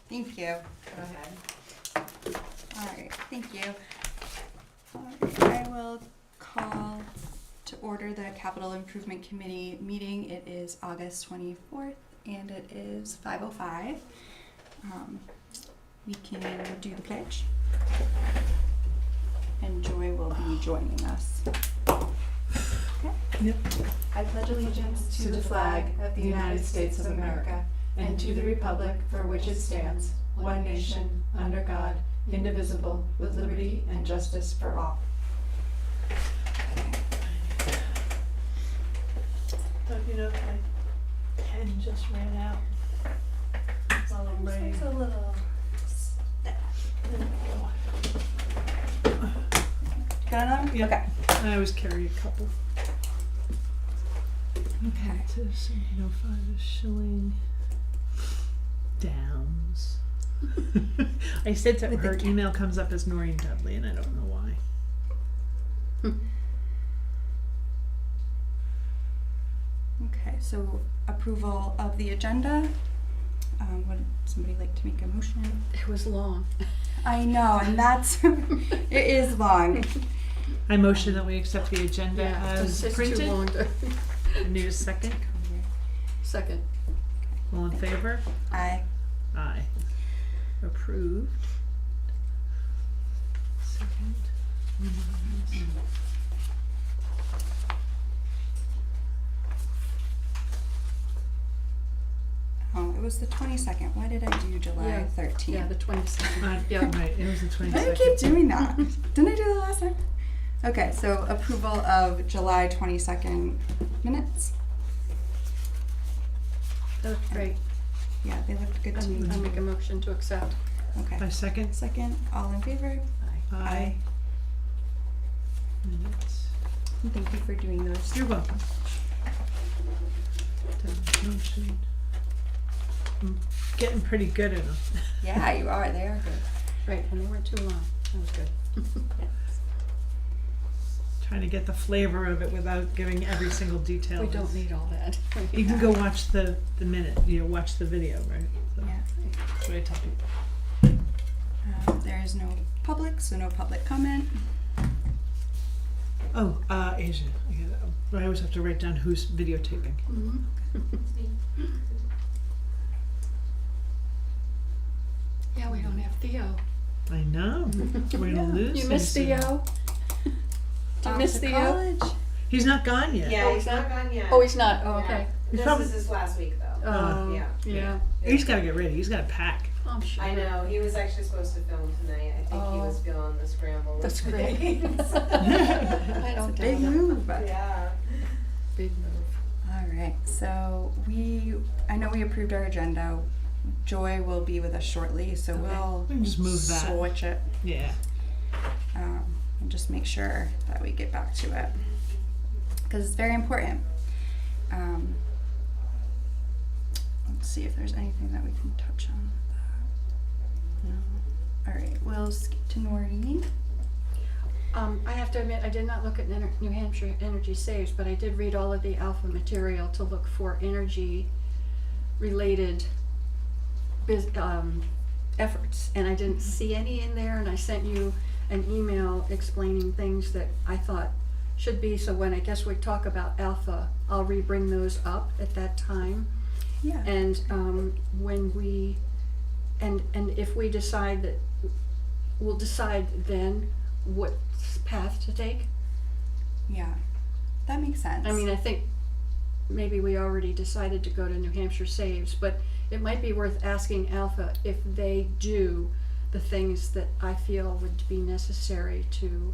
Thank you. Go ahead. All right, thank you. All right, I will call to order the Capital Improvement Committee meeting. It is August 24th and it is 5:05. We can do the pledge. And Joy will be joining us. Okay. Yep. I pledge allegiance to the flag of the United States of America and to the republic for which it stands, one nation, under God, indivisible, with liberty and justice for all. Don't you know my pen just ran out? While I'm writing. a little. Got another? Yeah. Okay. I always carry a couple. Okay. To 1705 is Shilling Downs. I said to With the her cat. email comes up as Noreen Dudley, and I don't know why. Okay, so approval of the agenda. Would somebody like to make a motion? It was long. I know, and that's, it is long. I motion that we accept the agenda as It's printed. too long to. Need a second? Second. All in favor? Aye. Aye. Approved. Second. Oh, it was the 22nd. Why did I do July Yeah. 13th? Yeah, the 22nd. Yeah. Right, it was the 22nd. Why do I keep doing that? Didn't I do that last time? Okay, so approval of July 22nd minutes. That's great. Yeah, they looked good to me. I'll make a motion to accept. Okay. By second? Second, all in favor? Aye. Minutes. And thank you for doing those. You're welcome. Done. Motion. I'm getting pretty good at them. Yeah, you are. They are good. Right, and they weren't too long. That was good. Trying to get the flavor of it without giving every single detail. We don't need all that. You can go watch the minute, watch the video, right? So Yeah. that's what I tell people. There is no public, so no public comment. Oh, Asia. I always have to write down who's videotaping. Mhm. Yeah, we don't have Theo. I know. We're Yeah. gonna lose You him miss soon. Theo? Do you Off miss to Theo? college. He's not gone yet. Yeah, Oh, he's not gone yet. Oh, he's not. Oh, okay. He's This probably- is his last week though. Oh, Yeah. yeah. He's got to get ready. He's got to pack. I'm sure. I know, he was actually supposed to film tonight. I think he Oh. was feeling the scramble. That's with great. things. I don't Big doubt it. move, but. Yeah. Big move. All right, so I know we approved our agenda. Joy will be with us shortly, so Okay. we'll We can just move that. switch it Yeah. and just make sure that we get back to it because it's very important. Let's see if there's anything that we can touch on with that. No. All right, we'll skip to Noreen. I have to admit, I did not look at New Hampshire Energy Saves, but I did read all of the alpha material to look for energy-related efforts, and I didn't see any in there, and I sent you an email explaining things that I thought should be, so when I guess we talk about alpha, I'll re-bring those up at that time. Yeah. And when we, and if we decide that, we'll decide then what path to take. Yeah, that makes sense. I mean, I think maybe we already decided to go to New Hampshire Saves, but it might be worth asking Alpha if they do the things that I feel would be necessary to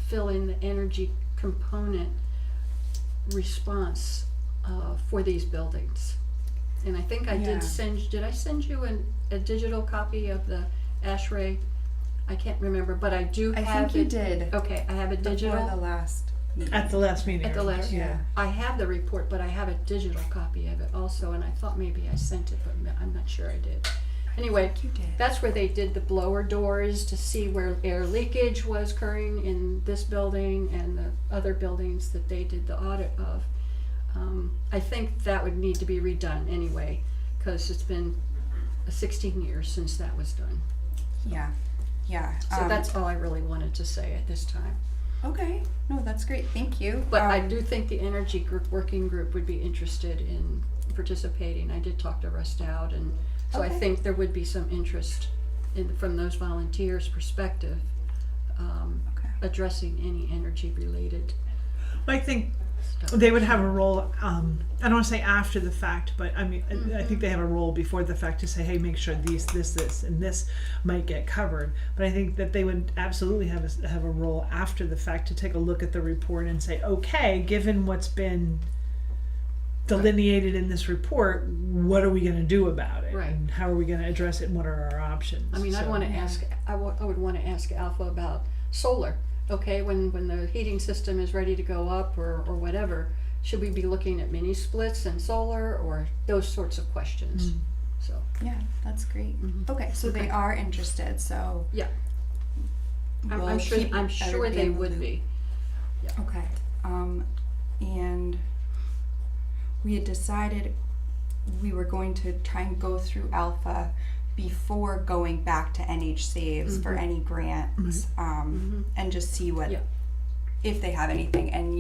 fill in the energy component response for these buildings. And I think I Yeah. did I send you a digital copy of the ASHRAE? I can't remember, but I do I have think you it. did Okay, I have a digital. before the last meeting. At the last meeting. At the last, Yeah. I have the report, but I have a digital copy of it also, and I thought maybe I sent it, but I'm not sure I did. Anyway, You did. that's where they did the blower doors to see where air leakage was occurring in this building and the other buildings that they did the audit of. I think that would need to be redone anyway, because it's been 16 years since that was done. Yeah, yeah. So that's all I really wanted to say at this time. okay. No, that's great. Thank you. But I do think the energy group, working group would be interested in participating. I did talk to Russ Dowd, and so I Okay. think there would be some interest from those volunteers' perspective, Okay. addressing any energy related I think stuff. they would have a role, I don't want to say after the fact, but I mean, I think they have a role before the fact to say, hey, make sure this, and this might get covered. But I think that they would absolutely have a role after the fact to take a look at the report and say, okay, given what's been delineated in this report, what are we going to do about it? Right. And how are we going to address it, and what are our options? I mean, I'd So- want to ask, I would want to ask Alpha about solar. Okay, when the heating system is ready to go up or whatever, should we be looking at mini splits and solar or those sorts of questions? Mm. So, Yeah, that's great. Mhm. Okay, so they Okay. are interested. So yeah, I'm we'll sure keep everybody they in the would loop. be. Okay. And we had decided we were going to try and go through Alpha before going back to NH Saves for Mhm. any grants, Mhm. and just see what Yeah. if they have anything. And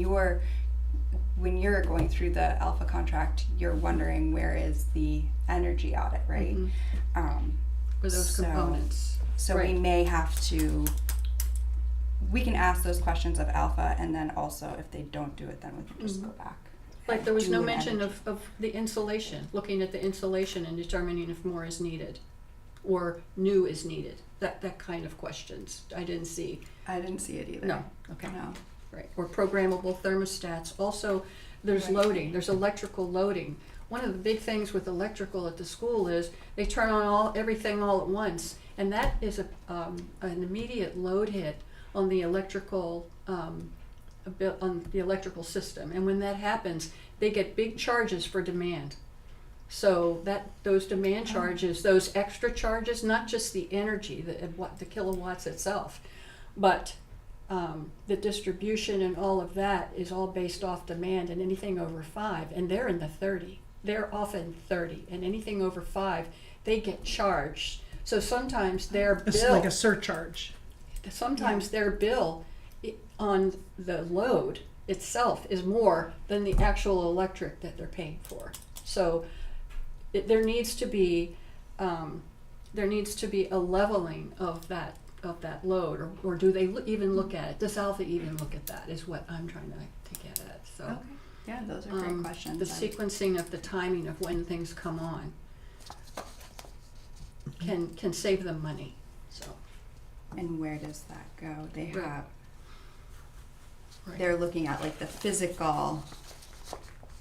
when you're going through the Alpha contract, you're wondering where is the energy audit, right? Mhm. For those So- components. So we Right. may have to. We can ask those questions of Alpha, and then also if they don't do it, then we can just Mhm. go back. Like and there was do no an mention energy- of the insulation, looking at the insulation and determining if more is needed or new is needed. That kind of questions I didn't see. I didn't see it either. No, okay. No. Right, or programmable thermostats. Also, there's Right. loading, there's electrical loading. One of the big things with electrical at the school is they turn on everything all at once. And that is an immediate load hit on the electrical, on the electrical system. And when that happens, they get big charges for demand. So those demand charges, those extra charges, not just the energy, the kilowatts itself, but the distribution and all of that is all based off demand, and anything over 5, and they're in the 30. They're often 30, and anything over 5, they get charged. So sometimes their It's bill, like a surcharge. their bill on the load itself is more than the actual electric that they're paying for. So there needs to be a leveling of that load, or do they even look at it? Does Alpha even look at that? Is what I'm trying to get at. So Okay. Yeah, those are great questions. the sequencing of the timing of when things come on can save them money. So And where does that go? They Right. have. right. They're looking at like the physical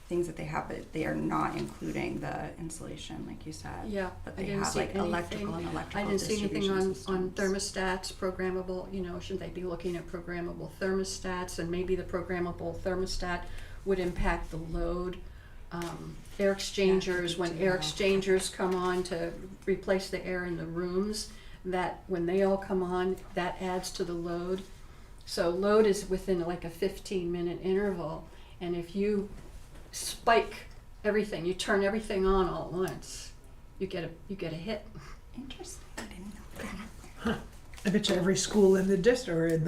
things that they have, but they are not including the insulation, like you said. Yeah, But I they didn't have see like electrical anything. and electrical I didn't see anything on distribution thermostats, programmable, should they be looking at programmable thermostats, and maybe the programmable thermostat would impact the load. Air exchangers, good when to air know. exchangers come on to replace the air in the rooms, that when they all come on, that adds to the load. So load is within like a 15-minute interval, and if you spike everything, you turn everything on all at once, you get a hit. Interesting. I didn't know that. I bet you every school in the district or in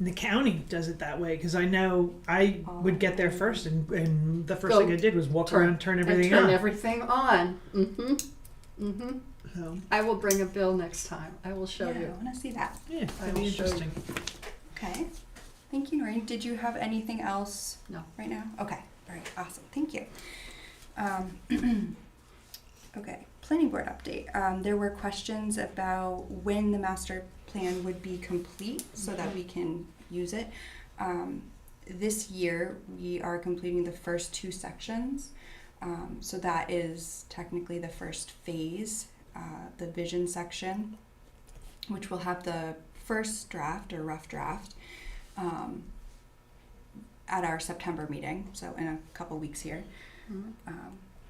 the county does it that way, because I know I would get there first, and the first Go thing I did was walk around, turn everything and turn on. everything on. Mm-hmm. So, I will bring a bill next time. I will show Yeah, you. I want to see that. yeah, I that'd be will show you. interesting. Okay. Thank you, Noreen. Did you have anything else? No. Right now? Okay. All right. Awesome. Thank you. Okay. Planning board update. There were questions about when the master plan would be complete so that we can use it. This year, we are completing the first 2 sections. So that is technically the first phase, the vision section, which will have the first draft or rough draft at our September meeting, so in a couple weeks here. Mhm.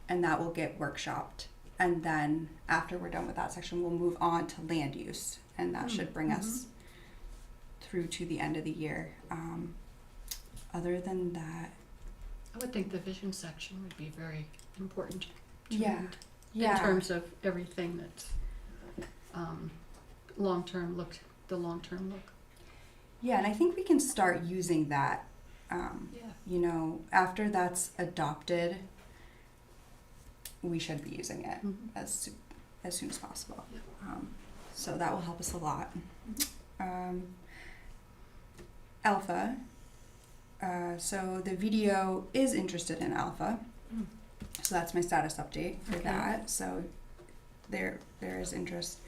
And that will get workshopped. And then after we're done with that section, we'll move on to land use, and that should bring us through to the end of the year. Other than that, I would think the vision section would be very important. to Yeah. read. Yeah. in terms of everything that's, long-term look, the long-term look. Yeah, and I think we can start using that, Yeah. you know, after that's adopted, we should be using it Mhm. as soon as possible. Yeah. So that will help us a lot. Mhm. Alpha. So the video is interested in Alpha. Mm. So that's my status update for Okay. that. So there is interest.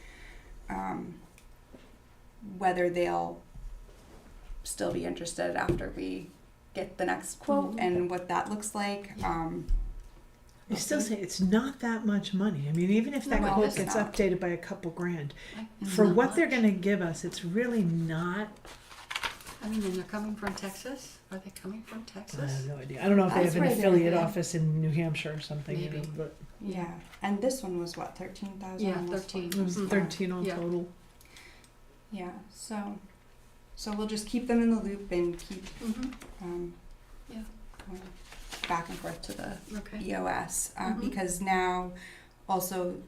Whether they'll still be interested after we get the next quote Mhm. and what that looks like. I still say it's not that much money. I mean, even if that No, quote it's gets not. updated by a couple grand, It's for not what they're much. gonna give us, it's really not. I mean, and they're coming from Texas? Are they coming from I Texas? have no idea. I don't know if they That's have an where they're affiliate at. office in New Hampshire or something. You know, Maybe. but Yeah, and this one was what, 13,000? Yeah, almost 13. it was Mhm. 13 all Yeah. total. Yeah, so we'll just keep them in the loop and keep Mm-hmm, Yeah. going back and forth to the okay. EOS Mhm. because now also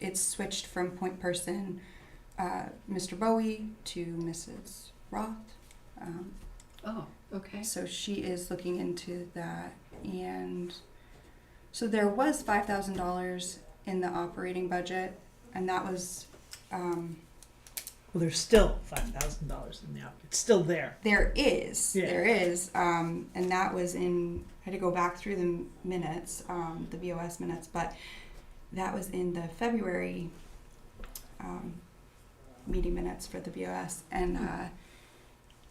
it's switched from point person Mr. Bowie to Mrs. Roth. Oh, okay. So she is looking into that, and so there was $5,000 in the operating budget, and that was Well, there's still $5,000 in the op. It's still there. there is, Yeah. and that was in. I had to go back through the minutes, the BOS minutes, but that was in the February meeting minutes for the BOS, and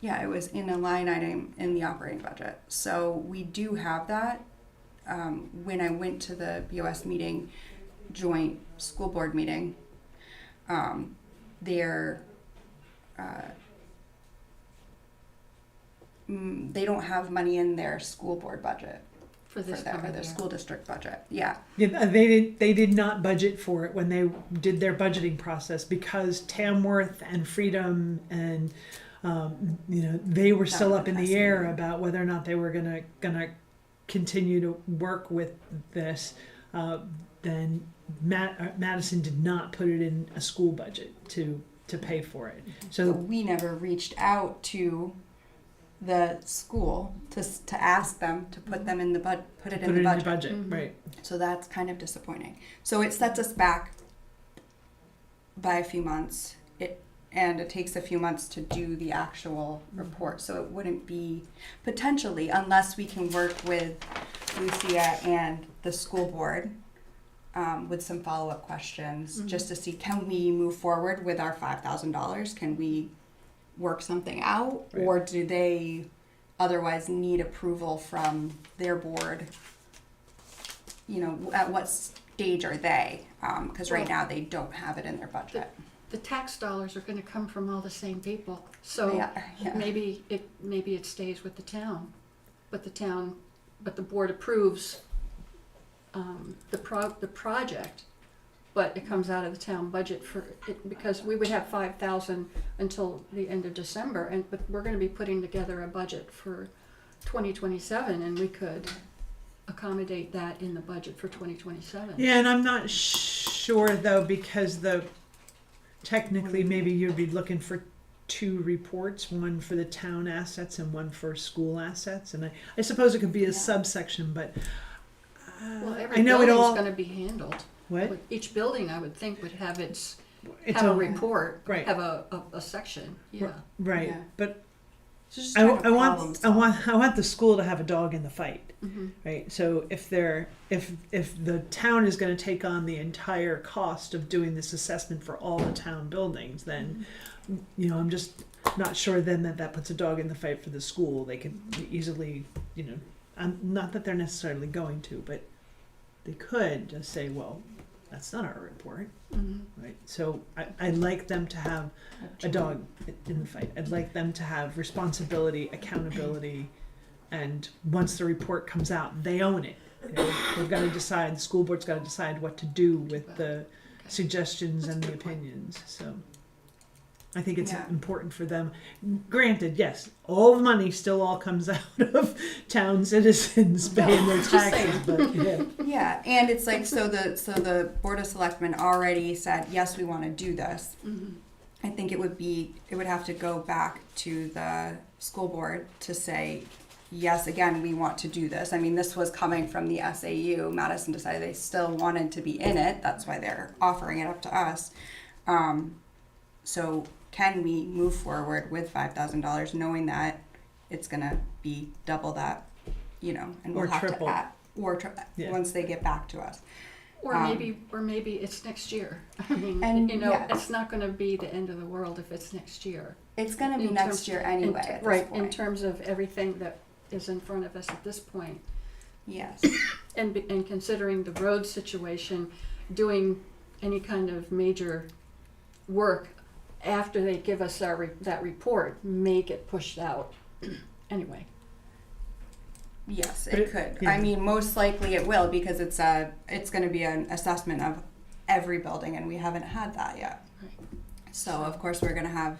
yeah, it was in a line item in the operating budget. So we do have that. When I went to the BOS meeting, joint school board meeting, they don't have money in their school board budget For for this that, or coming their year. school district budget. Yeah. Yeah, they did not budget for it when they did their budgeting process because Tamworth and Freedom and they were still up in the air Fascinating. about whether or not they were gonna continue to work with this. Then Madison did not put it in a school budget to pay for it. So So we never reached out to the school to ask them to put them in the put it in the budget. Mhm. right? So that's kind of disappointing. So it sets us back by a few months. And it takes a few months to do the actual report. So it wouldn't be potentially, unless we can work with Lucia and the school board with some follow-up questions, just to see, can we move forward with our $5,000? Can we work something out? Right. Or do they otherwise need approval from their board? You know, at what stage are they? Because right Well, now they don't have it in their budget. The tax dollars are gonna come from all the same people, so Yeah, yeah. maybe it stays with the town, but the board approves the project, but it comes out of the town budget for it, because we would have 5,000 until the end of December, but we're gonna be putting together a budget for 2027, and we could accommodate that in the budget for 2027. Yeah, and I'm not sure though because technically maybe you'd be looking for two reports, one for the town assets and one for school assets, and I suppose it could be a Yeah. subsection, but Well, I every know it building's all. gonna be handled. What? Each building, I would think, would have It's have a all report, right. have a section, yeah. right, Yeah. but So just I, trying to I problem want solve. I want the school to have a dog in the fight, Mhm. right? So if the town is going to take on the entire cost of doing this assessment for all the town buildings, then I'm just not sure then that puts a dog in the fight for the school. They could easily, not that they're necessarily going to, but they could just say, well, that's not our report, Mhm. right? So I'd like them to have a dog in the fight. I'd like them to have responsibility, accountability, and once the report comes out, they own it. They've got to decide, the school board's got to decide what to do with the suggestions and the opinions, so. I think it's Yeah. important for them. Granted, yes, all the money still all comes out of town citizens paying their Just taxes, but yeah. Yeah, and it's like, so the Board of Selectmen already said, yes, we want to do this. Mhm. I think it would have to go back to the school board to say, yes, again, we want to do this. I mean, this was coming from the SAU. Madison decided they still wanted to be in it. That's why they're offering it up to us. So can we move forward with $5,000 knowing that it's going to be double that, you know, and we'll Or have triple. to add, Yeah. once they get back to us. Or maybe it's next year. I mean, And you know, yes. it's not going to be the end of the world if it's next year. It's going to be In next terms- year anyway at this Right, point. in terms of everything that is in front of us at this point. Yes. And considering the road situation, doing any kind of major work after they give us that report may get pushed out. Anyway, Yes, But it could. yeah. I mean, most likely it will because it's going to be an assessment of every building, and we haven't had that yet. Right. So of course we're going to have.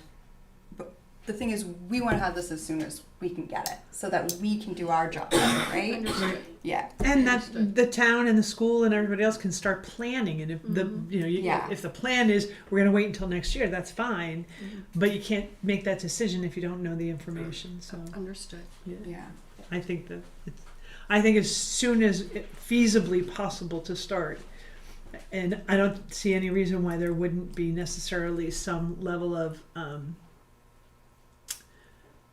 But the thing is, we want to have this as soon as we can get it, so that we can do our job, right? understood. Yeah. And that Understood. the town and the school and everybody else can start planning. And if Yeah. if the plan is we're going to wait until next year, that's fine. Mhm. But you can't make that decision if you don't know the information. So Understood. Yeah. I think that I think as soon as it feasibly possible to start, and I don't see any reason why there wouldn't be necessarily some level of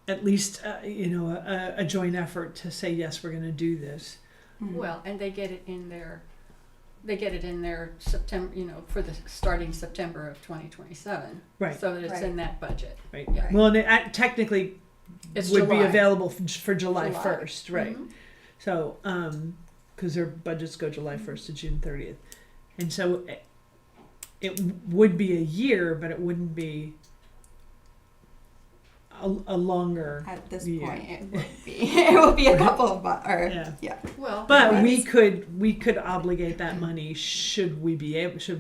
at least a joint effort to say yes, we're going to do this. Mhm. Well, and they get it in their September, you know, for the starting September of 2027. Right. So that it's Right. in that budget. Right. Yeah. Well, and it technically It's would be July. available for July July. 1st, right? Mhm. So, because their budgets go July 1st to June 30th. And so it would be a year, but it wouldn't be a longer. At this Yeah. point, it would be. It will be a couple of months. Yeah. Yeah. Well, But Right. we could obligate that money should we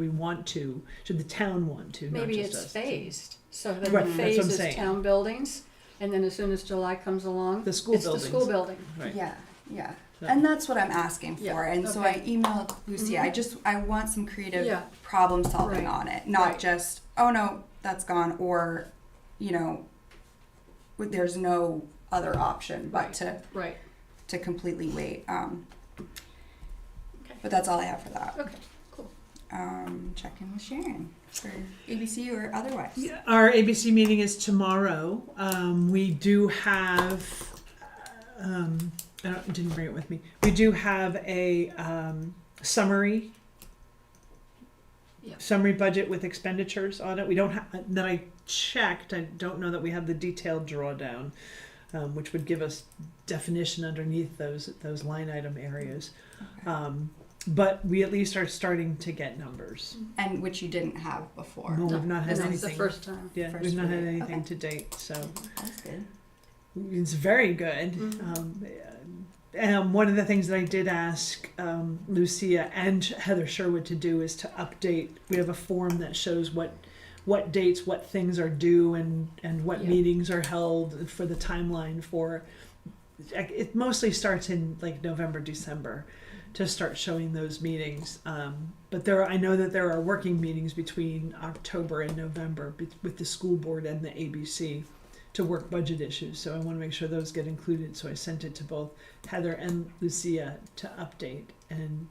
want to, should the town want to, maybe not it's just us. phased, so that Right, the that's what phase I'm is saying. town buildings, and then as soon as July comes along, The school it's buildings. the school building. Right. Yeah. Yeah. So- And that's what I'm asking for. Yeah, And so okay. I emailed Lucy. I want some creative Yeah. problem solving Right. on it, not Right. just, oh no, that's gone, or, there's no other option but Right. Right. to completely wait. Okay. But that's all I have for that. Okay. Cool. Check in with Sharon for ABC or otherwise. Yeah, our ABC meeting is tomorrow. We do have, I didn't bring it with me. We do have a summary. Yeah. Summary budget with expenditures on it. We don't have that. I checked. I don't know that we have the detailed drawdown, which would give us definition underneath those line item areas. Okay. But we at least are starting to get numbers. And which you didn't have before. No, we've not had This is anything. the first time. Yeah, first we've not had read. anything Okay. to date. So. That's good. It's very good. One of the things that I did ask Lucia and Heather Sherwood to do is to update. We have a form that shows what dates, what things are due, and what Yeah. meetings are held for the timeline for. It mostly starts in like November, December, to start showing those meetings. But I know that there are working meetings between October and November with the school board and the ABC. To work budget issues, so I want to make sure those get included. So I sent it to both Heather and Lucia to update and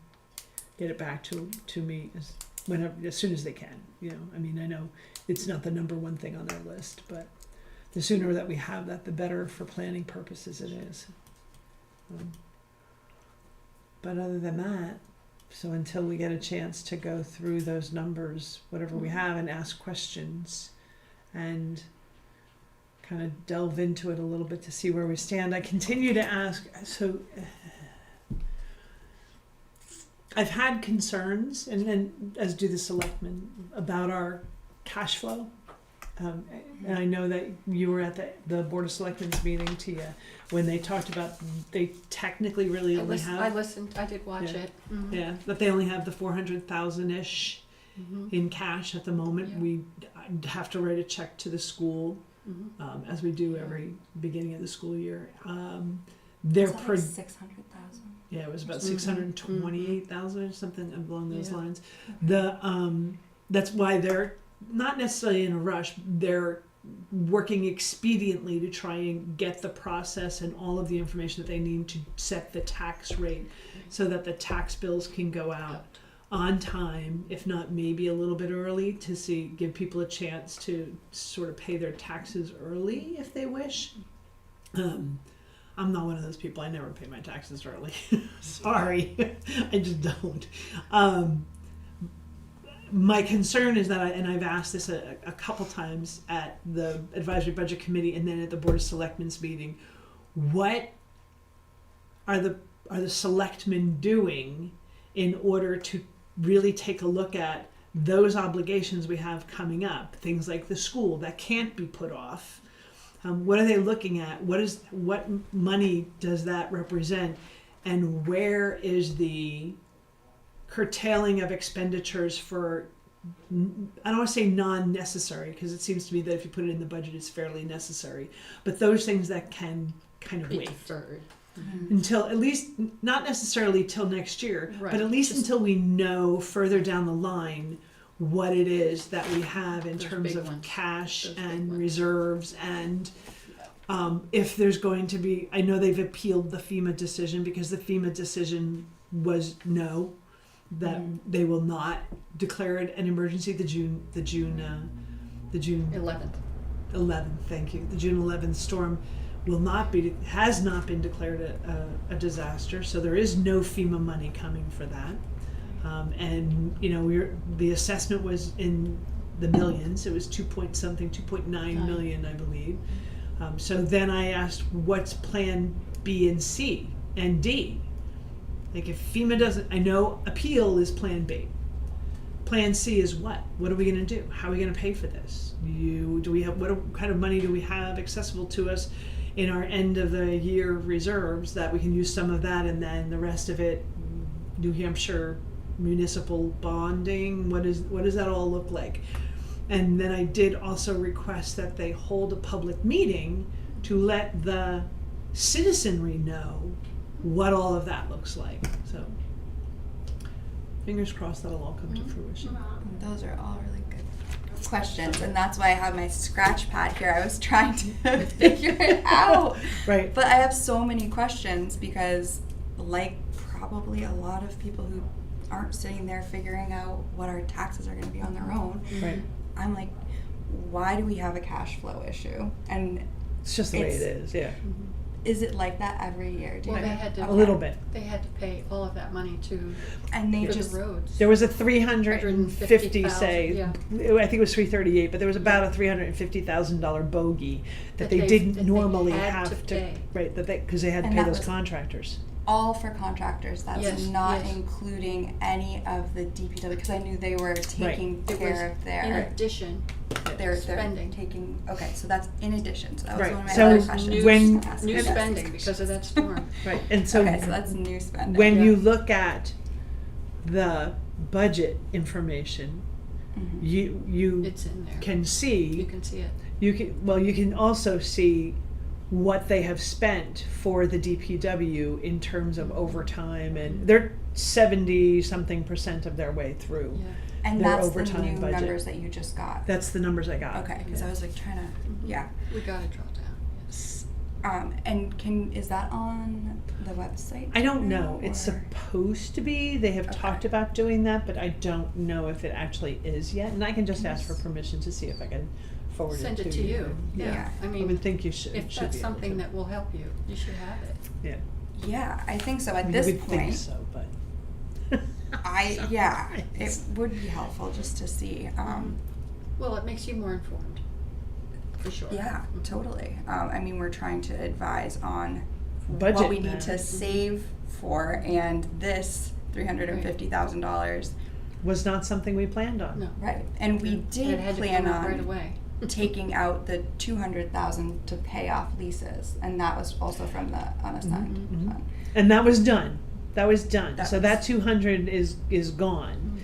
get it back to me as soon as they can. I mean, I know it's not the number one thing on their list, but the sooner that we have that, the better for planning purposes it is. But other than that, so until we get a chance to go through those numbers, whatever we have, and ask questions, and kind of delve into it a little bit to see where we stand. I continue to ask, so I've had concerns, and as do the selectmen, about our cash flow. And I know that you were at the Board of Selectmen's meeting, Tia, when they talked about they technically really only I have, listened. I did watch Yeah. it. Mhm. that they only have the 400,000-ish Mhm. in cash at the moment. Yeah. I'd have to write a check to the school, Mhm. as we do every beginning of the school year. They're Is that pro- like 600,000? yeah, it was about Mhm. 628,000 or something along those Yeah. lines. That's why they're not necessarily in a rush. They're working expediently to try and get the process and all of the information that they need to set the tax rate so that the tax bills can go out on time, if not maybe a little bit early, to give people a chance to sort of pay their taxes early if they wish. I'm not one of those people. I never pay my taxes early. Sorry, I just don't. My concern is that, and I've asked this a couple times at the advisory budget committee and then at the board of selectmen's meeting, what are the selectmen doing in order to really take a look at those obligations we have coming up, things like the school that can't be put off. What are they looking at? What money does that represent? And where is the curtailing of expenditures for, I don't want to say non-necessary, because it seems to me that if you put it in the budget, it's fairly necessary. But those things that can kind of Be wait deferred. until at least, not necessarily till next year, Right. but at least Just- until we know further down the line what it is that we have in Those terms big of ones. cash Those big and ones. reserves and if there's going to be, I know they've appealed the FEMA decision because the FEMA decision was no, that they will not declare it an emergency. The June 11th. 11th, thank you. The June 11th storm has not been declared a disaster, so there is no FEMA money coming for that. And the assessment was in the millions. It was 2.9 million, I believe. So then I asked, what's plan B and C and D? Like if FEMA doesn't, I know appeal is plan B. Plan C is what? What are we going to do? How are we going to pay for this? What kind of money do we have accessible to us in our end of the year reserves that we can use some of that and then the rest of it, New Hampshire municipal bonding? What does that all look like? And then I did also request that they hold a public meeting to let the citizenry know what all of that looks like. So fingers crossed that'll all come to fruition. Those are all really good questions, and that's why I have my scratch pad here. I was trying to figure it out. Right. But I have so many questions because, like probably a lot of people who aren't sitting there figuring out what our taxes are going to be on their own, Right. I'm like, why do we have a cash flow issue? And It's just the way it is, yeah. is it like that every year? Do Well, you they know? had to. A little bit. They had to pay all of that money And they for just the roads. There was a 350, say, yeah. I think it was 338, but there was about a $350,000 bogey that they That didn't they normally had have to pay. right, because they had to And pay that those was- contractors. all for contractors. That's Yes, not yes. including any of the DPW because I knew they were taking It care was of in their addition. they're spending. taking. Okay, so that's in addition. So that was Right. one of my So other That was questions. new, when- Ask new you guys spending these because of that storm. Right, and so, Okay, so that's new spending. when Yeah. you look at the budget information, Mhm. you It's in there. can You see, can see it. you can also see what they have spent for the DPW in terms of overtime, and they're 70-something% of their way through. Yeah. And their that's the overtime new budget. numbers that you just got. That's the numbers I got. Okay, because I was like trying to, yeah. We got to draw down. Yes. And is that on the website? I don't now, know. It's or- supposed to be. They have Okay. talked about doing that, but I don't know if it actually is yet. And I can just ask for permission to see if I can forward Send it it to to you. you. Yeah. Yeah. I I mean, would think you should. if should that's be able something to. that will help you, you should have it. Yeah. Yeah, I think so. At You this would think point, so, but. it would be helpful just to see. Well, it makes you more informed. For sure. Yeah, Mhm. totally. I mean, we're trying to advise on what Budget we need to matters. save for, and this $350,000, Was not something we planned on. No. right? And we It did had to plan come up on right away. taking out the $200,000 to pay off leases, and that was also from the unassigned Mhm. fund. And that was done. That was done. That So was- that 200 is gone.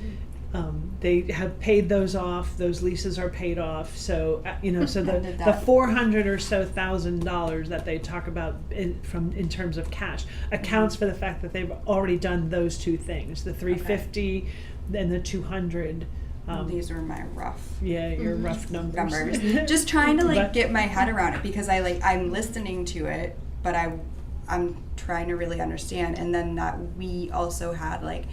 Mhm. They have paid those off. Those leases are paid off. So so When the did the that- $400 or so thousand that they talk about in terms of cash accounts for the fact that they've already done those two things: the 350 and the 200. These are my rough Your rough numbers. numbers. Just trying to But- get my head around it because I'm listening to it, but I'm trying to really understand. And then that we also had like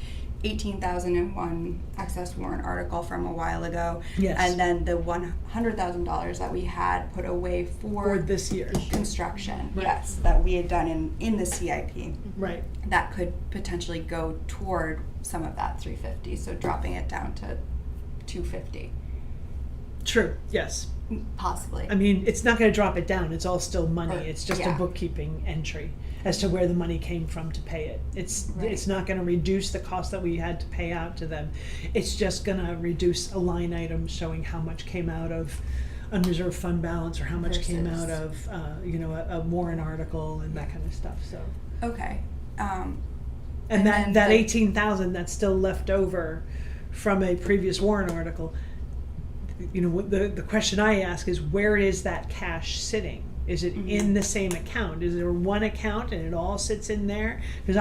18,000 in one excess warrant article from a while ago. Yes. And then the $100,000 that we had put away For this year. construction. Right. Yes, that we had done in the CIP. Right. That could potentially go toward some of that 350. So dropping it down to 250, True. Yes. possibly. I mean, it's not going to drop it down. It's all still money. Or- It's just a yeah. bookkeeping entry as to where the money came from to pay it. It's Right. not going to reduce the cost that we had to pay out to them. It's just going to reduce a line item showing how much came out of unreserved fund balance or how much came out Versus- of a warrant article and that kind of stuff. So Okay. and And that then the- 18,000 that's still left over from a previous warrant article. What the question I ask is, where is that cash sitting? Is it in the same account? Is there one account and it all sits in there? Because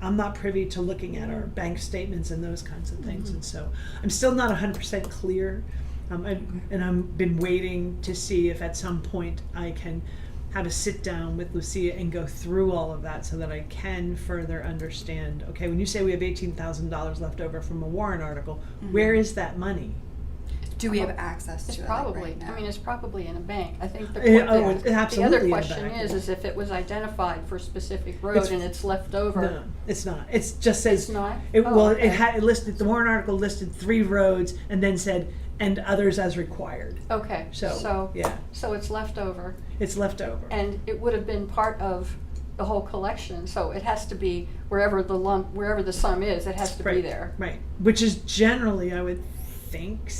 I'm not privy to looking at our bank statements and those kinds of things, and so I'm still not 100% clear. And I've been waiting to see if at some point I can have a sit down with Lucia and go through all of that so that I can further understand. Okay, when you say we have $18,000 left over from a warrant article, where is that money? Do we have access It's to it probably, right now? I mean, it's probably in a bank. I think the, It's the absolutely other in a question bank. is if it was identified for a specific road It's- and it's left over. No, it's not. It's just says It's not? It, Oh, well, okay. it listed the warrant article listed 3 roads and then said and others as required. Okay, So, yeah, so it's left over, it's left over. and it would have been part of the whole collection, so it has to be wherever the sum is, it has to be Right. there. Right, which is generally, I would think,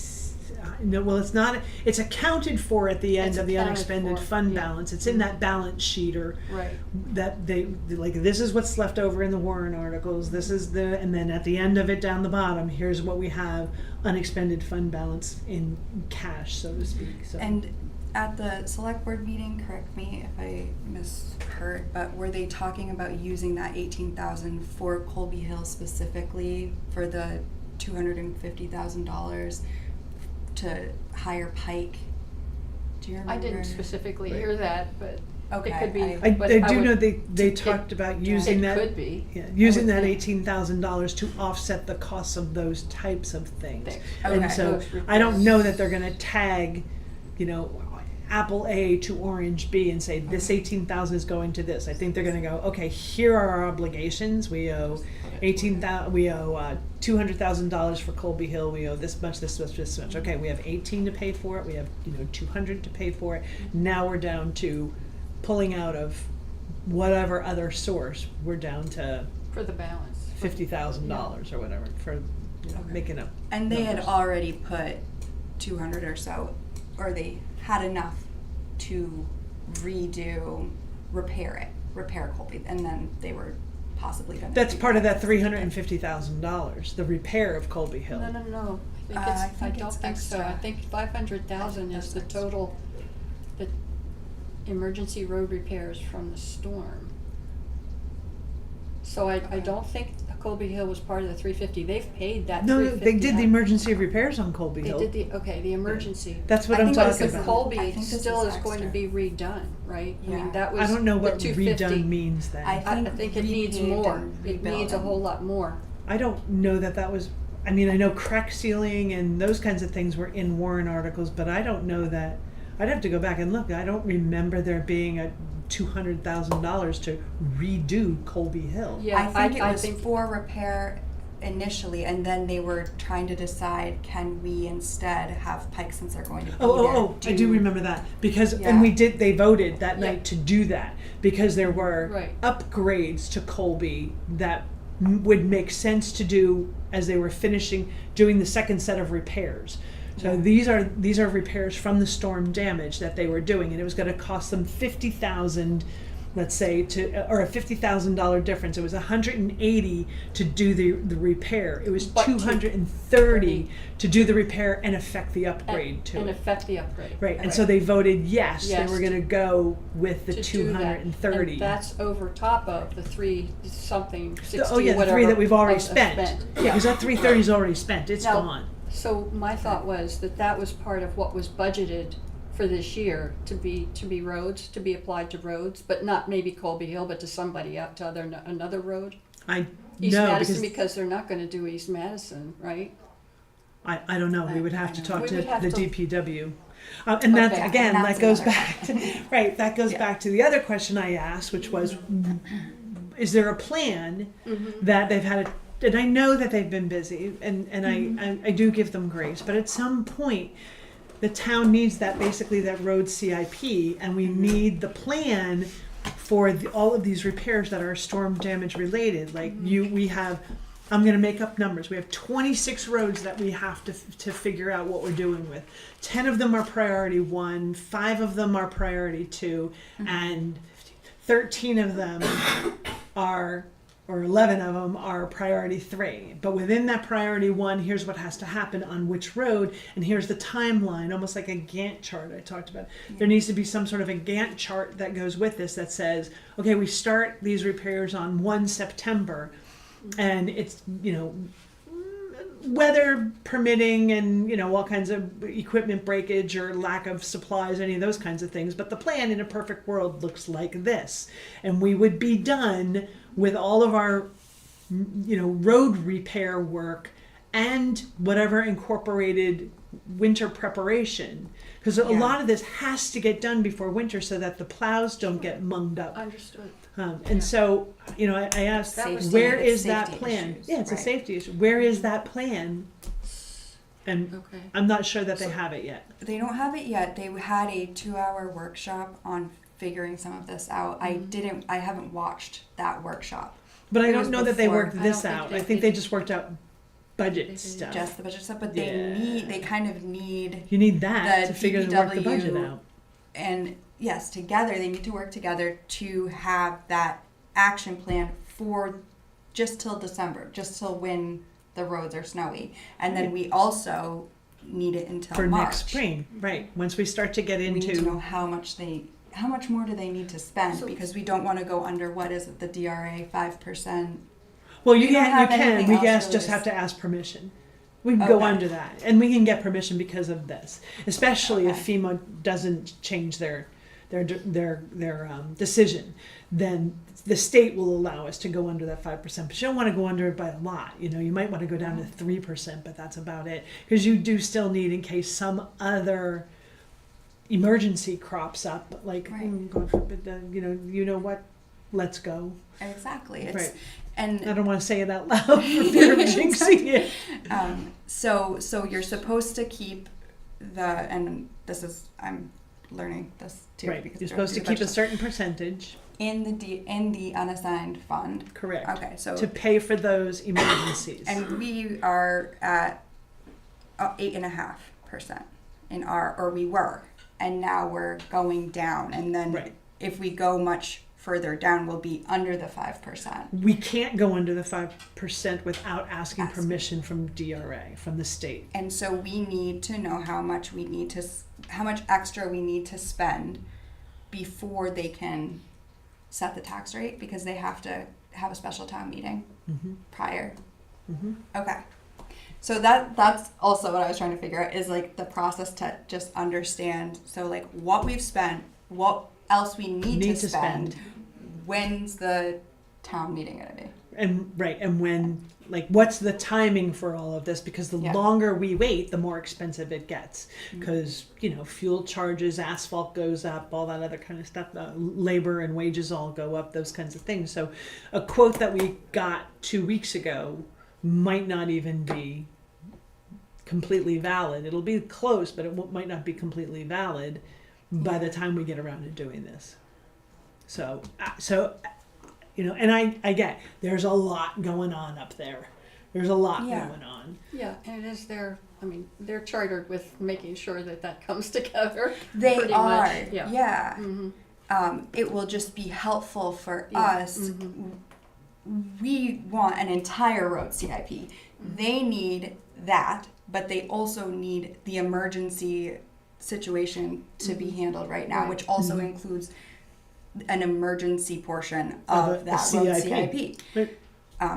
no, well, it's not. It's accounted for at the end It's of the accounted unexpended for, fund yeah. balance. It's in that balance sheet or Right. that they like. This is what's left over in the warrant articles. This is and then at the end of it down the bottom, here's what we have unexpended fund balance in cash, so to speak. So. And at the select board meeting, correct me if I misheard, but were they talking about using that 18,000 for Colby Hill specifically for the $250,000 to hire Pike? Do you remember? I didn't specifically Right. hear that, but Okay, it could be. I but do would- know they it- talked about using It that. could be. Yeah, using would that think. $18,000 to offset the costs of those types of things. Things. And Okay. so Those I don't know repairs. that they're gonna tag, Apple A to Orange B and say this 18,000 is going to this. I think they're gonna go, okay, here are our obligations. We owe $200,000 for Colby Hill. We owe this much, this much, this much. Okay, we have 18 to pay for it. We have 200 to pay for it. Now we're down to pulling out of whatever other source. We're down to For the balance. $50,000 or whatever for Okay. making up. And they had numbers. already put 200 or so, or they had enough to repair Colby, and then they were possibly going to. That's part of that $350,000, the repair of Colby Hill. No. I I think don't it's think so. I extra. think 500,000 is the total, the emergency road repairs from the storm. So I don't think Colby Hill was part of the 350. They've paid that No, 350. they did the emergency repairs on Colby They Hill. did the emergency. That's what I I'm think But this talking is the a- about. I Colby think this still is is going to extra. be redone, right? I Yeah. mean, that was I don't know the what 250. redone means then. I think it needs repaved more. and It needs a rebuilt whole and- lot more. I don't know that was, I mean, I know crack sealing and those kinds of things were in warrant articles, but I don't know that, I'd have to go back and look. I don't remember there being a $200,000 to redo Colby Hill. Yeah, I think it was think for repair initially, and then they were trying to decide, can we instead have Pike, since they're going to be there, I do remember that because, and Yeah. they voted that Yeah. night to do that because there were Right. upgrades to Colby that would make sense to do as they were doing the second set of repairs. So Yeah. these are repairs from the storm damage that they were doing, and it was going to cost them $50,000 let's say, or a $50,000 difference. It was $180 to do the repair. It was But to- $230 to do the repair and affect the upgrade to and it. affect the upgrade. Right, and so they voted yes, Yes. they were gonna go with the To do that. 230. And that's over top of the 3-something, 60, Oh yeah, the whatever. three that we've already of spent. Yeah, because that 330 is already spent, it's Now- gone. So my thought was that was part of what was budgeted for this year to be roads, to be applied to roads, but not maybe Colby Hill, but to somebody out to another road. East No, Madison, because because they're not gonna do East Madison, right? I don't know, we would have to talk We to would have the to- DPW. And that, Okay. again, And that that's goes another back to, right, that goes Yeah. back to the other question I asked, which was, is there a plan that they've had, and I know that they've been busy, and I do give them grace, but at some point, the town needs that, basically that road CIP, and we need the plan for all of these repairs that are storm damage related. Like we have, I'm going to make up numbers. We have 26 roads that we have to figure out what we're doing with. 10 of them are priority 1, 5 of them are priority 2, and 13 of them are, or 11 of them are priority 3. But within that priority 1, here's what has to happen on which road, and here's the timeline, almost like a Gantt chart I talked about. There needs to be some sort of a Gantt chart that goes with this that says, okay, we start these repairs on 1 September, and it's, weather permitting and, all kinds of equipment breakage or lack of supplies, any of those kinds of things. But the plan in a perfect world looks like this. And we would be done with all of our, road repair work and whatever incorporated winter preparation. Because a Yeah. lot of this has to get done before winter so that the plows don't get munged up. Understood. And so, I asked, That was- where Safety- is that safety plan? issues, Yeah, it's a right. safety issue. Where is that plan? And Okay. I'm not sure that they have it yet. They don't have it yet. They had a 2-hour workshop on figuring some of this out. I haven't watched that workshop. But I It don't was know that they before. worked I this don't think out. they I think did. they just worked out budget They did. stuff. Just the budget stuff, but Yeah. they kind of need, You need that The to figure work the budget DPW out. and yes, together, they need to work together to have that action plan for just till December, just till when the roads are snowy. And then we also need it until For March. next spring, right? Once we start to get We need to know into, how much more do they need to spend, So- because we don't want to go under, what is it, the DRA 5%? well, we don't have anything We else guess really just to have to ask permission. We can go Okay. under that, and we can get permission because of this, especially if Okay. FEMA doesn't change their decision. Then the state will allow us to go under that 5%, but you don't want to go under it by a lot. You might want to go down to 3%, but that's about it, because you do still need, in case some other emergency crops up, like Right. God forbid, what? Let's go. Exactly. It's, Right. And I don't want to say it out loud for fear of jinxing it. so you're supposed to keep and this is, I'm learning this too. Right. because You're we're supposed to through the keep a budget. certain percentage. in the unassigned fund. Correct. Okay, so To pay for those emergencies. and we are at 8.5% or we were, and now we're going down. And then Right. if we go much further down, we'll be under the 5%. We can't go under the 5% without asking Ask. permission from DRA, from the state. And so we need to know how much extra we need to spend before they can set the tax rate, because they have to have a special town meeting Mm-hmm. prior. Mm-hmm. Okay. So that's also what I was trying to figure out, is like the process to just understand. So like what we've spent, what else we need to spend. When's the town meeting gonna be? And when, what's the timing for all of this? Because the Yeah. longer we wait, the more expensive it gets. Mm-hmm. Because, fuel charges, asphalt goes up, all that other kind of stuff, labor and wages all go up, those kinds of things. So a quote that we got 2 weeks ago might not even be completely valid. It'll be close, but it might not be completely valid by the time we get around to doing this. So, and I get, there's a lot going on up there. There's a lot Yeah. going on. Yeah, and it is they're chartered with making sure that comes together. They pretty are. much, yeah. Yeah. Mhm. it will just be helpful for Yeah. us. Mhm. We want an entire road CIP. They need that, but they also need the emergency situation to be handled right now, Right. which also Mhm. includes an emergency portion Of of a that road CIP. CIP. Right.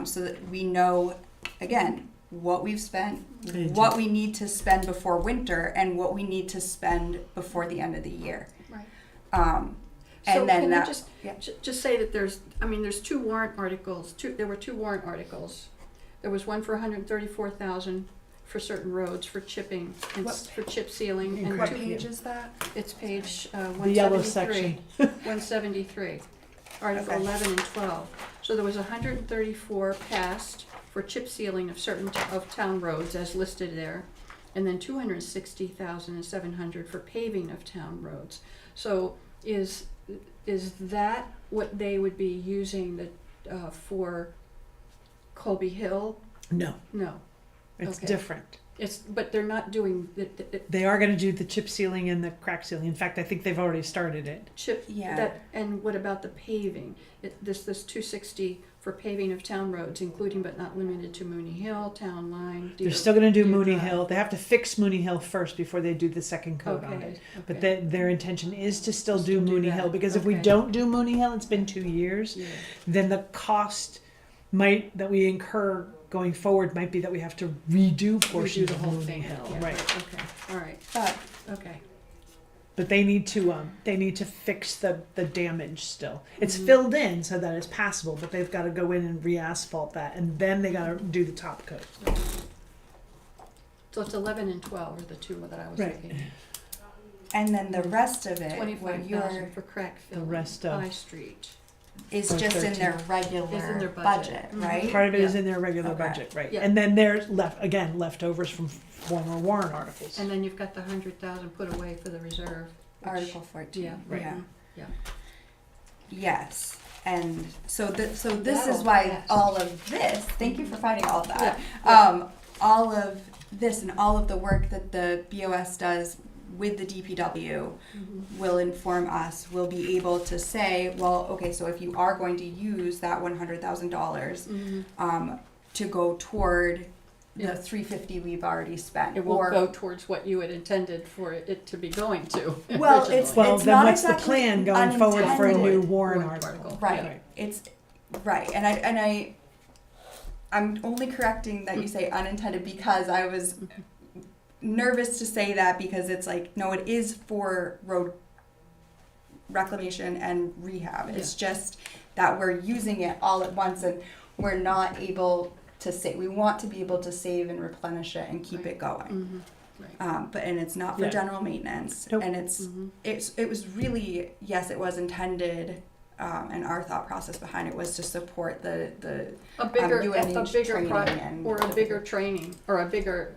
So that we know, again, what we've spent, And what we need to spend before winter, and what we need to spend before the end of the year. Right. And So then can that, you just, yeah. just say that there's two warrant articles, there were two warrant articles. There was one for 134,000 for certain roads for chipping and What- for chip sealing, and What Correct. page is that? it's page 173. The yellow section. 173, Article Okay. 11 and 12. So there was 134 passed for chip sealing of certain of town roads as listed there, and then 260,700 for paving of town roads. So is that what they would be using for Colby Hill? No, No, it's Okay. different. but they're not doing the They are going to do the chip sealing and the crack sealing. In fact, I think they've already started it. chip, Yeah. and what about the paving? This 260 for paving of town roads, including but not limited to Mooney Hill, Town Line. They're still going to do Deer Mooney Drive. Hill. They have to fix Mooney Hill first before they do the second coat on it. But okay. their intention is to still do Still do Mooney that. Hill, because if we Okay. don't do Mooney Hill, it's been 2 years, Yeah. then the cost that we incur going forward might be that we have to redo We portions do the of whole Mooney thing. Hill. Yeah, Right. Okay, all right, But okay. But they need to fix the damage still. It's Mhm. filled in so that it's passable, but they've got to go in and re-asphalt that, and then they got to do the top coat. So it's 11 and 12 are the two that I was Right. looking at. and then the rest of it, what 25,000 for crack filling. rest of- High Street. is Or just in 13. their regular Is in their budget, budget. Mhm. right? Part of it is Yeah. in their regular Okay. budget, right? Yeah. And then there's leftovers from former warrant articles. And then you've got the 100,000 put away for the reserve. which- Article 14. Yeah, Right. Yeah. Yeah. Yes. And so this That'll is why pass. all of this, thank you for finding all of that. Yeah. All of this and all of the work that the BOS does with the DPW Mhm. will inform us. We'll be able to say, well, okay, so if you are going to use that $100,000 Mhm. to go toward the Yeah. $350 we've already spent, It won't go towards what you had intended for it to be going to. Well, originally. it's Well, it's then not what's the exactly plan going forward for a new unintended. warrant Warrant article? article. Right. Right. It's right, and I'm only correcting that you say unintended because I was nervous to say that because it's like no, it is for road reclamation and rehab. It's just that we're using it all at once and we're not able to save. We want to be able to save and replenish it and keep Right. it going. Mhm. Right. But and it's not for Yeah. general maintenance, Nope. and it's Mhm. it was really, yes, it was intended, and our thought process behind it was to support the A bigger, UNH training and or a bigger training, or a bigger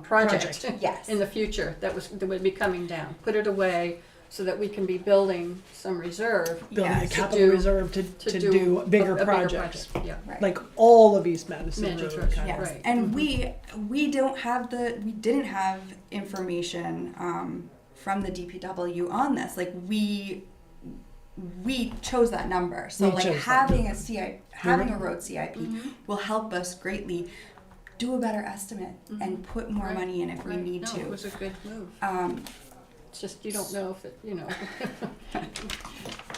project yes, in the future that would be coming down. Put it away so that we can be building some reserve Building a yes, capital do- reserve to do bigger a projects. project. Yeah. right. Like all of East Madison Madison Road. Road, kind of. Yes, Right. and Mhm. we didn't have information from the DPW on this. Like we chose that number, so We like chose that having a CI, having a road CIP Mhm. will help us greatly do a better estimate and put more Right. money in if we Right. need No, to. it was a good move. It's just you don't know if it,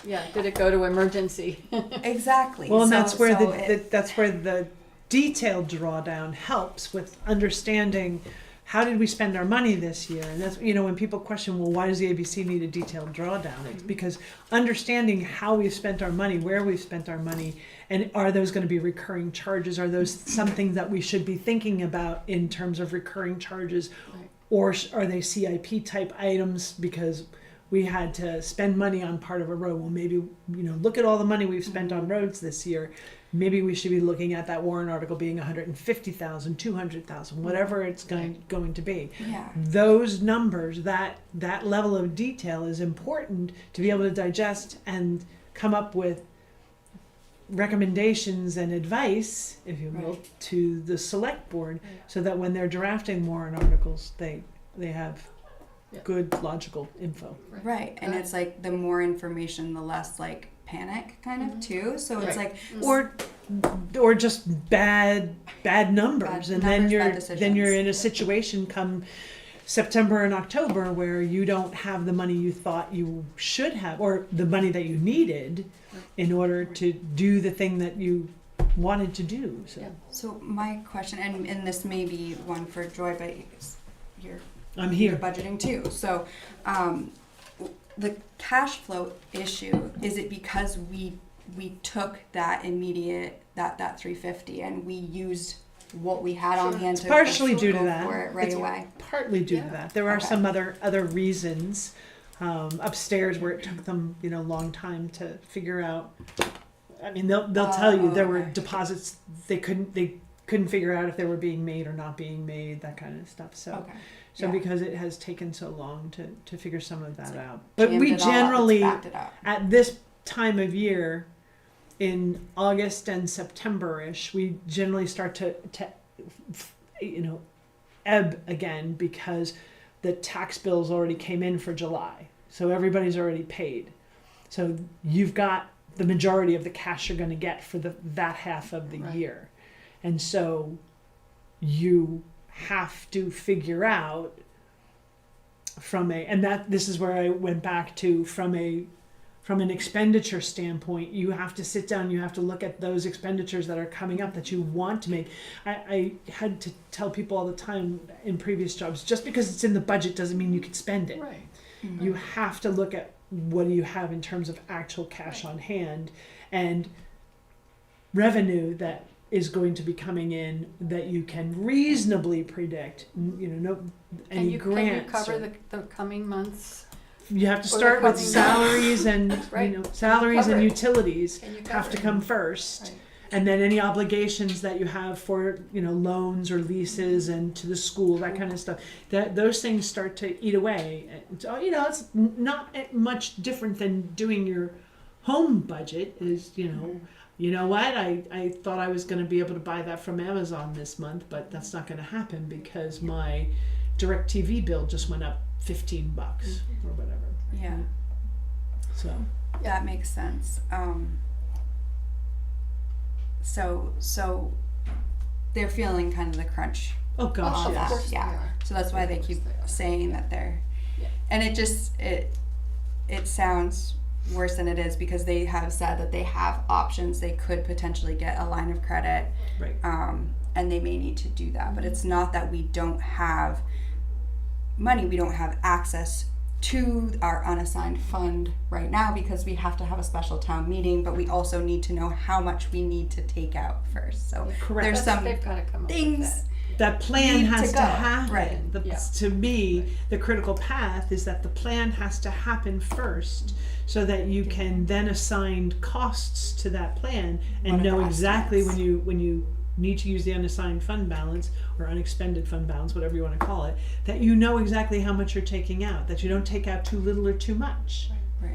yeah, did it go to emergency? Exactly. Well, and So- that's where so it- that's where the detailed drawdown helps with understanding how did we spend our money this year, and that's when people question, well, why does the ABC need a detailed drawdown? It's because understanding how we've spent our money, where we've spent our money, and are those going to be recurring charges? Are those something that we should be thinking about in terms of recurring charges, Right. or are they CIP type items because we had to spend money on part of a road? Well, maybe look at all the money we've spent on roads this year. Maybe we should be looking at that warrant article being 150,000, 200,000, whatever it's going to be. yeah. Those numbers, that level of detail is important to be able to digest and come up with recommendations and advice, if you will, Right. to the select board, Right. so that when they're drafting warrant articles, they have Yeah. good logical info. Right, and Got it's like the more information, the less like panic kind of too. So it's Right. like, Or just bad numbers, Bad and numbers, then bad you're decisions. in a situation come September and October where you don't have the money you thought you should have, or the money that you needed in order to do the thing that you wanted to do. So Yeah. so my question, and this may be one for Joy, but you're I'm you're here. budgeting too. So, the cash flow issue, is it because we took that immediate that 350 and we used what we had on Sure. hand It's to partially go due to that. for it right It's away? partly due to Yeah. that. There are Okay. some other reasons upstairs where it took them a long time to figure out. I mean, they'll tell you there were okay. deposits they couldn't figure out if they were being made or not being made, that kind of stuff. So Okay. so yeah. because it has taken so long to figure some of that It's like out. But Jammed we it all up, it's generally backed it up. at this time of year, in August and September-ish, we generally start to ebb again because the tax bills already came in for July. So everybody's already paid. So you've got the majority of the cash you're going to get for that half of the Right. year. And so you have to figure out this is where I went back to from an expenditure standpoint, you have to sit down, you have to look at those expenditures that are coming up that you want to make. I had to tell people all the time in previous jobs, just because it's in the budget doesn't mean you can spend it. Right. Mhm. You have to look at what do you have in terms of actual cash on hand and revenue that is going to be coming in that you can reasonably predict. No any Can you grants. cover or- the coming months? you have to or the start with coming- salaries and Right. salaries Cover and it. utilities Can you have cover to it? come first. Right. And then any obligations that you have for loans or leases and to the school, that kind of stuff, that those things start to eat away. And so, it's not much different than doing your home budget. Is you know what, I thought I was going to be able to buy that from Amazon this month, but that's not going to happen because my DirecTV bill just went up $15 or whatever. Yeah, So that makes sense. So they're feeling kind of the crunch. oh gosh, Oh, Of yes. course they yeah. are. So that's why they Of course keep they are. saying that they're, Yeah. and it sounds worse than it is because they have said that they have options. They could potentially get a line of credit, Right. and they may need to do that. But it's not that we don't have money. We don't have access to our unassigned fund right now because we have to have a special town meeting. But we also need to know how much we need to take out first. So Correct. there's some They've got to come up with things. That plan need has to to go. happen. Right. Yeah. To me, the critical path is that the plan has to happen first so that you can then assign costs to that plan and What are know the exactly estimates? when you need to use the unassigned fund balance or unexpended fund balance, whatever you want to call it, that you know exactly how much you're taking out, that you don't take out too little or too much. Right.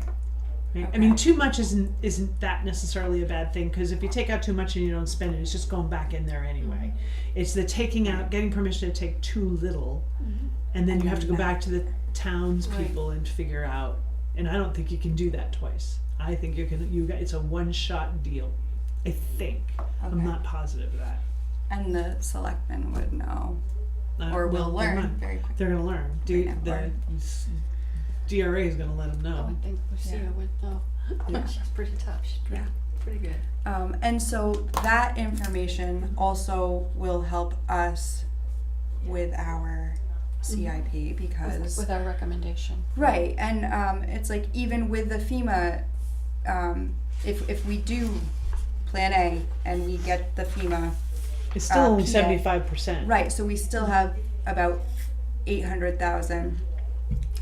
Right? I Okay. mean, too much isn't that necessarily a bad thing because if you take out too much and you don't spend it, it's just going back in there anyway. It's the taking out, getting permission to take too little, and then you have to go back to the townspeople and figure out. And I don't think you can do that twice. I think it's a one-shot deal. I think. I'm Okay. not positive of that. And the selectmen would know, or will Well, they're learn not- very quickly. They're going to learn. Right now, The learn. DRA is going to let them I know. would think Lucia Yeah. would know. Yeah. She's pretty tough. She's pretty good. And so that information also will help us with our CIP because With our recommendation. right, and it's like even with the FEMA, if we do Plan A and we get the FEMA It's still only PA. 75%. right, so we still have about 800,000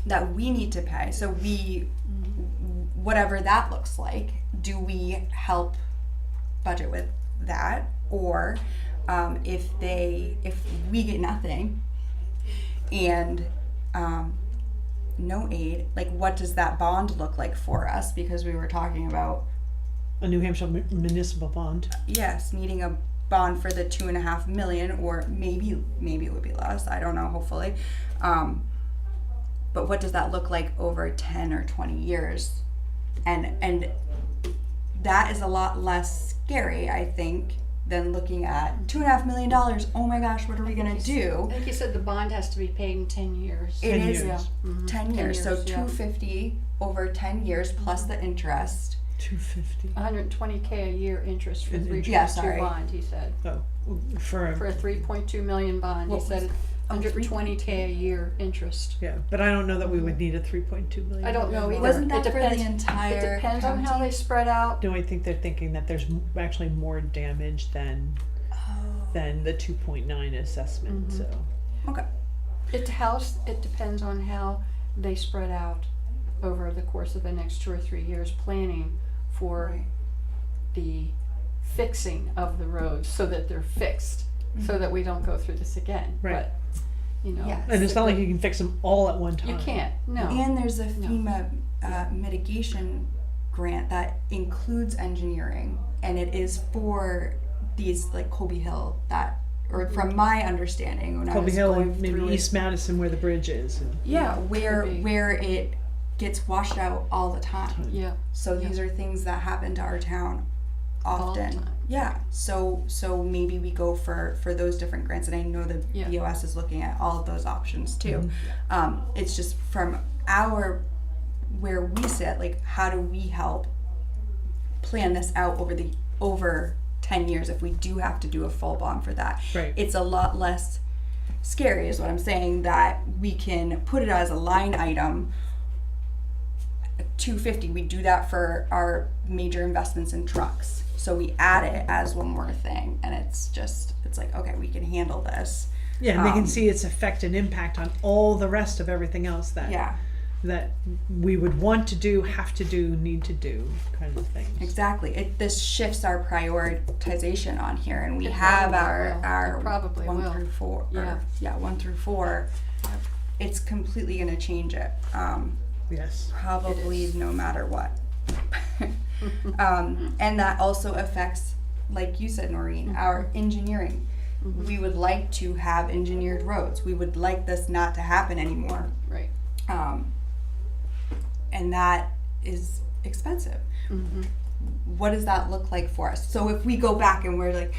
that we need to pay. So we, whatever that looks like, do we help budget with that, or if we get nothing and no aid, like what does that bond look like for us? Because we were talking about A New Hampshire municipal bond. yes, needing a bond for the 2.5 million, or maybe it would be less. I don't know. Hopefully, but what does that look like over 10 or 20 years? And that is a lot less scary, I think, than looking at $2.5 million. Oh my gosh, what are we gonna do? I think you said the bond has to be paid in 10 years. It 10 is years. 10 years, so yeah. 250 over 10 years plus the interest. 250. $120K a year interest for And 3.2 Yeah, sorry. bond, he said. Oh, for For a 3.2 million bond, he What said was- oh, 120K a year interest. yeah, but I don't know that we would need a 3.2 million. I don't know either. Wasn't that It for depends- the entire It depends on how county? they spread out. No, I think they're thinking that there's actually more damage than Oh, the 2.9 assessment. Mhm. So okay. It depends on how they spread out over the course of the next 2 or 3 years, planning for Right. the fixing of the roads so that they're fixed, so that we don't go through this again. Right. But, you know. Yes. and it's not like you can fix them all at one time. You can't, no. And there's a No. FEMA mitigation grant that includes engineering, and it is for these like Colby Hill or from my understanding when I Colby was Hill going and maybe through it, East Madison where the bridge is. And yeah, where Could be. where it gets washed out all the time. Yeah, So Yeah. these are things that happen to our town all the often. time. Yeah. So maybe we go for those different grants, and I know the Yeah. BOS is looking at all of those options too. Mhm. It's just from where we sit, like how do we help plan this out over 10 years if we do have to do a full bond for that? Right. It's a lot less scary is what I'm saying, that we can put it as a line item. 250, we do that for our major investments in trucks, so we add it as one more thing, and it's like, okay, we can handle this. Yeah, and they can Um, see its effect and impact on all the rest of everything else that Yeah, that we would want to do, have to do, need to do, kind of things. exactly. This shifts our prioritization on here, and we It have probably will. our It probably 1 will. through 4. Yeah. 1 through 4. Yep. It's completely going to change it. Yes. Probably It is. no matter what. And that also affects, like you said, Noreen, our engineering. We would like to have engineered roads. We would like this not to happen anymore. right. And that is expensive. Mhm. What does that look like for us? So if we go back and we're like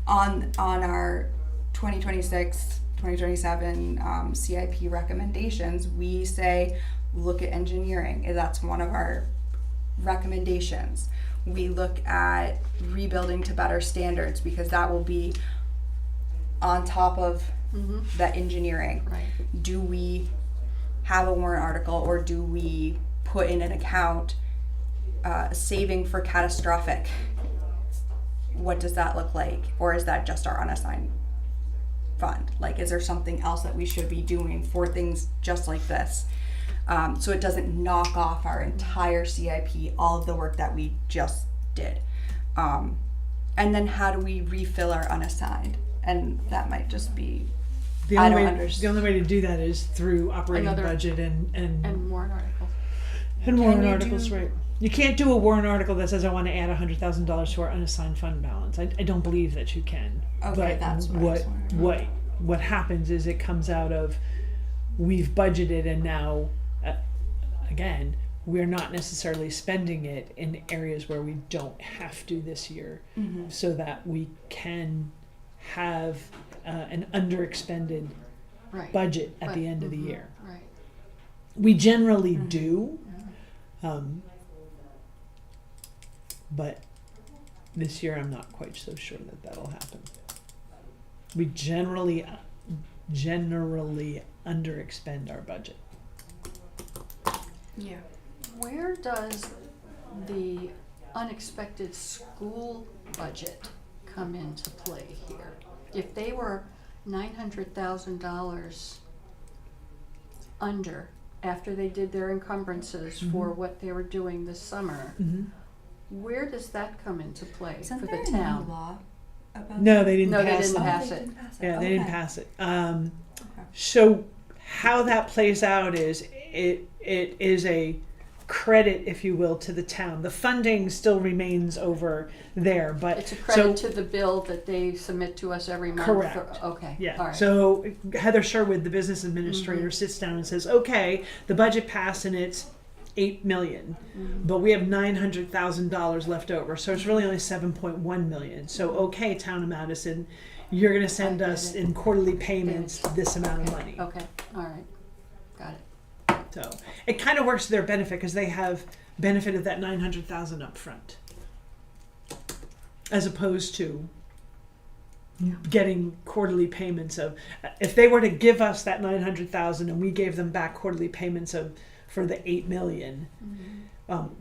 on our 2026, 2027 CIP recommendations, we say look at engineering. That's one of our recommendations. We look at rebuilding to better standards because that will be on top of Mhm. the engineering. Right. Do we have a warrant article, or do we put in an account saving for catastrophic? What does that look like? Or is that just our unassigned fund? Like, is there something else that we should be doing for things just like this? So it doesn't knock off our entire CIP, all of the work that we just did. And then how do we refill our unassigned? And that might just be, The I only don't way understand. the only way to do that is through operating Another- budget and And warrant articles. warrant you articles, do- right? You can't do a warrant article that says I want to add $100,000 to our unassigned fund balance. I don't believe that you can. Okay, but that's what I was wondering. what happens is it comes out of we've budgeted and now again we're not necessarily spending it in areas where we don't have to this year, so that we can have an underexpended Right. budget at the Right. end of the Mhm. year. Right. We generally do, but this year I'm not quite so sure that that'll happen. We generally underexpend our budget. yeah. Where does the unexpected school budget come into play here? If they were $900,000 under after they did their encumbrances for what they were doing this summer, where does that come into play Isn't for there the a new town? law about No, that? they didn't No, they pass didn't them. pass they it. didn't pass it. Yeah, they didn't Okay. pass it. So how that plays out is it is a credit, if you will, to the town. The funding still remains over there, but It's a credit to the bill that they submit to us every month? Correct. Okay, yeah. all right. So Heather Sherwood, the business administrator, sits down and says, "Okay, the budget passed and it's $8 million, but we have $900,000 left over, so it's really only $7.1 million. So okay, Town of Madison, you're going to send I get us it. in quarterly payments this amount of money." Okay, all right, got it. So it kind of works to their benefit because they have benefited that $900,000 up front, as opposed to getting quarterly payments of. If they were to give us that $900,000 and we gave them back quarterly payments of for the $8 million,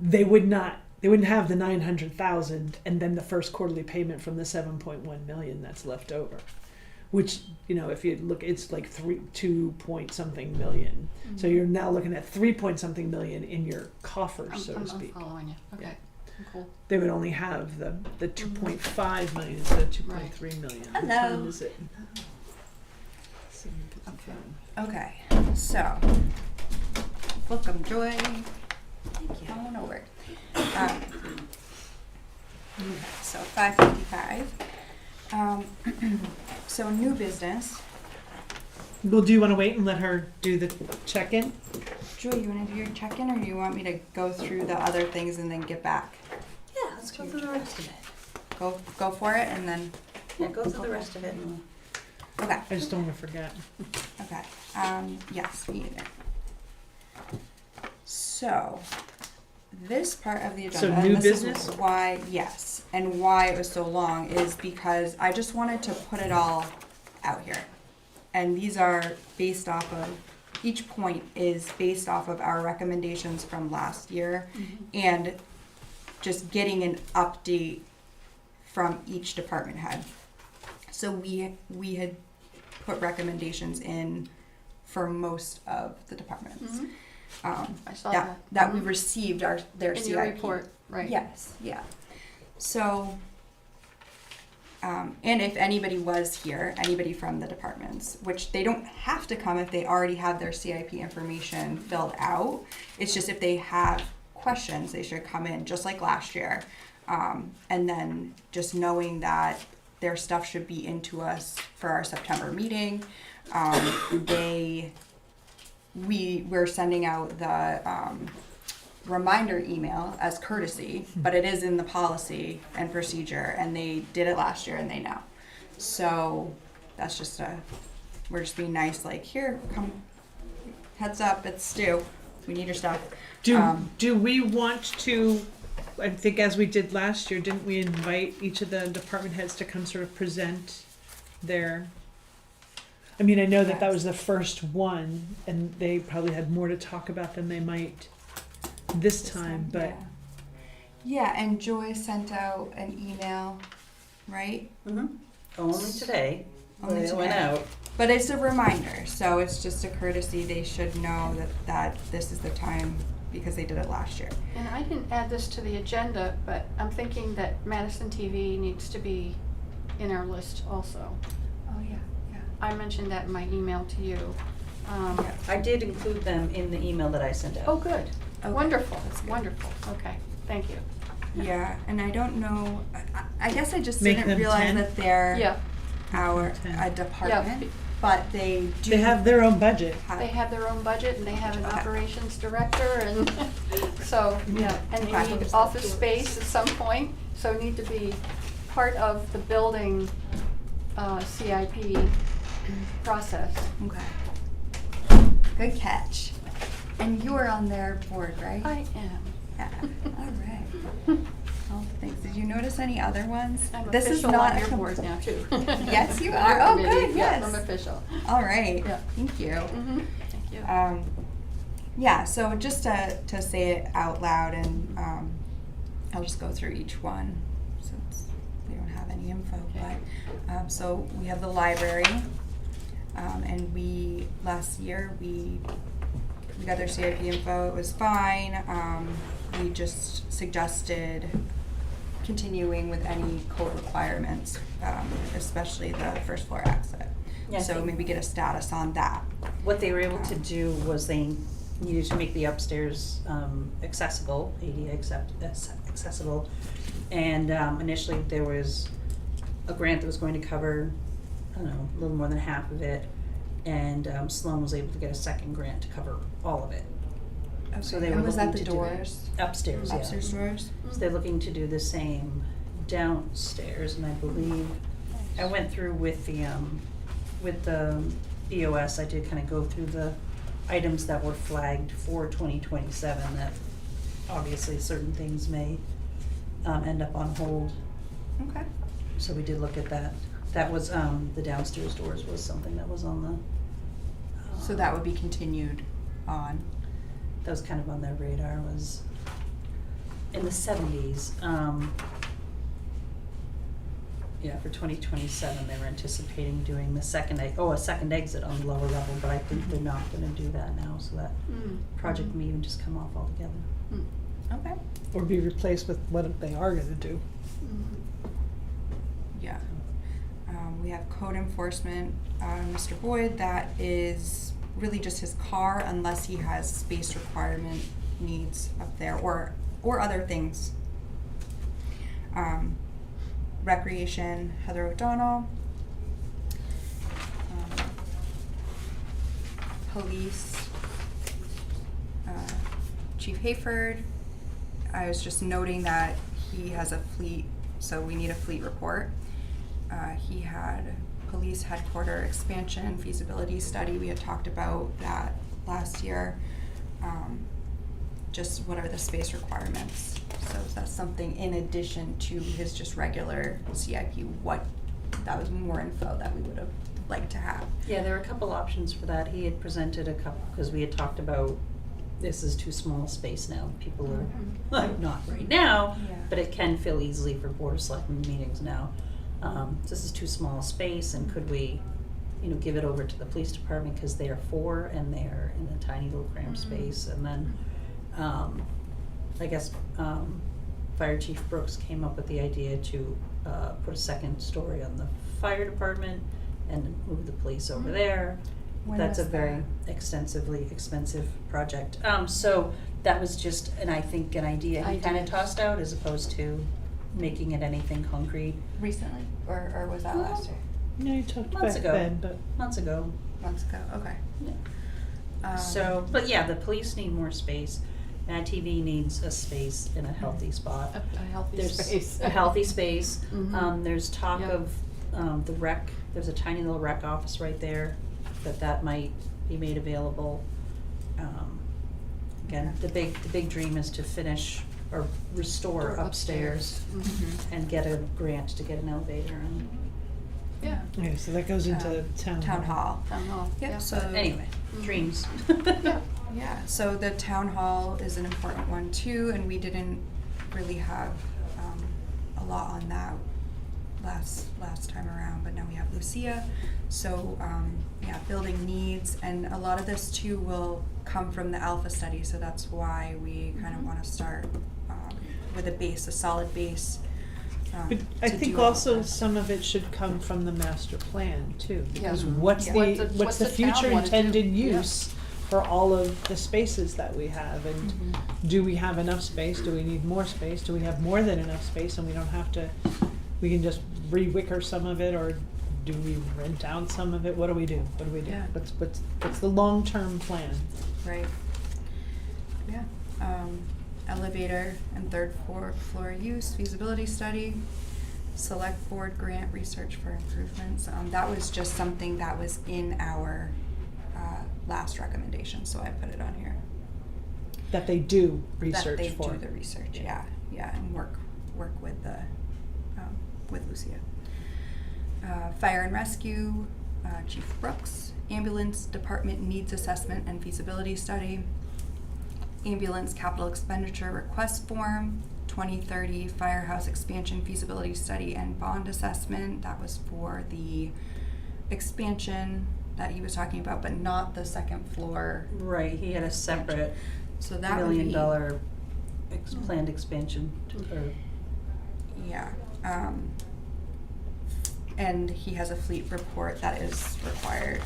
they wouldn't have the $900,000 and then the first quarterly payment from the $7.1 million that's left over. Which, if you look, it's like 2 point something million. So you're now looking at 3 point something million in your coffers, so to I'm speak. following you, okay, cool. They would only have the 2.5 million instead of 2.3 million. What Hello. time is it? Okay, so, welcome, Joy. Thank you. Come on over. So 5:55. So new business. Well, do you want to wait and let her do the check-in? Joy, you want to do your check-in, or do you want me to go through the other things and then get back? Yeah, let's go through the rest of it. Go for it, and then Yeah, go through the rest of it. okay. I just don't want to forget. Okay. Yes, we need it. So, this part of the agenda, So and new this business? is why, yes, and why it was so long, is because I just wanted to put it all out here. And these are based off of, each point is based off of our recommendations from last year, and just getting an update from each department head. So we had put recommendations in for most of the departments. I saw That that. that we received their In CIP. your report, right. Yes, yeah. So, and if anybody was here, anybody from the departments, which they don't have to come if they already have their CIP information filled out. It's just if they have questions, they should come in, just like last year. And then just knowing that their stuff should be into us for our September meeting. We're sending out the reminder email as courtesy, but it is in the policy and procedure, and they did it last year and they know. So that's just we're just being nice, like, here, come, heads up, it's Stu, we need your stuff. Do we want to, I think as we did last year, didn't we invite each of the department heads to come sort of present their, I mean, I know that that was the first one, and they probably had more to talk about than they might this time, but Yeah, and Joy sent out an email, right? Only today. Only It went today. out. But it's a reminder, so it's just a courtesy. They should know that this is the time because they did it last year. And I didn't add this to the agenda, but I'm thinking that Madison TV needs to be in our list also. Oh, yeah, yeah. I mentioned that in my email to you. I did include them in the email that I sent out. Oh, good. Okay, Wonderful, that's good. wonderful. Okay, thank you. Yeah, and I don't know, I guess I just Make didn't them realize 10? that they're Yeah, a Yeah. department, but they do. they have their own budget. they have their own budget and they have an Okay. operations director and so, yeah, and they Okay. need office space at some point, so need to be part of the building CIP process. Okay. Good catch. And you are on their board, right? I am. Yeah. All right. Well, thanks. Did you notice any other ones? I'm This is official not on a your com- board now too. Yes, you On are. your Oh, committee. good, Yeah, yes. I'm official. All right. Yeah. Thank you. Mm-hmm. Thank you. Yeah, so just to say it out loud, and I'll just go through each one since we don't have any info. Okay. But so we have the library, and last year we got their CIP info. It was fine. We just suggested continuing with any code requirements, especially the first floor exit. Yeah, I So think maybe get a status on that. what they were able to do was they needed to make the upstairs, accessible, ADA accessible. And, initially there was a grant that was going to cover, I don't know, a little more than half of it. And, Sloan was able to get a second grant to cover all of it. So they And were was that looking the to do it. doors? Upstairs, yeah. Upstairs doors? So they're looking to do the same downstairs, and I believe, I went through with the BOS, I did kind of go through the items that were flagged for 2027, that obviously certain things may end up on hold, Okay. so we did look at that. That was, the downstairs doors was something that was on the. So that would be continued on. That was kind of on their radar, was in the 70s. Yeah, for 2027, they were anticipating doing the second a second exit on the lower level, but I think they're not gonna do that now, so that project may even just come off altogether. Okay. Or be replaced with what they are gonna do. Yeah. We have code enforcement, Mr. Boyd, that is really just his car unless he has space requirement needs up there or other things. Recreation, Heather O'Donnell. Police, Chief Hayford. I was just noting that he has a fleet, so we need a fleet report. He had police headquarter expansion feasibility study. We had talked about that last year. Just what are the space requirements? So is that something in addition to his just regular CIP? What, that was more info that we would have liked to have. Yeah, there were a couple options for that. He had presented a couple, because we had talked about this is too small a space now. People are, like, not right now, Yeah. but it can fill easily for Board of Selectmen meetings now. This is too small a space, and could we, give it over to the police department, because they are 4 and they're in a tiny little cramped space, and then, I guess, Fire Chief Brooks came up with the idea to, put a second story on the fire department and move the police over there. When That's a was very that? extensively expensive project. So that was just an idea he kind of Ideas. tossed out, as opposed to making it anything concrete. Recently, or was that last year? Yeah, you talked Months back ago. then, but Months ago. Months ago, okay. So, but yeah, the police need more space. Mad TV needs a space in a healthy spot. A healthy There's space. a healthy space. Mhm. There's talk Yep. of the rec. There's a tiny little rec office right there, that might be made available. Again, the big dream is to finish or restore Or upstairs Mhm. and get a grant to get an elevator. And Yeah, okay, so that goes into town Hall. town hall, Yep, yeah. so anyway, Mhm. dreams. Yeah. Yeah, so the town hall is an important one too, and we didn't really have a lot on that last time around, but now we have Lucia. So yeah, building needs, and a lot of this too will come from the alpha study, so that's why we kind of Mhm. want to start with a solid base. But I to think do all of also this. some of it should come from the master plan too, because Yeah. what's Yeah. the, what's the town future wanna do? intended Yeah. use for all of the spaces that we have, and Mhm. do we have enough space, do we need more space, do we have more than enough space, and we don't have to, we can just re-wicker some of it, or do we rent out some of it, what do we do, Yeah. what's the long-term plan? Right. Yeah. Elevator and third floor use feasibility study, select board grant research for improvements. That was just something that was in our last recommendation, so I put it on here. That they do research That for. they do the research, yeah, and work with the, with Lucia. Fire and rescue, Chief Brooks, ambulance department needs assessment and feasibility study, ambulance capital expenditure request form, 2030 firehouse expansion feasibility study and bond assessment. That was for the expansion that he was talking about, but not the second floor. Right, he had a separate So that $1 would be, million planned expansion or yeah. And he has a fleet report that is required.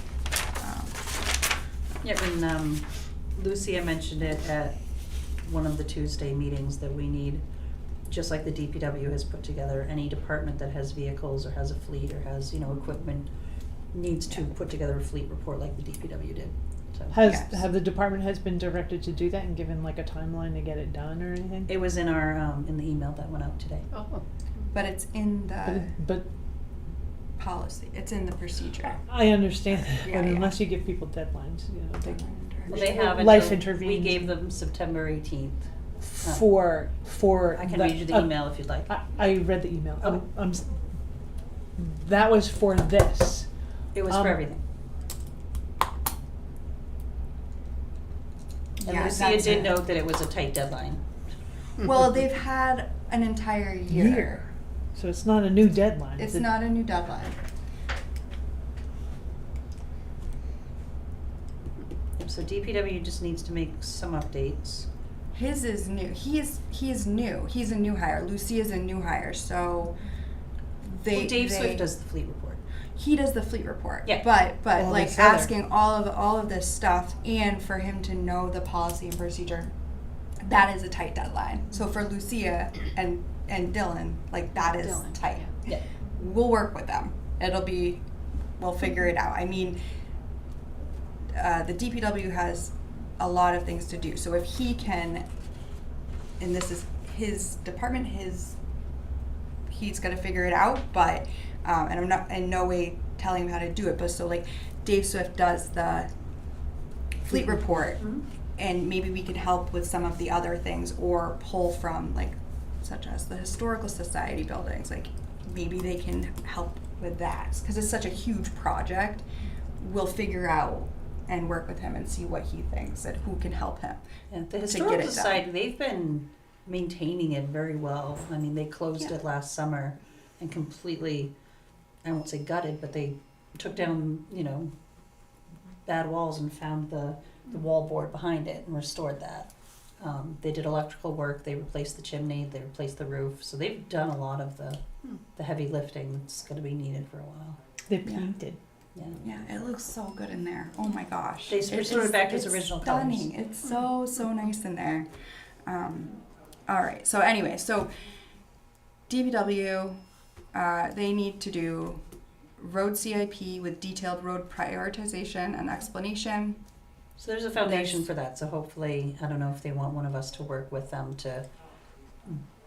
Yeah, and Lucia mentioned it at one of the Tuesday meetings that we need, just like the DPW has put together, any department that has vehicles or has a fleet or has, equipment needs to put together a fleet report like the DPW did, so. Yes. Have the department heads been directed to do that and given like a timeline to get it done or anything? It was in our, in the email that went out today. Oh, But it's in the But policy, it's in the procedure. I understand that, Yeah, but yeah. unless you give people deadlines, they Well, they have Life until, we intervenes. gave them September 18th. for I can read you the email if you'd like. I read the email. Okay. That was for this. It was um, for everything. And Yeah, Lucia that's did it. note that it was a tight deadline. Well, they've had an entire year. So it's not a new deadline. It's not a new deadline. So DPW just needs to make some updates. His is new. He is new. He's a new hire. Lucy is a new hire. So they Well, Dave they- Swift does the fleet report. He does the fleet report. Yeah. But All like this other- asking all of this stuff and for him to know the policy and procedure, that is a tight deadline. So for Lucia and Dylan, like that is Dylan, tight. Yeah. We'll work with them. We'll figure it out. I mean, the DPW has a lot of things to do. So if he can, and this is his department, he's got to figure it out. But and I'm not in no way telling him how to do it. But so like Dave Swift does the fleet report, Mhm. and maybe we could help with some of the other things or pull from like such as the historical society buildings. Like maybe they can help with that because it's such a huge project. We'll figure out and work with him and see what he thinks and who can help him. Yeah, the get Historical it done. Society, they've been maintaining it very well. I mean, they closed Yeah. it last summer and completely, I won't say gutted, but they took down, bad walls and found the wall board behind it and restored that. They did electrical work, they replaced the chimney, they replaced the roof, so they've done a lot of the heavy lifting that's gonna be needed for a while. They Yeah. painted. Yeah. Yeah, it looks so good in there. Oh my gosh. They restored it back to its original colors. stunning. It's so nice in there. All right. So anyway, so DPW, they need to do road CIP with detailed road prioritization and explanation. So there's a foundation for that, so hopefully, I don't know if they want one of us to work with them to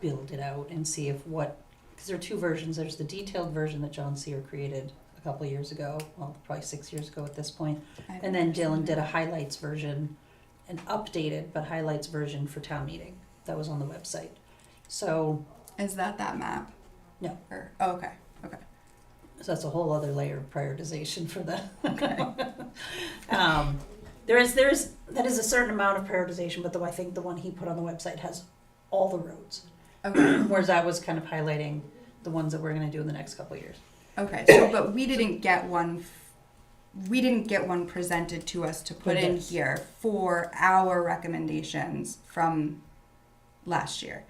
build it out and see if because there are two versions, there's the detailed version that John Sear created a couple of years ago, well, probably 6 years ago at this point, and then Dylan did a highlights version, an updated but highlights version for town meeting, that was on the website. So, Is that map? No. Okay. Okay. so that's a whole other layer of prioritization for the. Okay. That is a certain amount of prioritization, but I think the one he put on the website has all the roads. Okay. Whereas I was kind of highlighting the ones that we're gonna do in the next couple of years. Okay. So, but we didn't get one. We didn't get one presented to us to put For in this. here for our recommendations from last year.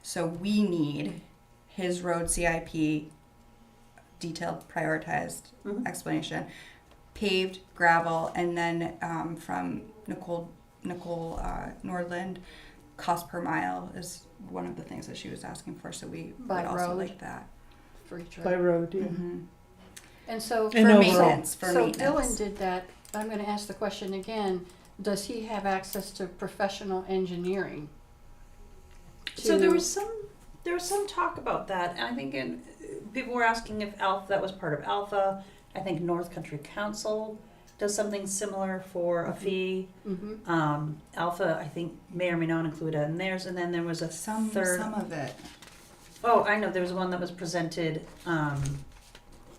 So we need his road CIP, detailed, prioritized Mhm. explanation, paved, gravel, and then from Nicole Nordland, cost per mile is one of the things that she was asking for. So we By would also road? like that. for each By road. road, yeah. Mm-hmm. And so, And For overall. maintenance. For so maintenance. Dylan did that. I'm going to ask the question again. Does he have access to professional engineering? So there to- was some talk about that, and I think people were asking if that was part of Alpha. I think North Country Council does something similar for a fee. Mhm. Alpha, I think, may or may not include it in theirs, and then there was a Some third. of it. Oh, I know, there was one that was presented,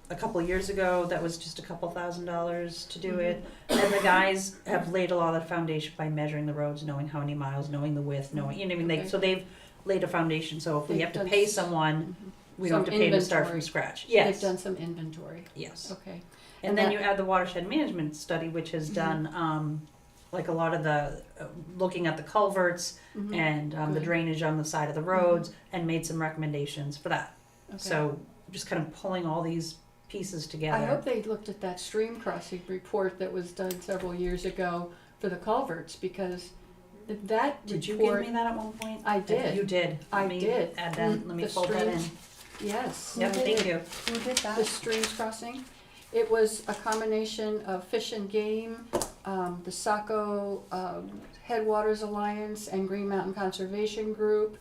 a couple of years ago that was just a couple $1,000s to do it. And the guys have laid a lot of the foundation by measuring the roads, knowing how many miles, knowing the width, knowing, what I mean, Okay. so they've laid a foundation, so if we They've have to done pay s- someone, Mhm. we don't have to Some pay to start inventory. from scratch. They've Yes, done some inventory. yes. Okay. And And then that- you add the watershed management study, which has done, like a lot of the, looking at the culverts Mhm. and the Good. drainage on the side of the roads, and made some recommendations for that. Okay. So just kind of pulling all these pieces together. I hope they looked at that stream crossing report that was done several years ago for the culverts, because that Did you report, give me that at one point? I did. You did. I Let me did. Add that, let me The fold that in. streams. Yes. Yep, I thank did. you. Who did The that? streams crossing. It was a combination of Fish and Game, the Saco Headwaters Alliance, and Green Mountain Conservation Group,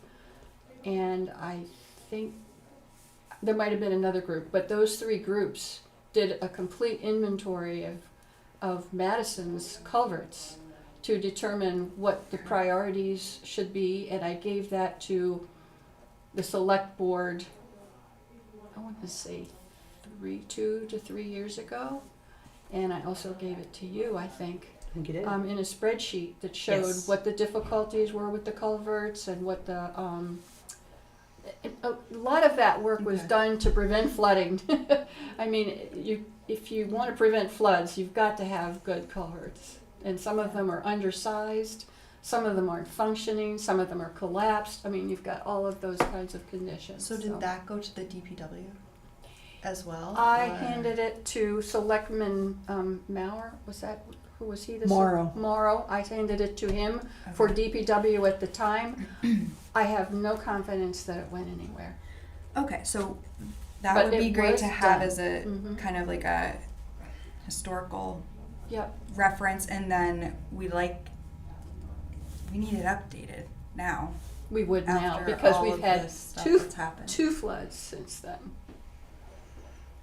and I think there might have been another group, but those three groups did a complete inventory of Madison's culverts to determine what the priorities should be, and I gave that to the select board, I want to say 2 to 3 years ago, and I also gave it to you, I think, I think you did. in a spreadsheet that showed Yes. what the difficulties were with the culverts and what the a lot of that work was Okay. done to prevent flooding. I mean, if you want to prevent floods, you've got to have good culverts, and some of them are undersized, some of them aren't functioning, some of them are collapsed. I mean, you've got all of those kinds of conditions. So did that go to the DPW as well? I or- handed it to Selectman Mauer. Was that, who was he? Morrow. Morrow. I handed it to him for Okay. DPW at the time. I have no confidence that it went anywhere. Okay, so that But would be it great was to have done. as a Mhm. kind of like a historical Yep. reference, and then we need it updated now We would now after because all we've of had this stuff two that's happened. two floods since then.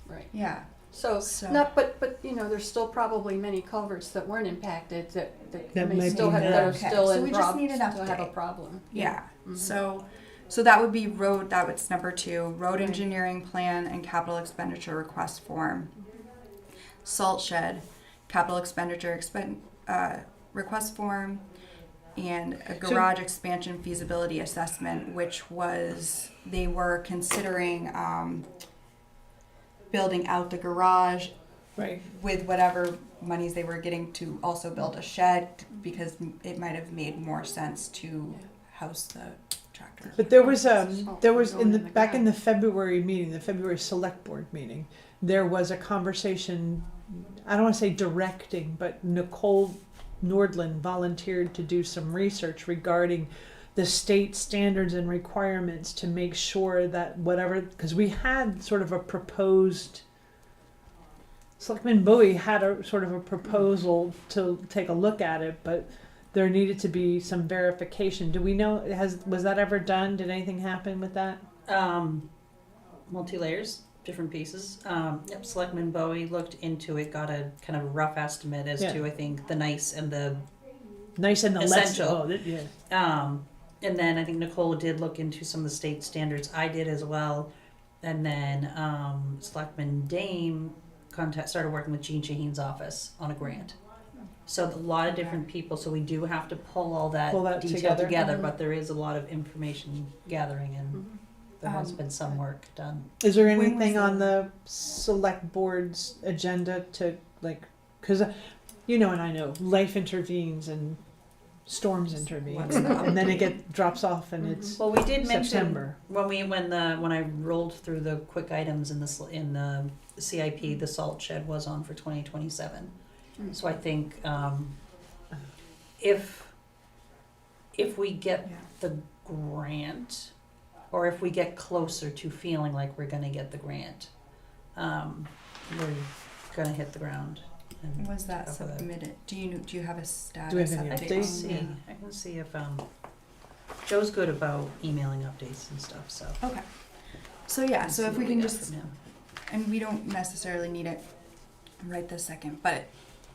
Right. Yeah. So, So- not, but you know, there's still probably many culverts that weren't impacted that That may might still be have, there. that are Okay, still so in we just need an still have a update. problem. Yeah. Mhm. So that would be road. That was number 2. Road Right. engineering plan and capital expenditure request form. Salt shed, capital expenditure request form, and a garage expansion feasibility assessment, which was they were considering building out the garage Right. with whatever monies they were getting to also build a shed, because it might have made more sense to house the tractor. But there was Salt there was going in the in the back in the ground. February meeting, the February select board meeting, there was a conversation, I don't want to say directing, but Nicole Nordland volunteered to do some research regarding the state standards and requirements to make sure that whatever, because we had sort of a proposed, Selectman Bowie had a sort of a proposal to take a look at it, but there needed to be some verification. Do we know, was that ever done? Did anything happen with that? Multi-layers, different pieces. Yep, Selectman Bowie looked into it, got a kind of rough estimate as Yeah. to, I think, the nice and the, Nice and the Essential. yeah. and then I think Nicole did look into some of the state standards. I did as well. And then Selectman Dame started working with Gene Shaheen's office on a grant. So a lot of different people, so we do have to pull all that, Pull that detail together. together, Mhm. but there is a lot of information gathering and Mhm. there has been some work done. Is there When was anything on the- the select board's agenda to like, because and I know life intervenes and storms intervene, What's that? and then it drops off and Mhm. it's Well, we did mention September. when I rolled through the quick items in the CIP, the salt shed was on for 2027. Mm. So I think if we get Yeah. the grant, or if we get closer to feeling like we're gonna get the grant, we're gonna hit the ground. And Was that cover that. submitted? Do you have a status Do we have any update? I can updates? see. on I can see if Joe's good about emailing updates and stuff. So that? Okay. So yeah, so if we can got just, from him. and we don't necessarily need it right this second, but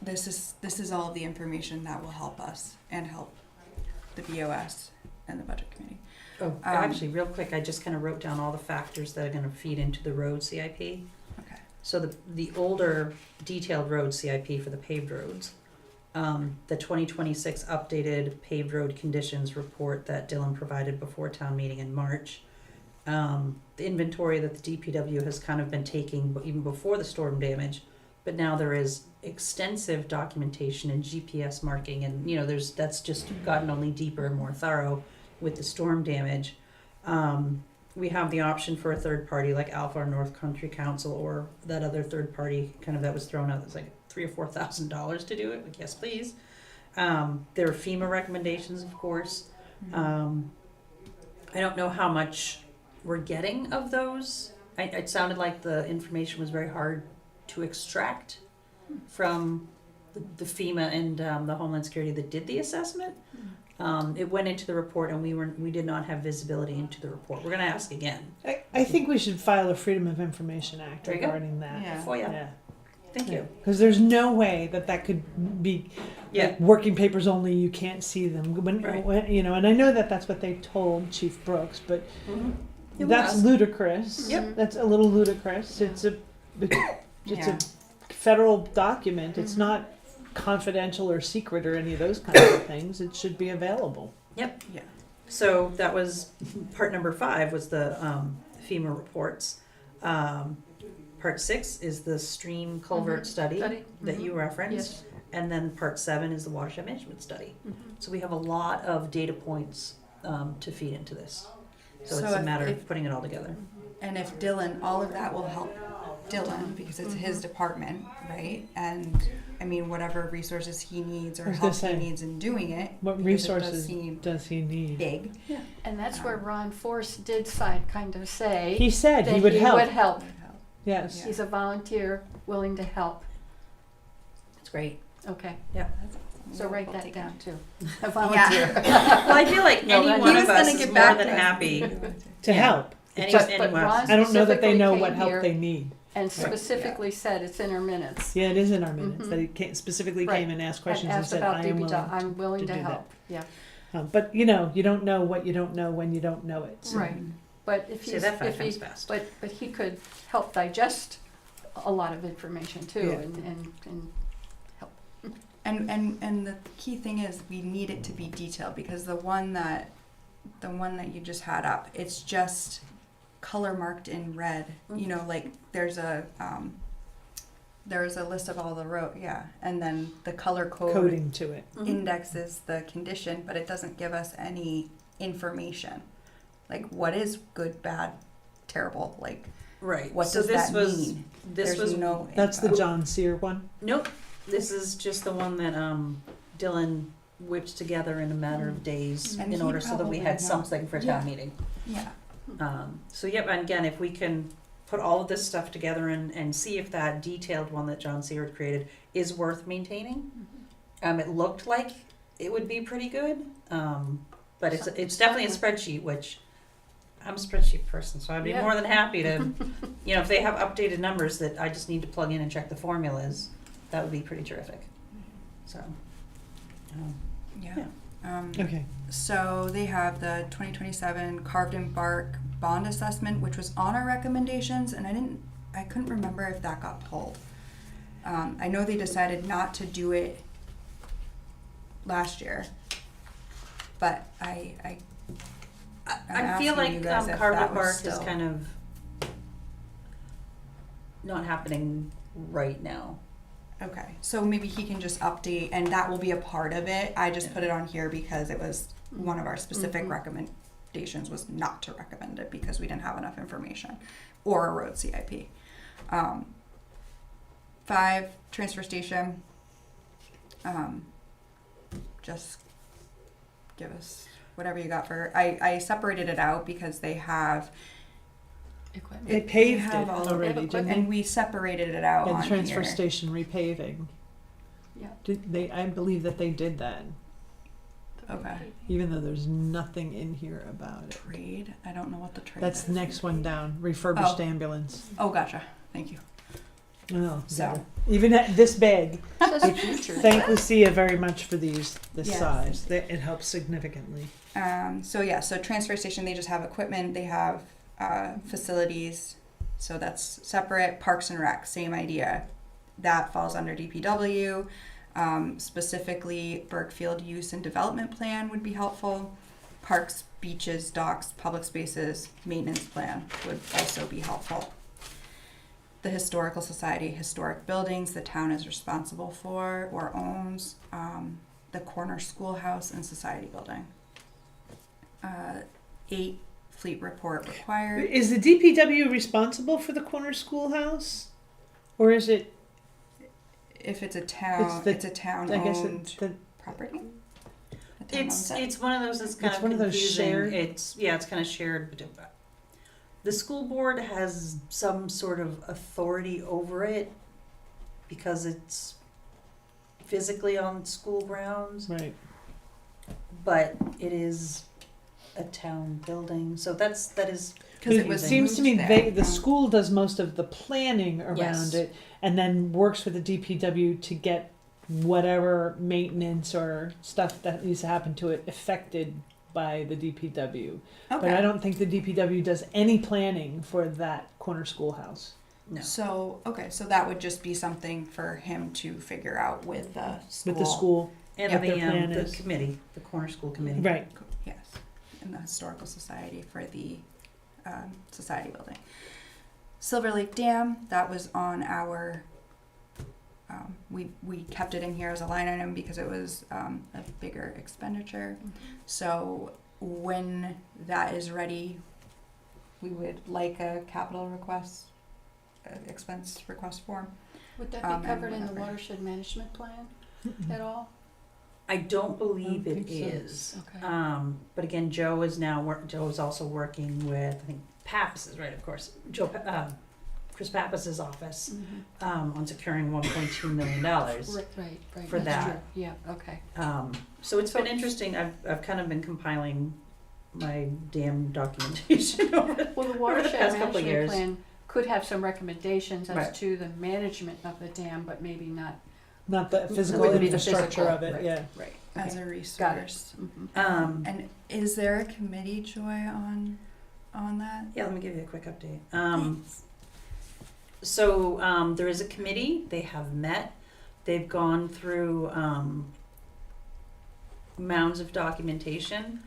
this is all the information that will help us and help the BOS and the budget committee. Oh, actually, real quick, I just kind of wrote down all the factors that are going to feed into the road CIP. Okay. So the older detailed road CIP for the paved roads, the 2026 updated paved road conditions report that Dylan provided before town meeting in March, the inventory that the DPW has kind of been taking even before the storm damage, but now there is extensive documentation and GPS marking, and that's just gotten only deeper and more thorough with the storm damage. We have the option for a third party like Alpha or North Country Council, or that other third party kind of that was thrown out that's like $3,000 or $4,000 to do it. Like, yes, please. There are FEMA recommendations, of course. I don't know how much we're getting of those. It sounded like the information was very hard to extract from the FEMA and the Homeland Security that did the assessment. It went into the report, and we did not have visibility into the report. We're going to ask again. I think we should file a Freedom of Information Act There you go. regarding that. Yeah. FOIA. Yeah. Thank you. Because there's no way that could be Yeah. like, working papers only. You can't see them. Right. When, you know, and I know that that's what they told Chief Brooks, but It that's was. ludicrous. Yep. That's a little ludicrous. It's a Yeah. federal document. It's not confidential or secret or any of those kinds of things. It should be available. Yep. Yeah. So that was part number 5 was the FEMA reports. Part 6 is the stream culvert study that you referenced. Yes. And then part 7 is the watershed management study. Mhm. So we have a lot of data points to feed into this. So So it's a if- matter if- of putting it all together. And if Dylan, all of that will help Dylan because it's his department, right? And I mean, whatever resources he needs or I was help gonna he say, needs in doing it. What because it does resources seem does he need? big. And that's where Ron Force did kind of say He said that he would help. would help. Yes. Yeah. He's a volunteer willing to help. It's great. Okay, That's awesome. so write We'll that take down it. too. A volunteer. Well, I feel like No, any that- one He of was us gonna is get more back than to us. happy. To Yeah. help. Any, Just- anyone. but Ron I don't know that they specifically know came what help here they need. And specifically said it's in our minutes. Yeah, it is in our minutes Mhm. that he specifically Right. came and asked questions And and asked said, about "I am DB. willing." I'm willing to to do that. help, yeah. But you know, you don't know what you don't know when you don't know it. So. Right. But if Say he's, that 5 if he, times fast. but he could help digest a lot of information too Yeah. and help. And the key thing is we need it to be detailed because the one that you just had up, it's just color marked in red. You know, like there's a list of all the and then the color code Coding to it. indexes the condition, but it doesn't give us any information. Like what is good, bad, terrible? Like Right. what so does this that was mean? this There's was no That's the info. John Sear one. nope. This is just the one that Dylan whipped together in a matter of days And in he order so that we probably had knows. something for Yeah. town meeting. Yeah. So yep, and again, if we can put all of this stuff together and see if that detailed one that John Sear created is worth maintaining. It looked like it would be pretty good, but it's definitely a spreadsheet, which I'm a spreadsheet person, so I'd be Yeah. more than happy to, you know, if they have updated numbers that I just need to plug in and check the formulas, that would be pretty terrific. So, Yeah. Okay. So they have the 2027 carved in bark bond assessment, which was on our recommendations, and I couldn't remember if that got pulled. I know they decided not to do it last year, but I'm I feel asking you like guys if Carver that was Park is still- kind of not happening right now. Okay, so maybe he can just update, and that will be a part of it. I just Yeah. put it on here because it was one of our specific Mhm. recommendations was not to recommend it because we didn't have enough information or a road CIP. 5, transfer station. Just give us whatever you got for. I separated it out because they have. Equipment. They paved have it all of already, it, didn't And they? we separated it out And on transfer here. station repaving. Yeah. Did they? I believe that they did that, Okay. even though there's nothing in here about it. Trade. I don't know what the trade. That's is. the next one down. Refurbished Oh. ambulance. Oh, gotcha. Thank you. Oh, So. even at this big, Says future. thank Lucia very much for this Yes. size. It helps significantly. So transfer station, they just have equipment, they have facilities, so that's separate. Parks and Rec, same idea. That falls under DPW. Specifically, Bergfield use and development plan would be helpful. Parks, beaches, docks, public spaces, maintenance plan would also be helpful. The Historical Society, historic buildings the town is responsible for or owns. The corner schoolhouse and society building. 8, fleet report required. Is the DPW responsible for the corner schoolhouse, or is it? If it's a town, It's the- it's a town I guess owned it's the property? The town owns it? It's one of those that's kind It's of one of those confusing. shared- It's kind of shared. The school board has some sort of authority over it because it's physically on school grounds, Right. but it is a town building, so that is. Because But it was seems to me moved there. the school does most of the planning around Yes. it, and then works with the DPW to get whatever maintenance or stuff that needs to happen to it affected by the DPW. But I Okay. don't think the DPW does any planning for that corner schoolhouse. No. So, okay, so that would just be something for him to figure out with the school. With the school, And what their plan the is. committee, the corner school committee. right? Yes, in the Historical Society for the Society Building. Silver Lake Dam, that was on our, we kept it in here as a line item because it was a bigger expenditure. So when that is ready, we would like a capital request, expense request form. Would that And be covered in the whatever. watershed management plan at all? I don't believe I don't it think so. is. Okay. But again, Joe is also working with, I think, Pappas's, right, of course, Chris Pappas's office, on securing $1.2 million. Right, for that's that. true. Yeah, okay. So it's been interesting. I've kind of been compiling my damn documentation over the Well, the the watershed past couple management years. plan could have some recommendations as Right. to the management of the dam, but maybe not. Not the physical wouldn't be the infrastructure physical, of it. right. Yeah. Right. As Okay. a Got it. resource. Mhm. And is there a committee, Joy, on that? Yeah, let me give you a quick update. Thanks. So there is a committee. They have met. They've gone through mounds of documentation.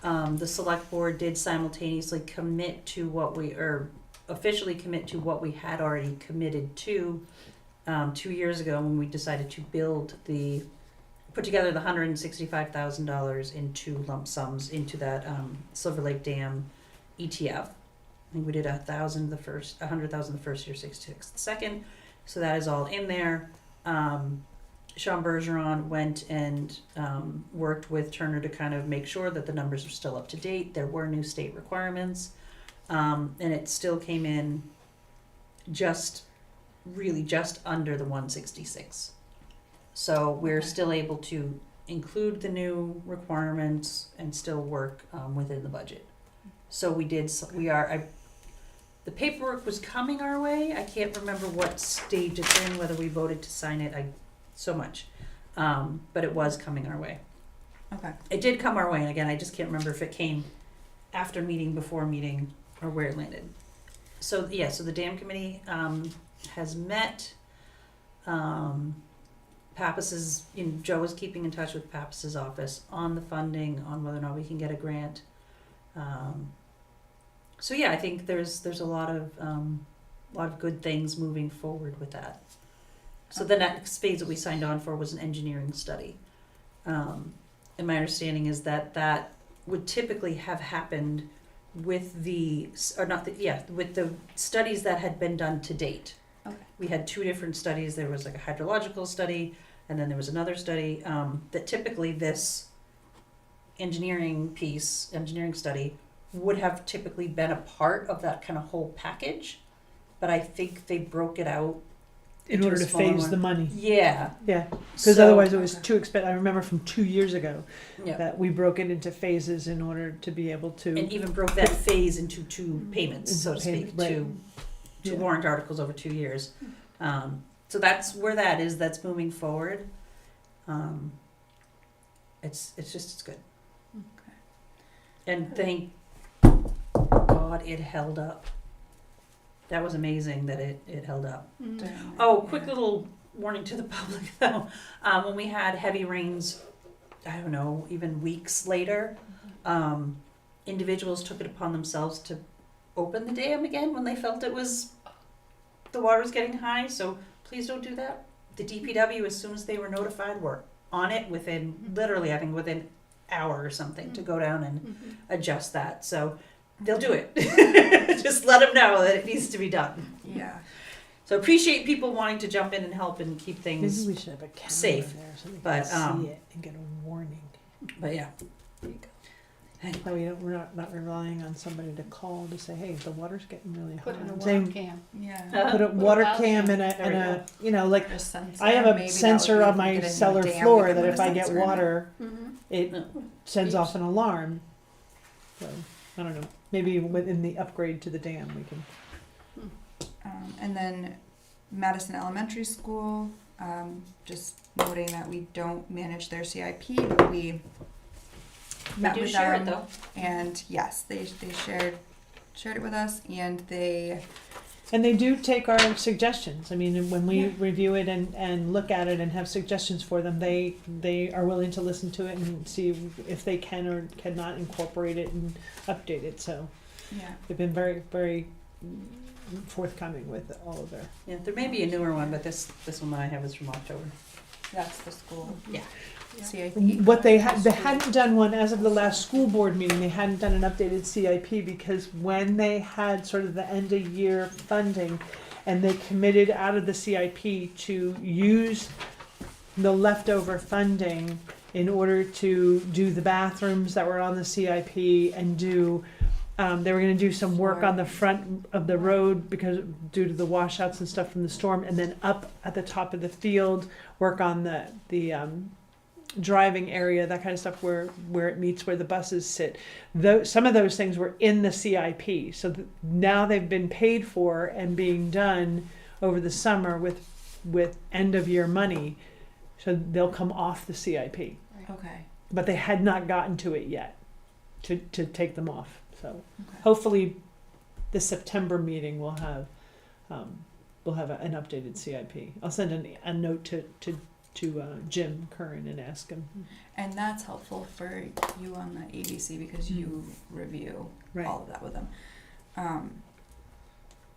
The select board did simultaneously commit to officially commit to what we had already committed to 2 years ago when we decided to put together the $165,000 in two lump sums into that Silver Lake Dam ETF. I think we did 100,000 the first year, 66 the second. So that is all in there. Sean Bergeron went and worked with Turner to kind of make sure that the numbers are still up to date. There were new state requirements, and it still came in just under the 166. So we're Okay. still able to include the new requirements and still work within the budget. So the paperwork was coming our way. I can't remember what stage it's in, whether we voted to sign it. But it was coming our way. Okay. It did come our way, and again, I just can't remember if it came after meeting, before meeting, or where it landed. So so the dam committee has met. Pappas's, Joe is keeping in touch with Pappas's office on the funding, on whether or not we can get a grant. So I think there's a lot of good things moving forward with that. So the next phase that we signed on for was an engineering study. And my understanding is that would typically have happened with the studies that had been done to date. Okay. We had two different studies. There was like a hydrological study, and then there was another study that typically this engineering study would have typically been a part of that kind of whole package. But I think they broke it out In into order a to smaller phase one. the money. Yeah. Yeah. Because So- otherwise it was Okay. too expensive. I remember from 2 years ago Yeah. that we broke it into phases in order to be able to. And even broke that phase into two payments, so to Into payment, speak, right. two Yeah. warrant articles over 2 years. So that's where that is. That's moving forward. It's good. Okay. And thank God it held up. That was amazing that it held up. Mm. Oh, quick little warning to the public though. When we had heavy rains, I don't know, even weeks later, individuals took it upon themselves to open the dam again when they felt the water was getting high. So please don't do that. The DPW, as soon as they were notified, were on it within literally, I think, within an hour or something to go down and adjust that. So they'll do it. Just let them know that it needs to be done. Yeah. So appreciate people wanting to jump in and help and keep Maybe things, we should have a camera safe, there so they but, can see it and get a warning. but yeah. That way we're not relying on somebody to call to say, hey, the water's getting really hot. Put in a Same- water cam. Yeah. Put a Put a water valve cam cam. and There we a, you know, like, Or sensor. I have Maybe a that would sensor be on if we my get in the cellar dam, we floor can that put if a I get sensor in it. water, Mm-hmm. it No. sends Beeps. off an alarm. So, I don't know, maybe within the upgrade to the dam, we can. And then Madison Elementary School, just noting that we don't manage their CIP, but we met do with share them. it though. And yes, they shared it with us, and they And they do take our suggestions. I mean, when we Yeah. review it and look at it and have suggestions for them, they are willing to listen to it and see if they can or cannot incorporate it and update it. So yeah. they've been very, very forthcoming with all of their. Yeah, there may be a newer one, but this one that I have is from October. That's the school. Yeah. CIP. What they hadn't done one as of the last school board meeting. They hadn't done an updated CIP because when they had sort of the end of year funding, and they committed out of the CIP to use the leftover funding in order to do the bathrooms that were on the CIP and do. They were going to do some work on the front of the road because due to the washouts and stuff from the storm, and then up at the top of the field, work on the driving area, that kind of stuff where it meets where the buses sit. Some of those things were in the CIP, so now they've been paid for and being done over the summer with end of year money, so they'll come off the CIP. Okay. But they had not gotten to it yet to take them off. So Okay. hopefully the September meeting will have an updated CIP. I'll send a note to Jim Curran and ask him. And that's helpful for you on the ABC because you review Right. all of that with them.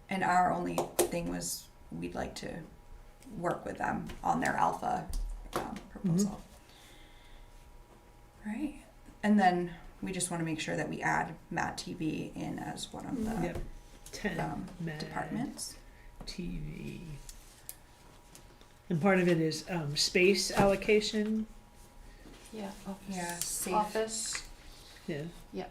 And our only thing was we'd like to work with them on their alpha proposal. Right. And then we just want to make sure that we add Matt TV in as one of the Yep. 10 Mad departments. TV. And part of it is space allocation. Yeah. Office. Yeah, safe. Office. Yeah. Yeah.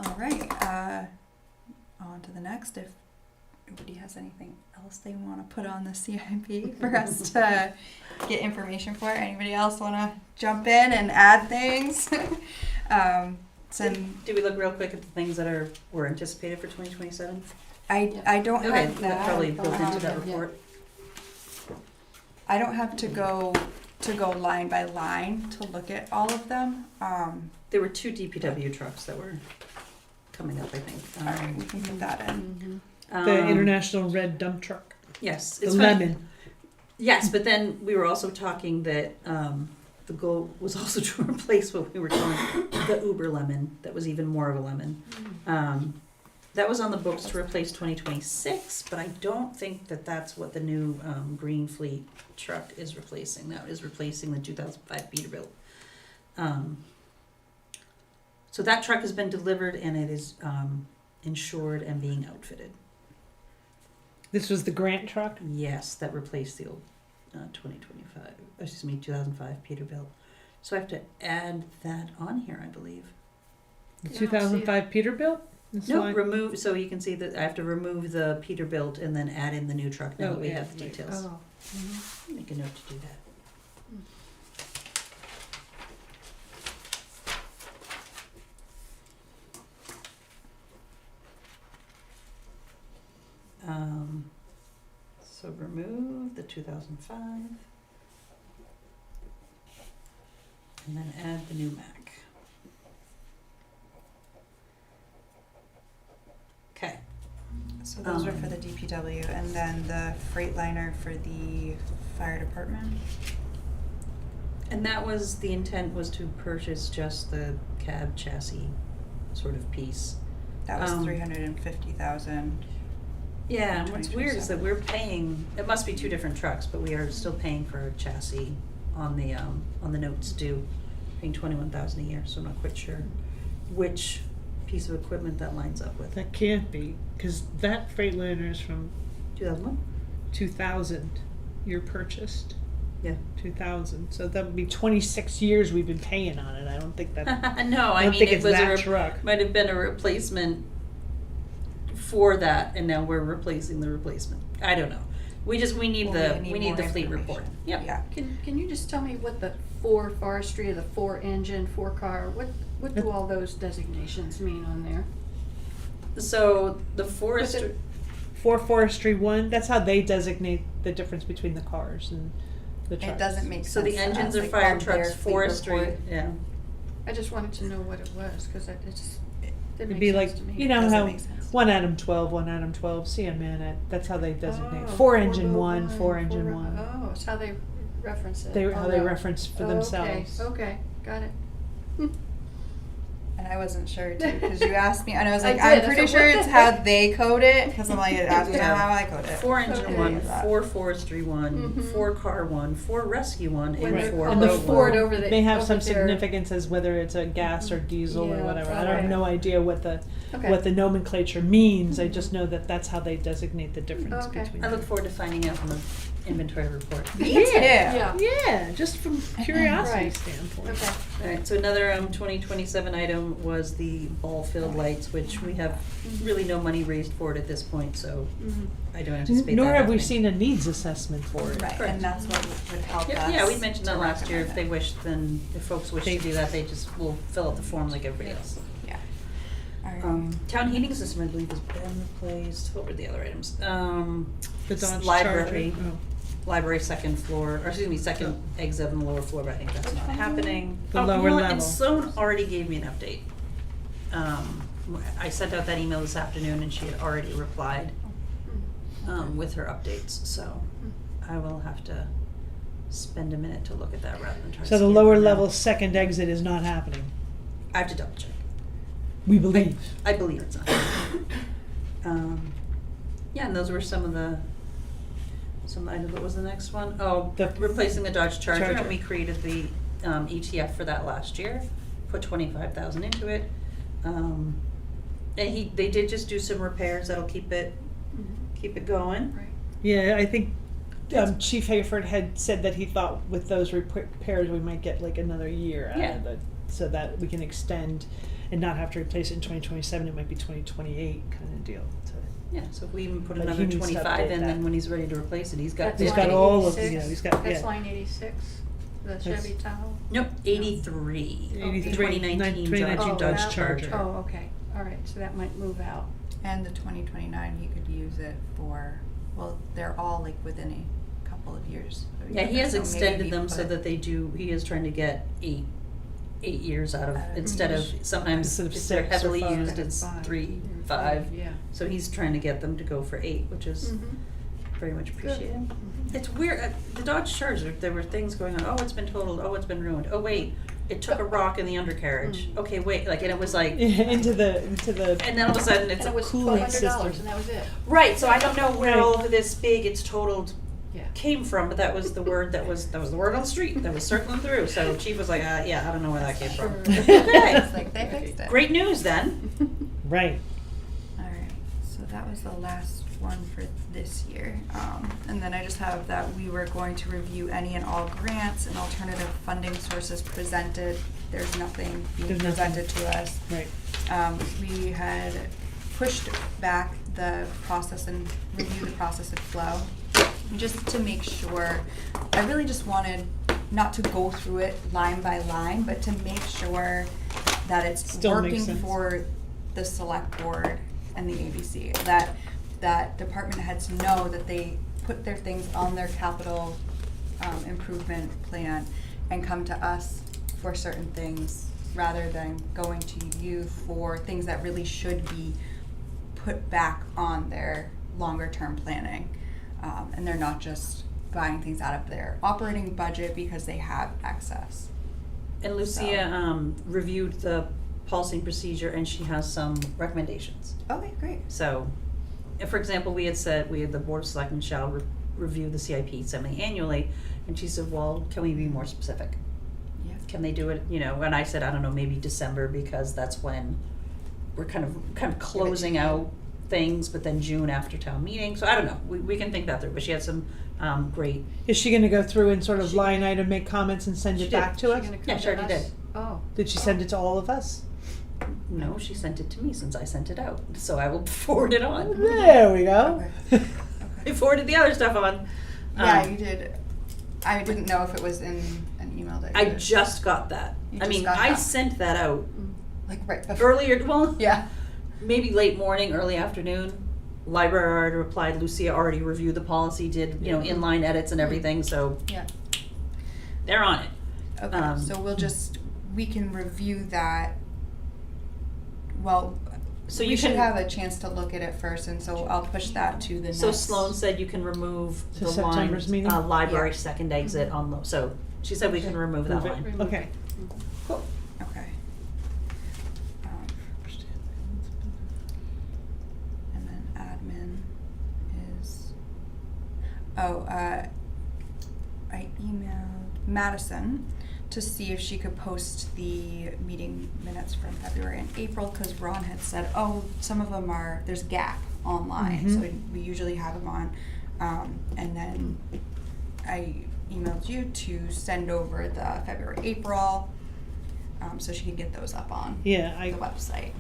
All right. On to the next. If nobody has anything else they want to put on the CIP for us to get information for, anybody else want to jump in and add things? Did we look real quick at the things that were anticipated for 2027? I don't Okay, have that that. probably built into that Yeah. report. I don't have to go line by line to look at all of them. There were 2 DPW trucks that were coming up, I think. All right, we can put that in. Mm-hmm. The International Red Dump Truck. Yes, The it's funny. lemon. Yes, but then we were also talking that the goal was also to replace what we were calling the Uber lemon. That was even more of a lemon. That was on the books to replace 2026, but I don't think that that's what the new Green Fleet truck is replacing. That is replacing the 2005 Peterbilt. So that truck has been delivered and it is insured and being outfitted. This was the Grant truck. Yes, that replaced the old 2005 Peterbilt. So I have to add that on here, I believe. The I don't see 2005 Peterbilt. That's No, why- remove, so you can see that I have to remove the Peterbilt and then add in the new truck now Oh, that we yeah, have the right. details. Oh. Make a note to do that. So remove the 2005 and then add the new Mac. Okay. So those are for the DPW, and then the Freightliner for the fire department. And that was, the intent was to purchase just the cab chassis sort of piece. That was 350,000. 350,000. Yeah, and what's weird is that 2027. we're paying, it must be 2 different trucks, but we are still paying for a chassis on the notes due, paying 21,000 a year, so I'm not quite sure which piece of equipment that lines up with. That can't be, because that Freightliner is from 2001? 2000. You're purchased. Yeah. 2000. So that would be 26 years we've been paying on it. I don't think that. No, I I don't mean, think it it's was that truck. might have been a replacement for that, and now we're replacing the replacement. I don't know. We need Well, the, we we need need the more fleet report. information. Yep. Yeah. Can you just tell me what the 4 forestry, the 4 engine, 4 car, what do all those designations mean on there? So the Was forester, it- For Forestry 1, that's how they designate the difference between the cars and the trucks. It doesn't make so sense. the to engines us, are like, fire on trucks, their fleet forestry, report. yeah. I just wanted to know what it was, cause it just didn't It'd make be sense like, to me. you know Doesn't how make sense. one Adam 12, one Adam 12, see a minute. That's how they designate. Oh, 4 engine low 1, 4 engine four- 1. Oh, it's how they reference it. They, how Oh, they no. reference for themselves. Okay, got it. And I wasn't sure too, because you asked me, and I was I like, did. I'm I pretty said, sure what it's the how heck? they code it, because I'm like, that's not Yeah. how I code it. 4 engine Okay. 1, That. 4 forestry 1, Mhm. 4 car 1, 4 rescue 1, When and they're 4 on And the the road Ford 1. over the- may have over some there. significance as whether it's a gas or diesel or Yeah, whatever. I okay. have no idea what the Okay. what the nomenclature means. I just know that that's how they designate the difference Okay. between. I look forward to finding out from the inventory report. Me too. Yeah. Yeah, just from curiosity Right. standpoint. Okay. Alright, so another 2027 item was the ball field lights, which we have really no money raised for it at this point, so Mhm. I don't anticipate that Nor have we happening. seen a needs assessment for it. Right, Correct. and that's what would help Yeah, us. yeah, we mentioned that to last year, if they recommend wish, then, if folks wish to do that, they just will fill out the form like everybody else. it. Yeah. Alright. Town heating system, I believe, has been replaced, what were the other items? The Dodge Library. Charger. Oh. Library second floor, or excuse me, second exit on the lower floor, but I think that's not happening. The Oh, lower you know what, level. And Sloan already gave me an update. I sent out that email this afternoon and she had already replied, with her updates, so I will have to spend a minute to look at that rather than try to So the scan lower it now. level second exit is not happening. I have to double check. We believe. I believe it's not. Yeah, and those were some items. What was the next one? Oh, The- replacing the Dodge Charger, Charger. and we created the ETF for that last year, put 25,000 into it. And they did just do some repairs that'll keep it going. Right. Yeah, I think Chief Hayford had said that he thought with those repairs we might get like another year out Yeah. of it, so that we can extend and not have to replace it in 2027. It might be 2028 kind of deal. So Yeah, so if we even put But he another needs to 25 update in, then that. when he's ready to replace it, he's got. That's He's line got all of 86. yeah. He's got That's yeah. line 86, the That's- Chevy Tahoe. Nope, 83. 2019 2019 Dodge that- Charger. Oh, okay, all right, so that might move out. And the 2029, he could use it for, well, they're all like within a couple of years. Yeah, he has So maybe extended we them so put- that they do, he is trying to get eight years out of, instead of, sometimes Instead of if they're 6 or heavily 5. used, it's Five. 3, 5. Yeah. So he's trying to get them to go for 8, which is Mhm. very much appreciated. Mhm. It's weird, the Dodge Charger, there were things going on, oh, it's been totaled, oh, it's been ruined, oh, wait, it took a rock in the undercarriage, okay, wait, like, and it was like, into the and then all of a sudden it's And it was cooling $1,200 system. and that was it. right, so I don't know where Right. all of this big, it's totaled Yeah. came from, but that was the word that was the word on the street that was circling through. So Chief was like, yeah, I don't know where that came from. Sure. It's like they fixed it. Great news then. right. Alright, so that was the last one for this year. And then I just have that we were going to review any and all grants and alternative funding sources presented. There's nothing being There's nothing. presented to us. Right. We had pushed back the process and reviewed the process of flow, just to make sure. I really just wanted not to go through it line by line, but to make sure that it's Still makes working sense. for the select board and the ABC, that department heads know that they put their things on their capital improvement plan and come to us for certain things rather than going to you for things that really should be put back on their longer term planning. And they're not just buying things out of their operating budget because they have excess. And Lucia reviewed the policy and procedure, and she has some recommendations. Okay, great. So, if, for example, we had said the Board of Selectmen shall review the CIP semi-annually, and she said, well, can we be more specific? Yeah. can they do it, you know, and I said, I don't know, maybe December, because that's when we're kind of closing out things, but then June after town meeting, so I don't know, we can think that through, but she had some, great, Is she gonna go through and sort of line item, make comments and send She it did. back to She us? gonna come Yeah, she to already us? did. Oh, Did she send it to all of us? no, she sent it to me since I sent it out, so I will forward it on. There we go. Okay. I forwarded the other stuff on. Yeah, Um, you did. I didn't know if it was in an email that you I did. just got that. You I just mean, got I that. sent that out like right before. earlier, well, Yeah. maybe late morning, early afternoon. Library already replied, Lucia already reviewed the policy, did, you know, inline edits and everything, so Yeah. they're on it. Okay. So we can review that. Well, So we you should can, have a chance to look at it first, and so I'll push that to the so next. Sloan said you can remove To the September's line, meeting? library Yeah. second exit on, so she said we can remove that Move it. line. remove Okay. Cool. Okay. And then admin is. Oh, I emailed Madison to see if she could post the meeting minutes from February and April, because Ron had said, oh, some of them are, there's gap online, so we usually have them on. And then I emailed you to send over the February, April, so she could get those up on Yeah, the website.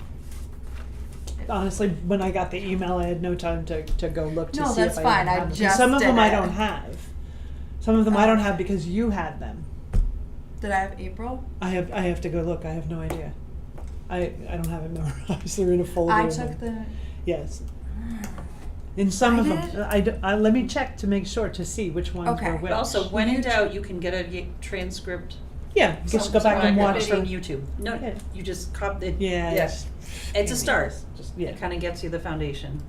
honestly, when I got the email, I had no time to go look to No, see that's if I fine. even I had them. 'Cause just some of did them I it. don't have. Some of them I don't Oh. have because you had them. Did I have April? I have to go look. I have no idea. I don't have it memorized. They're in a folder. I in took there. the. Yes. In some I of did? them, let me check to make sure to see which ones Okay. were But which. But also, when in You- doubt, you can get a transcript. yeah, just go back and watch from from. YouTube. No, Yeah. you just copy it. Yeah, Yes. It's a start. Just, yeah. It kind of gets you the foundation.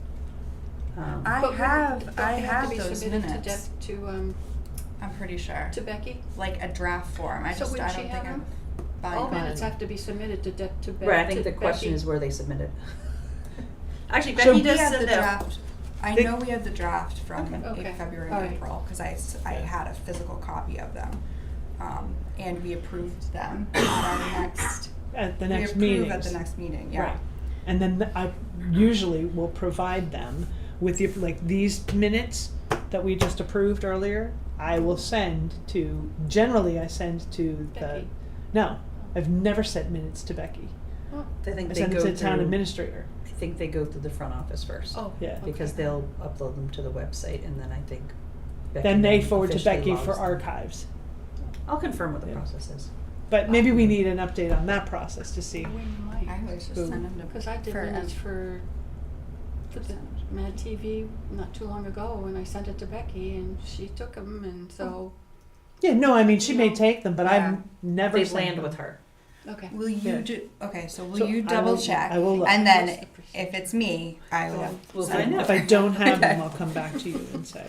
I But have don't they have to be those submitted minutes. I'm pretty sure. to Becky? Like a draft form. I So just would I she don't have think I'm All buying them. minutes have to be submitted to Becky. Right, I think the question is where they submit it. Actually, So Becky We does have the send out. draft. I They- know we have the draft from Okay. February All and right. April because I had a physical copy of them, and we approved them at our next. At the we next approve meeting. at the next meeting. Yeah. Right. And then I usually will provide them with the, like these minutes that we just approved earlier. I will send to, generally I send to the, Becky. no, I've never sent minutes to Becky. Oh, I think I they send it go to the town through. administrator. I think they go through the front office first. oh. Yeah. Because okay. they'll upload them to the website, and then I think. Becky Then they forward to officially Becky for logs them. archives. I'll confirm what the Yeah. process is. But maybe we need an update on that process to see. We I might, always just Who? send them to. because I did for, minutes for the Mad TV not too long ago, and I sent it to Becky, and she took them, and so, Yeah, no, I mean, she may No. take them, but Yeah. I've never They sent land them. with her. okay. Will you Yeah. do? Okay, so will So you I double will- check? I will look. And then Most appreciated. if it's me, I will. Yeah. We'll send find them. out. If I don't have them, Okay. I'll come back to you and say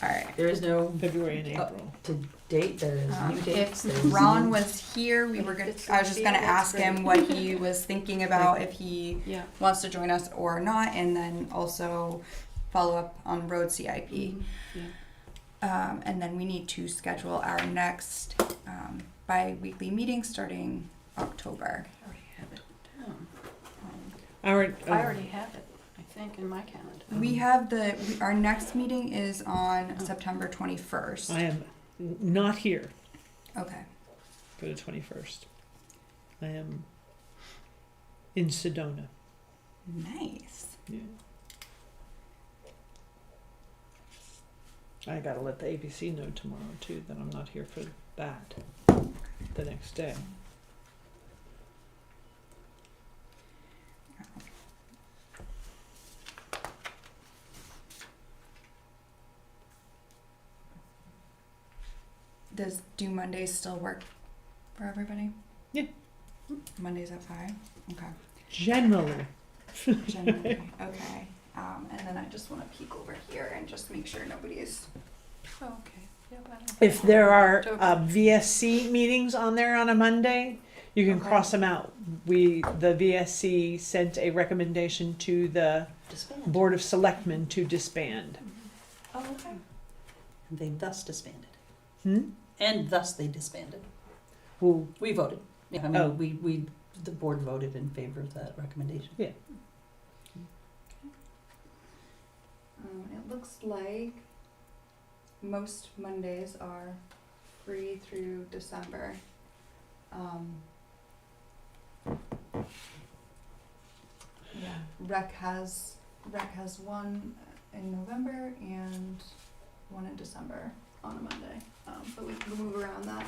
All right. There is no February and Oh. April. to date, there's new dates, If there's. Ron new- was here, we were good. It's I was just gonna that's ask him great. what he was thinking about, if he Yeah. wants to join us or not, and then also follow up on road CIP. Mhm. Yeah. And then we need to schedule our next bi-weekly meeting starting October. I already have it down. Our, I already have it, I think, in my calendar. We have our next meeting is on September 21st. I am not here Okay. for the 21st. I am in Sedona. Nice. Yeah. I gotta let the ABC know tomorrow too that I'm not here for that the next day. Do Mondays still work for everybody? Yeah. Mondays at 5? Okay. Generally. Generally, okay. And then I just want to peek over here and just make sure nobody's. Oh, okay. Yeah, well, If there are October. VSC meetings on there on a Monday, you can Okay. cross them out. The VSC sent a recommendation to the Disband. Board of Selectmen to disband. Oh, okay. And they thus disbanded. Hmm? And thus they disbanded. Well, We voted. Yeah, I Oh. mean, the board voted in favor of that recommendation. It looks like most Mondays are free through December. Yeah, rec has one in November and one in December on a Monday, but we can move around that.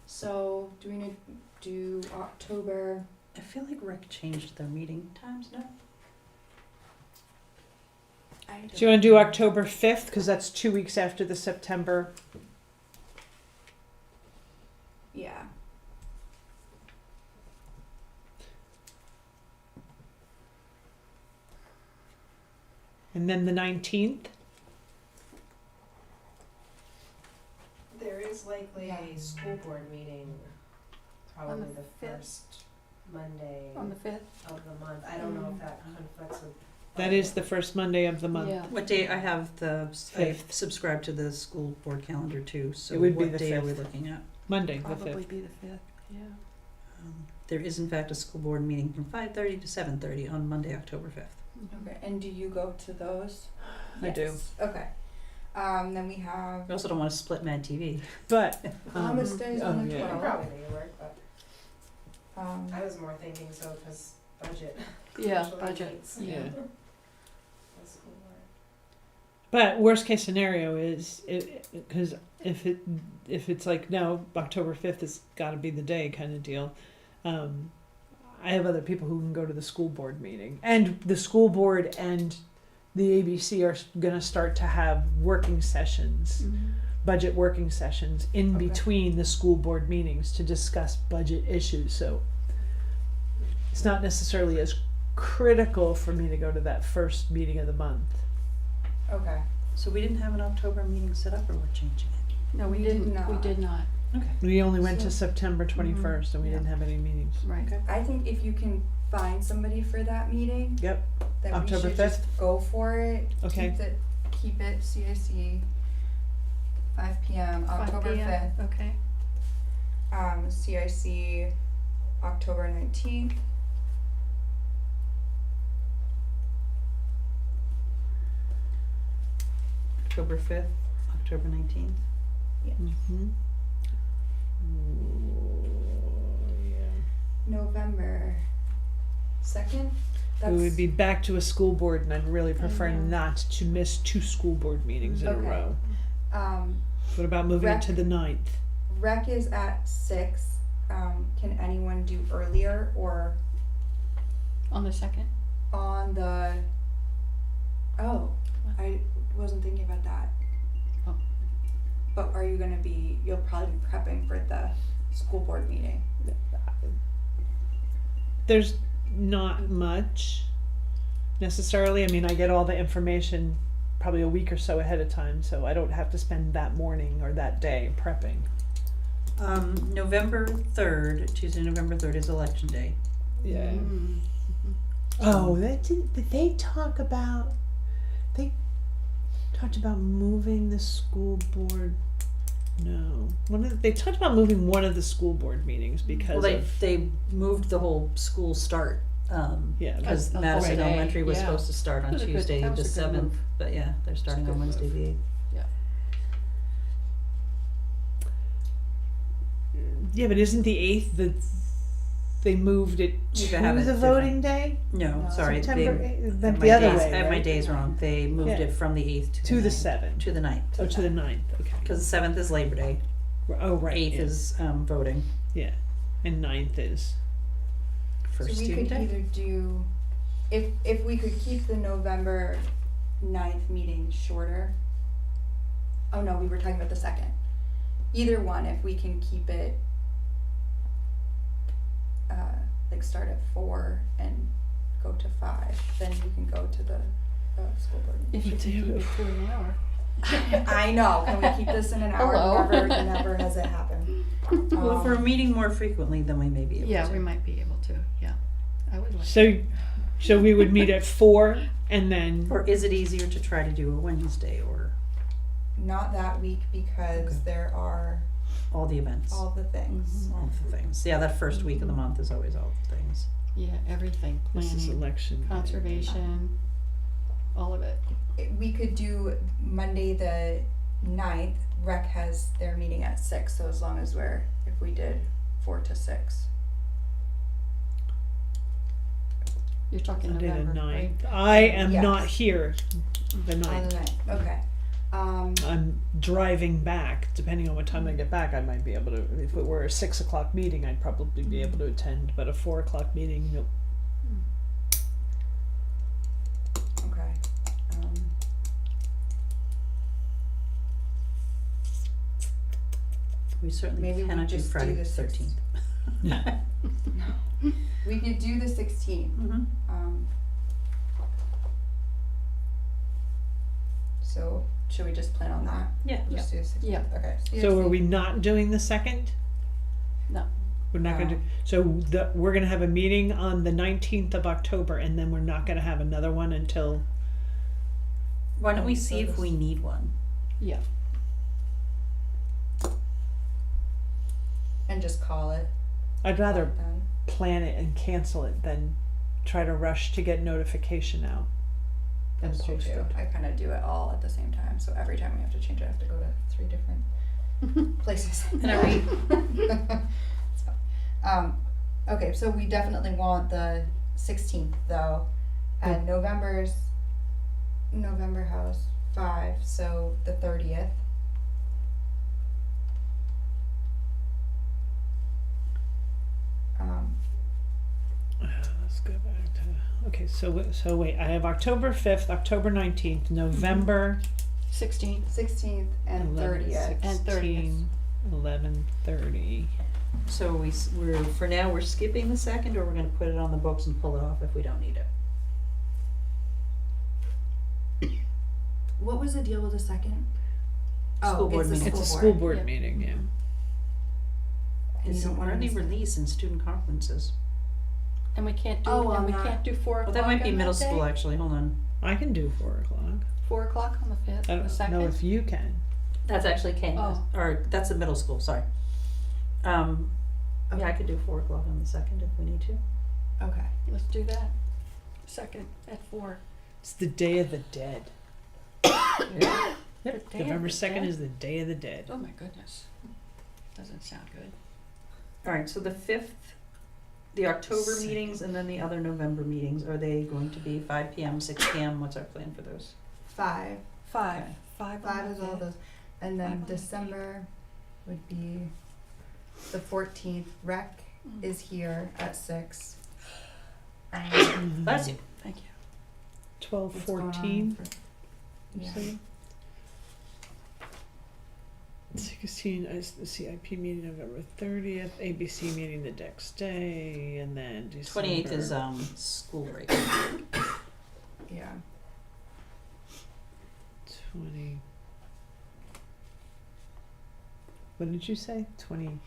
So do we need to do October? I feel like Rec changed their meeting times now. do you want to do October 5th? Because that's 2 weeks after the September. Yeah. And then the 19th. There is likely Yeah. a school board meeting, probably the the fifth? first Monday On the 5th? of the month. I don't know if that conflicts with. That is the first Monday of the month. Yeah. What day, I have I Fifth. subscribe to the school board calendar too, so It would be what the day are we 5th. looking at? Monday, the Probably 5th. be the 5th, yeah. There is in fact a school board meeting from 5:30 to 7:30 on Monday, October 5th. Okay, and do you go to those? I do. Yes. Okay. Then we have We also don't want to split Mad TV. But Thomas Days on the oh, yeah. I 12th. probably make it work, but Um, I was more thinking so because budget. Yeah, usually budget, meets Yeah. the school board. But worst case scenario is because if it's like no, October 5th has got to be the day kind of deal. I have other people who can go to the school board meeting, and the school board and the ABC are going to start to have working sessions, budget working sessions in Okay. between the school board meetings to discuss budget issues. So it's not necessarily as critical for me to go to that first meeting of the month. okay. So we didn't have an October meeting set up, or we're changing it? No, we We did didn't, we not. did not, Okay. We only went to So- September 21st and we Yeah. didn't have any meetings. right. I think if you can find somebody for that meeting, Yep. then October we should just 5th? go for it. Okay. Keep it CIC, 5 p.m. 5 October p.m. 5th. Okay. CIC, October 19th. October 5th, October 19th. Mm-hmm. November 2nd. We would be back to a school board and I'd really prefer know. not to miss 2 school board meetings in a Okay. row. Um, What about moving it Rec- to the 9th? rec is at 6. Can anyone do earlier or On the 2nd? on the? Oh, I wasn't thinking about that. Oh. But are you gonna be? You'll probably be prepping for the school board meeting. There's not much necessarily. I mean, I get all the information probably a week or so ahead of time, so I don't have to spend that morning or that day prepping. November 3rd, Tuesday, November 3rd is election day. Yeah. Mm. Oh, did they talk about? They talked about moving the school board. No, they talked about moving one of the school board meetings because Well, of they moved the whole school start, yeah. because A whole Madison day, Elementary was yeah. supposed to start on That was a good- Tuesday, that the was a good 7th, move. but yeah, they're starting good on Wednesday, move. the 8th. Yeah, but isn't the 8th they moved it You to could have it the different. voting day? No, No, sorry, September they, 8th, I have then my the other days- way, I have my right? days wrong, they moved Yeah. it from the 8th To the 9th. 7th. To the 9th. Oh, to the 9th, okay. Because the 7th is Labor Day, Oh, right. 8th yeah. is voting, Yeah, and 9th is. first so we student could day. either do, if we could keep the November 9th meeting shorter. Oh no, we were talking about the 2nd. Either one, if we can keep it, like start at 4 and go to 5, then you can go to the school board meeting. If you can keep it to an hour. I know, can we keep this in an hour? Hello. Never has it happened. Well, if we're Um, meeting more frequently, then we may be able to. Yeah, we might be able to, yeah. I would like. So we would meet at 4 and then, Or is it easier to try to do a Wednesday, or? Not that week because Okay. there are all the events, all the things. Mhm. all the things. Yeah, that first week of the month is always all the things. Yeah, everything, This is planning, election. conservation, all of it. We could do Monday the 9th. Rec has their meeting at 6, so as long as if we did 4 to 6. You're talking Monday the November, right? 9th. I am Yes. not here the On 9th. the 9th, okay. I'm driving back. Depending on what time I get back, I might be able to. If it were a 6 o'clock meeting, I'd probably be able to attend. But a 4 o'clock meeting, nope. Okay. We certainly Maybe we cannot do just do Friday the the 13th. We could do the 16th. Mm-hmm. So should we just plan on that? Yeah. We'll just do the 16th. Yeah. Okay. So are we not doing the 2nd? No. We're not going to. No. So we're going to have a meeting on the 19th of October, and then we're not going to have another one until. Why don't we see if we need one? Yeah, And just call it. I'd rather Then. plan it and cancel it than try to rush to get notification out and That's true post too. it. I kind of do it all at the same time. So every time we have to change it, I have to go to 3 different places. And are we- so, okay, so we definitely want the 16th though, and November House 5, so the 30th. Let's go back to. Okay, so wait. I have October 5th, October 19th, November 16th 16th and 30th. And 30th. 11:30. So we're for now we're skipping the 2nd, or we're going to put it on the books and pull it off if we don't need it. What was the deal with the second? School board it's the meeting. It's a school school board. board meeting, yeah. And you It's don't an wanna early miss it. release in student conferences. And we can't do, Oh, and on we that. can't do 4 o'clock Well, that might be on middle that school day? actually. Hold on. I can do 4 o'clock. 4 o'clock on the 5th, I the don't 2nd? know if you can. That's actually Candace, or that's the middle school. Sorry. Yeah, I could do 4 o'clock on the 2nd if we need to. Okay. Let's do that. 2nd at 4. It's the Day of the Dead. Yep. The Day of November the 2nd Dead? is the Day of the Dead. Oh my goodness. Doesn't sound good. All right. So the 5th, the October Second. meetings, and then the other November meetings. Are they going to be 5 p.m., 6 p.m.? What's our plan for those? 5. 5. Okay. 5 5 on is the all 5th. those. And then 5 on the December would be the 14th. Rec Mm. is here at 6. Bless you. Thank you. 12:14. Yeah. 16 is the CIP meeting November 30th, ABC meeting the next day, and then December. 28th is school break. Yeah. 20. What did you say? 20.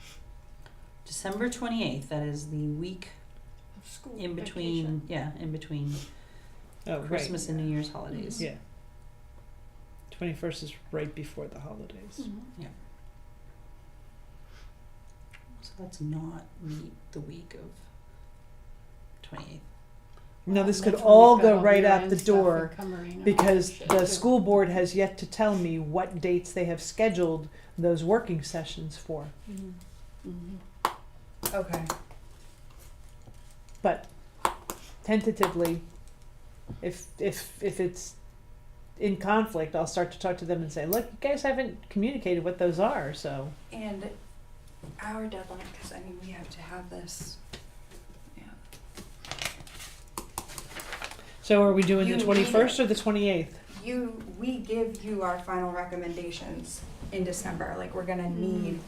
December 28th. That is the week Of school in between. vacation. Yeah, in between Oh, Christmas and New Year's holidays. right. Yeah. 21st is right before the holidays. Mhm. So let's not meet the week of 28th. Now, this could That's when all we've got go all right out year-end the stuff and door covering and because shit, the too. school board has yet to tell me what dates they have scheduled those working sessions for. Mhm. Mhm. Okay. But tentatively, if it's in conflict, I'll start to talk to them and say, look, you guys haven't communicated what those are, so. And our deadline, because I mean, we have to have this. Yeah. So are we doing You the need 21st it. or the 28th? We give you our final recommendations in December. Like, we're gonna need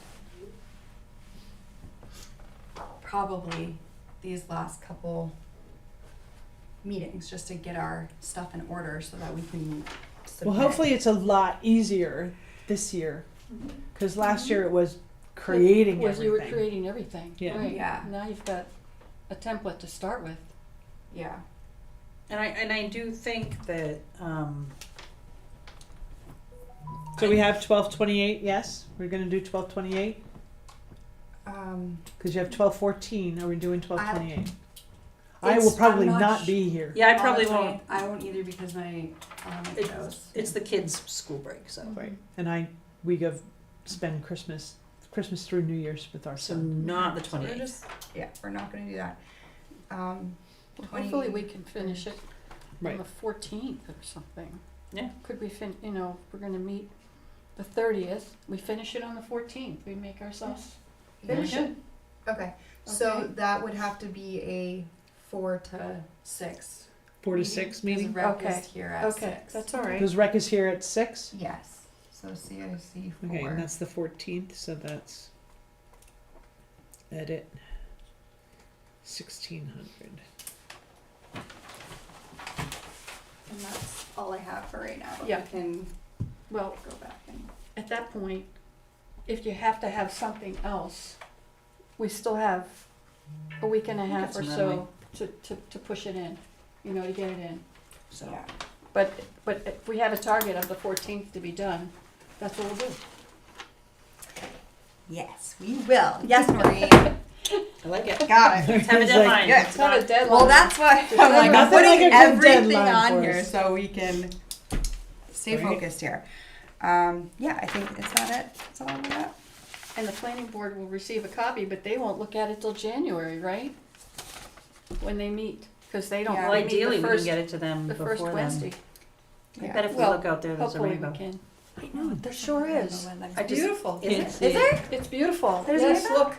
probably these last couple meetings just to get our stuff in order so that we can submit. Well, hopefully it's a lot easier this year, because last year it was creating Was you were everything. creating everything, Yeah. right? Yeah. Now you've got a template to start with. Yeah. And I do think that So we have 12/28, yes? We're gonna do 12/28? Cause you have 12:14, are we doing 12:28? I It's- will probably I'm not not sh- be here. Yeah, I probably honestly, won't. I won't either because my kiddos. It's the kids' school break, so. Right, and we go spend Christmas through New Year's with our So son. not the So we're 28th. just, yeah, we're not gonna do that. Well, hopefully we can finish it on Right. the 14th or something. Yeah. Could we we're gonna meet the 30th, we finish it on the 14th, we make ourselves finish it. Okay, so Okay. that would have to be a 4 to 6. 4 to 6 because meeting. Rec Okay. is here at Okay, 6. that's all right. Because rec is here at 6. Yes, so CIC 4. Okay, and that's the 14th, so that's edit 1600. And that's all I have for right now. Yeah. We can Well, go back and. at that point, if you have to have something else, we still have a week and a half Got or some so to push it in, to get it in. So, Yeah. but if we have a target of the 14th to be done, that's what we'll do. Yes, we will. Yes, Maureen. I like it. Got it. Let's have a It's like- deadline. Good. It's not a deadline. Well, that's why I'm like, I'm Nothing like putting a good everything deadline on for here us. so we can stay Right. focused here. Yeah, I think is that it? That's all we got. And the planning board will receive a copy, but they won't look at it till January, right? When they meet, because they don't. Yeah. Well, they meet the ideally, we can first- get it to them The first before Wednesday. then. I Yeah. bet if we Well, look out there, there's a Hopefully we rainbow. can. I know, there sure is. It's I just- beautiful. Is it? Is there? It's beautiful. There's a Yes, rainbow? look,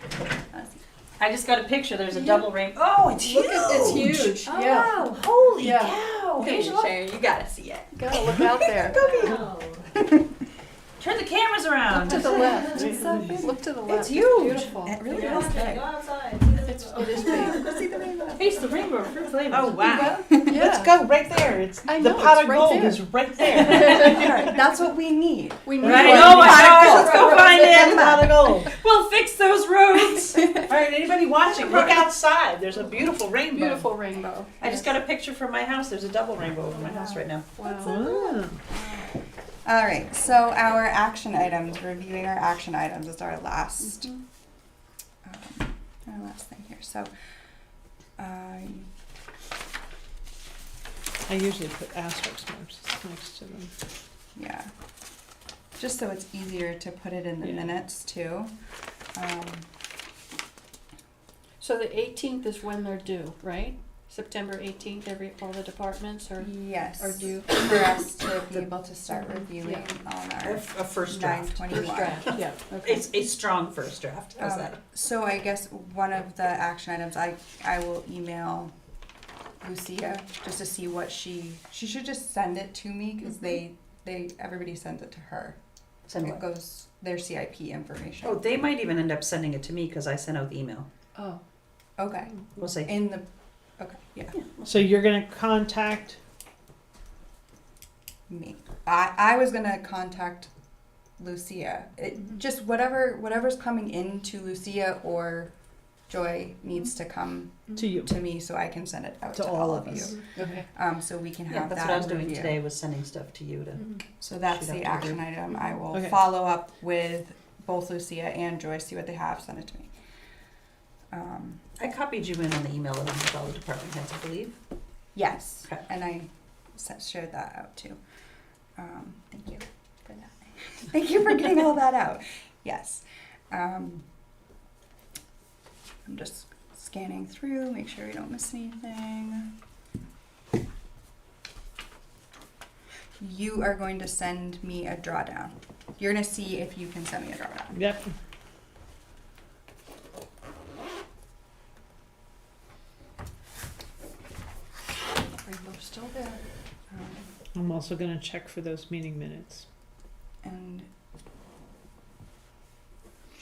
I just got a picture. There's a Yeah. double rainbow. Oh, it's look, huge! it's huge, Oh, yeah. wow. Holy Yeah. cow. Okay, Hey, Sharon, you gotta see it. Gotta look out there. Turn the cameras Look around. to the left. It's so big. Look to the left. It's huge. Beautiful. It really Yeah. is big. Go outside. It is big. Go see the rainbow. Taste the rainbow fruit flavors. Oh wow! Yeah. Let's go right there. It's I the know, pot it's of right gold there. is right there. That's what we need. We need Right. one. Oh my Pot of gosh, gold. let's go find it. Pot of gold. We'll fix those roads. All right, anybody watching, look outside. There's a beautiful rainbow. Beautiful rainbow. I just got a picture from my house. There's a double rainbow over my house right now. Wow. Oh. All right, so our action items, reviewing our action items is our last, Mhm. our last thing here. So, I usually put asterisk marks next to them. yeah, just so it's easier to put it in the Yeah. minutes too. So the 18th is when they're due, right? September 18th, all the departments are Yes, are due. for us to be able to start reviewing on A our first draft. 921. First draft, yeah, okay. It's a strong first draft. How's that? So I guess one of the action items, I will email Lucia just to see what she should just send it to me because everybody sends it to her. Send It what? goes their CIP information. Oh, they might even end up sending it to me because I sent out the email. Oh, Okay. We'll see. In the okay, yeah. So you're gonna contact. Me. I was gonna contact Lucia. It just whatever's coming into Lucia or Joy needs to come To you. to me so I can send it out To to all all of of us. you. okay. So we can have Yeah, that's that what I was doing review. today. Was sending stuff to you to. So that's Shoot the out to action item. I will Okay. follow up with both Lucia and Joy, see what they have, send it to me. I copied you in on the email that went with all the department heads, I believe. Yes, Okay. and I shared that out too. Thank you for that. Thank you for getting all that out. Yes. I'm just scanning through, make sure we don't miss anything. You are going to send me a drawdown. You're going to see if you can send me a drawdown. Yep. Rainbow's still there. I'm also gonna check for those meeting minutes. And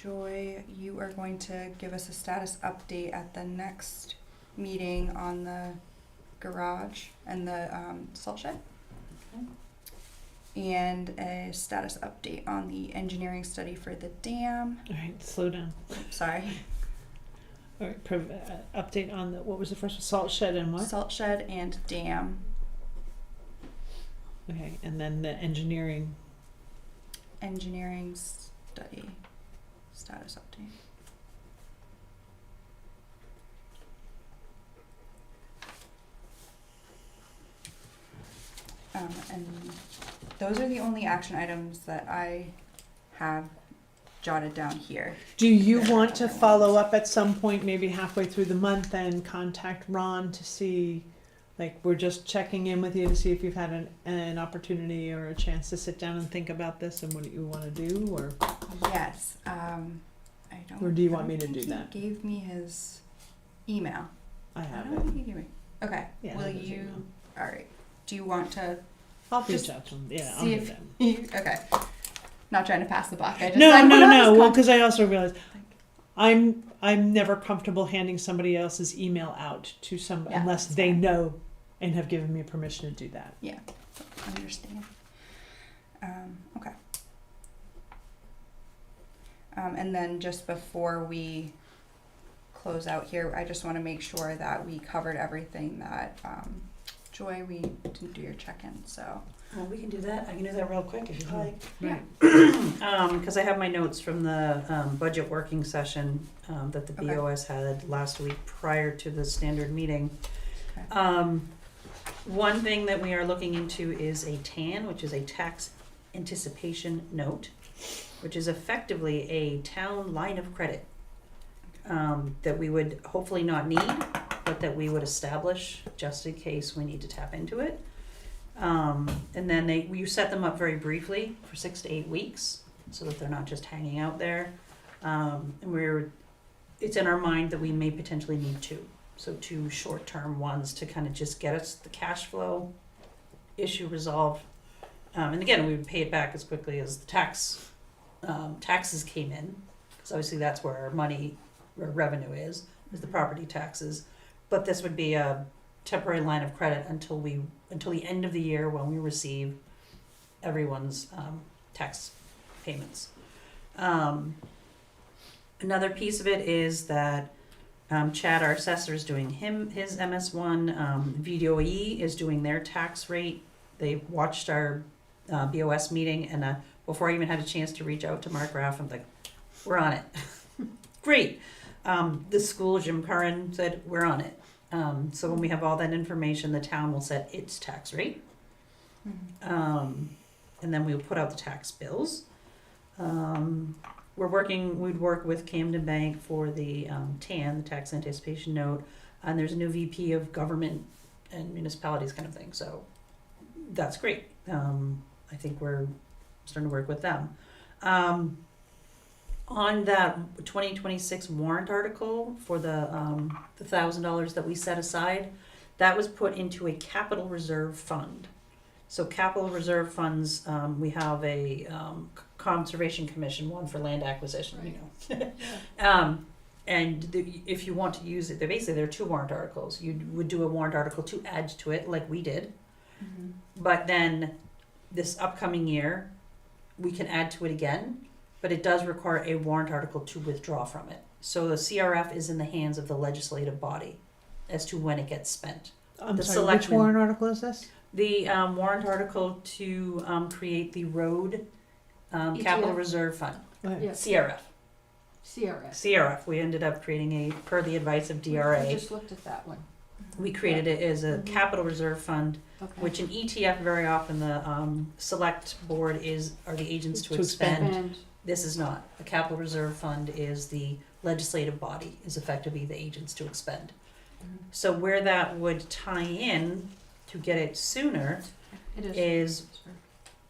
Joy, you are going to give us a status update at the next meeting on the garage and the salt shed. Okay. And a status update on the engineering study for the dam. All right, slow down. Sorry. All right, update on the what was the first one? Salt shed and what? Salt shed and dam. Okay, and then the engineering. Engineering study. Status update. And those are the only action items that I have jotted down here. Do you want to follow up at some point, maybe halfway through the month, and contact Ron to see, like, we're just checking in with you to see if you've had an opportunity or a chance to sit down and think about this and what you want to do, or Yes, I don't. Or do you I want me don't to think do that? He gave me his email. I I have don't it. think he gave me. Okay. Yeah, I Will have his you? email. All right. Do you want to? I'll reach Just out to him. Yeah, I'll see do if that. he. Okay. Not trying to pass the buck. I just. No, I no, wanna no. just Well, con- because I also realize I'm never comfortable handing somebody else's email out to some Yeah, unless that's they fine. know and have given me permission to do that. understand. Okay. And then just before we close out here, I just want to make sure that we covered everything that, Joy, we didn't do your check-in, so. Well, we can do that. I can do that real quick if you'd like. Yeah. Because I have my notes from the budget working session that the Okay. BOS had last week prior to the standard meeting. Okay. One thing that we are looking into is a TAN, which is a tax anticipation note, which is effectively a town line of credit that we would hopefully not need, but that we would establish just in case we need to tap into it. And then you set them up very briefly for 6 to 8 weeks so that they're not just hanging out there. And it's in our mind that we may potentially need two. So 2 short-term ones to kind of just get us the cash flow issue resolved. And again, we would pay it back as quickly as the taxes came in, because obviously that's where our revenue is the property taxes. But this would be a temporary line of credit until the end of the year when we receive everyone's tax payments. Another piece of it is that Chad, our assessor, is doing his MS1. VDOE is doing their tax rate. They watched our BOS meeting, and before I even had a chance to reach out to Mark Raff, I'm like, we're on it. Great. The school, Jim Curran, said, we're on it. So when we have all that information, the town will set its tax rate. And then we'll put out the tax bills. We'd work with Camden Bank for the TAN, the tax anticipation note, and there's a new VP of government and municipalities kind of thing, so that's great. I think we're starting to work with them. On that 2026 warrant article for the $1,000 that we set aside, that was put into a capital reserve fund. So capital reserve funds, we have a conservation commission one for land acquisition, you know. If you want to use it, there are 2 warrant articles. You would do a warrant article to add to it, like we did. But then this upcoming year, we can add to it again, but it does require a warrant article to withdraw from it. So the CRF is in the hands of the legislative body as to when it gets spent. I'm The sorry, which selectmen- warrant article is this? The warrant article to create the road capital ETF. reserve fund, Okay. Yes, CRF. CRS. CRF. We ended up creating per the advice of I DRA. just looked at that one. We created it as a Mhm. capital reserve fund, Okay. which in ETF very often the select board are the agents to To expend. expend. And This is not. A capital reserve fund is the legislative body, is effectively the agents to expend. So where that would tie in to get it sooner it is. is,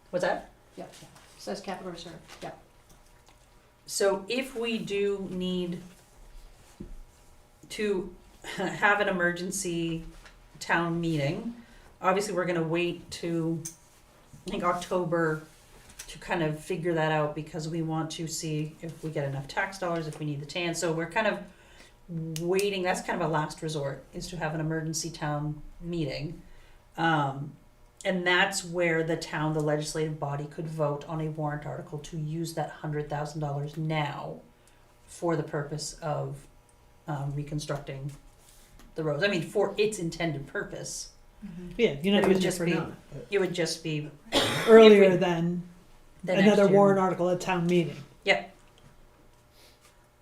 what's that? Yep, says capital reserve, yep. So if we do need to have an emergency town meeting, obviously we're gonna wait to, I think, October to kind of figure that out, because we want to see if we get enough tax dollars, if we need the TAN. So we're kind of waiting, that's kind of a last resort, is to have an emergency town meeting. And that's where the legislative body could vote on a warrant article to use that $100,000 now for the purpose of reconstructing the roads. I mean, for its intended purpose. Yeah, you're not It would using it just for be now. It would just be Earlier if we- than the next another year. warrant article at town meeting.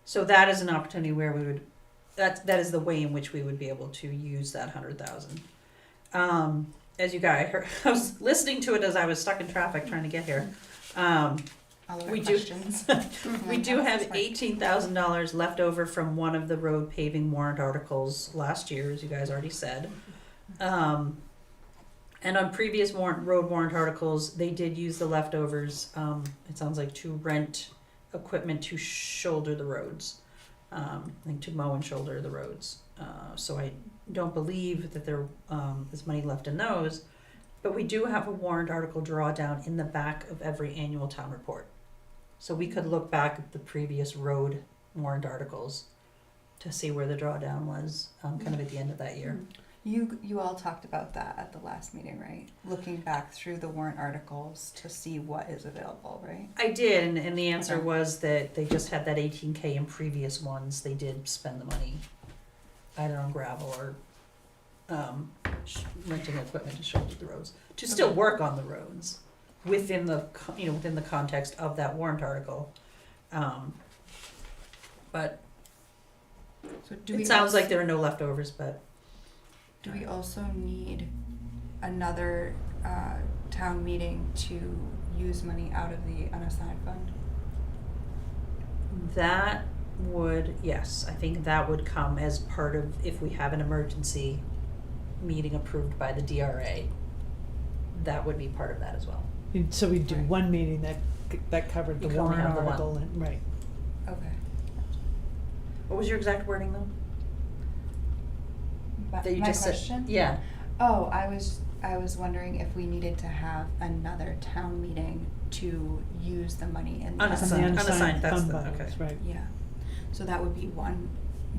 So that is an opportunity where we would, that is the way in which we would be able to use that 100,000. as you guys heard, I was listening to it as I was stuck in traffic trying to get here. All of our We do- questions. We do have $18,000 left over from one of the road paving warrant articles last year, as you guys already said. And on previous road warrant articles, they did use the leftovers, it sounds like, to rent equipment to shoulder the roads. Like to mow and shoulder the roads. So I don't believe that there is money left in those. But we do have a warrant article drawdown in the back of every annual town report. So we could look back at the previous road warrant articles to see where the drawdown was, kind of at the end of that year. You all talked about that at the last meeting, right? Looking back through the warrant articles to see what is available, right? I did, and the answer Okay. was that they just had that 18K in previous ones. They did spend the money either on gravel or renting equipment to shoulder the roads, to still Okay. work on the roads within the within the context of that warrant article. But So do it sounds like there are no leftovers. But do we also need another town meeting to use money out of the unassigned fund? that would, yes, I think that would come as part of if we have an emergency meeting approved by the DRA. That would be part of that as well. So we do Right. one meeting that covered the You can only warrant have the one. article, and, right. Okay. What was your exact wording though? But That you my just question? said. Yeah. Oh, I was wondering if we needed to have another town meeting to use the money in the Unassigned. From the Unassigned, that's fund the- balance, okay. right. Yeah. So that would be one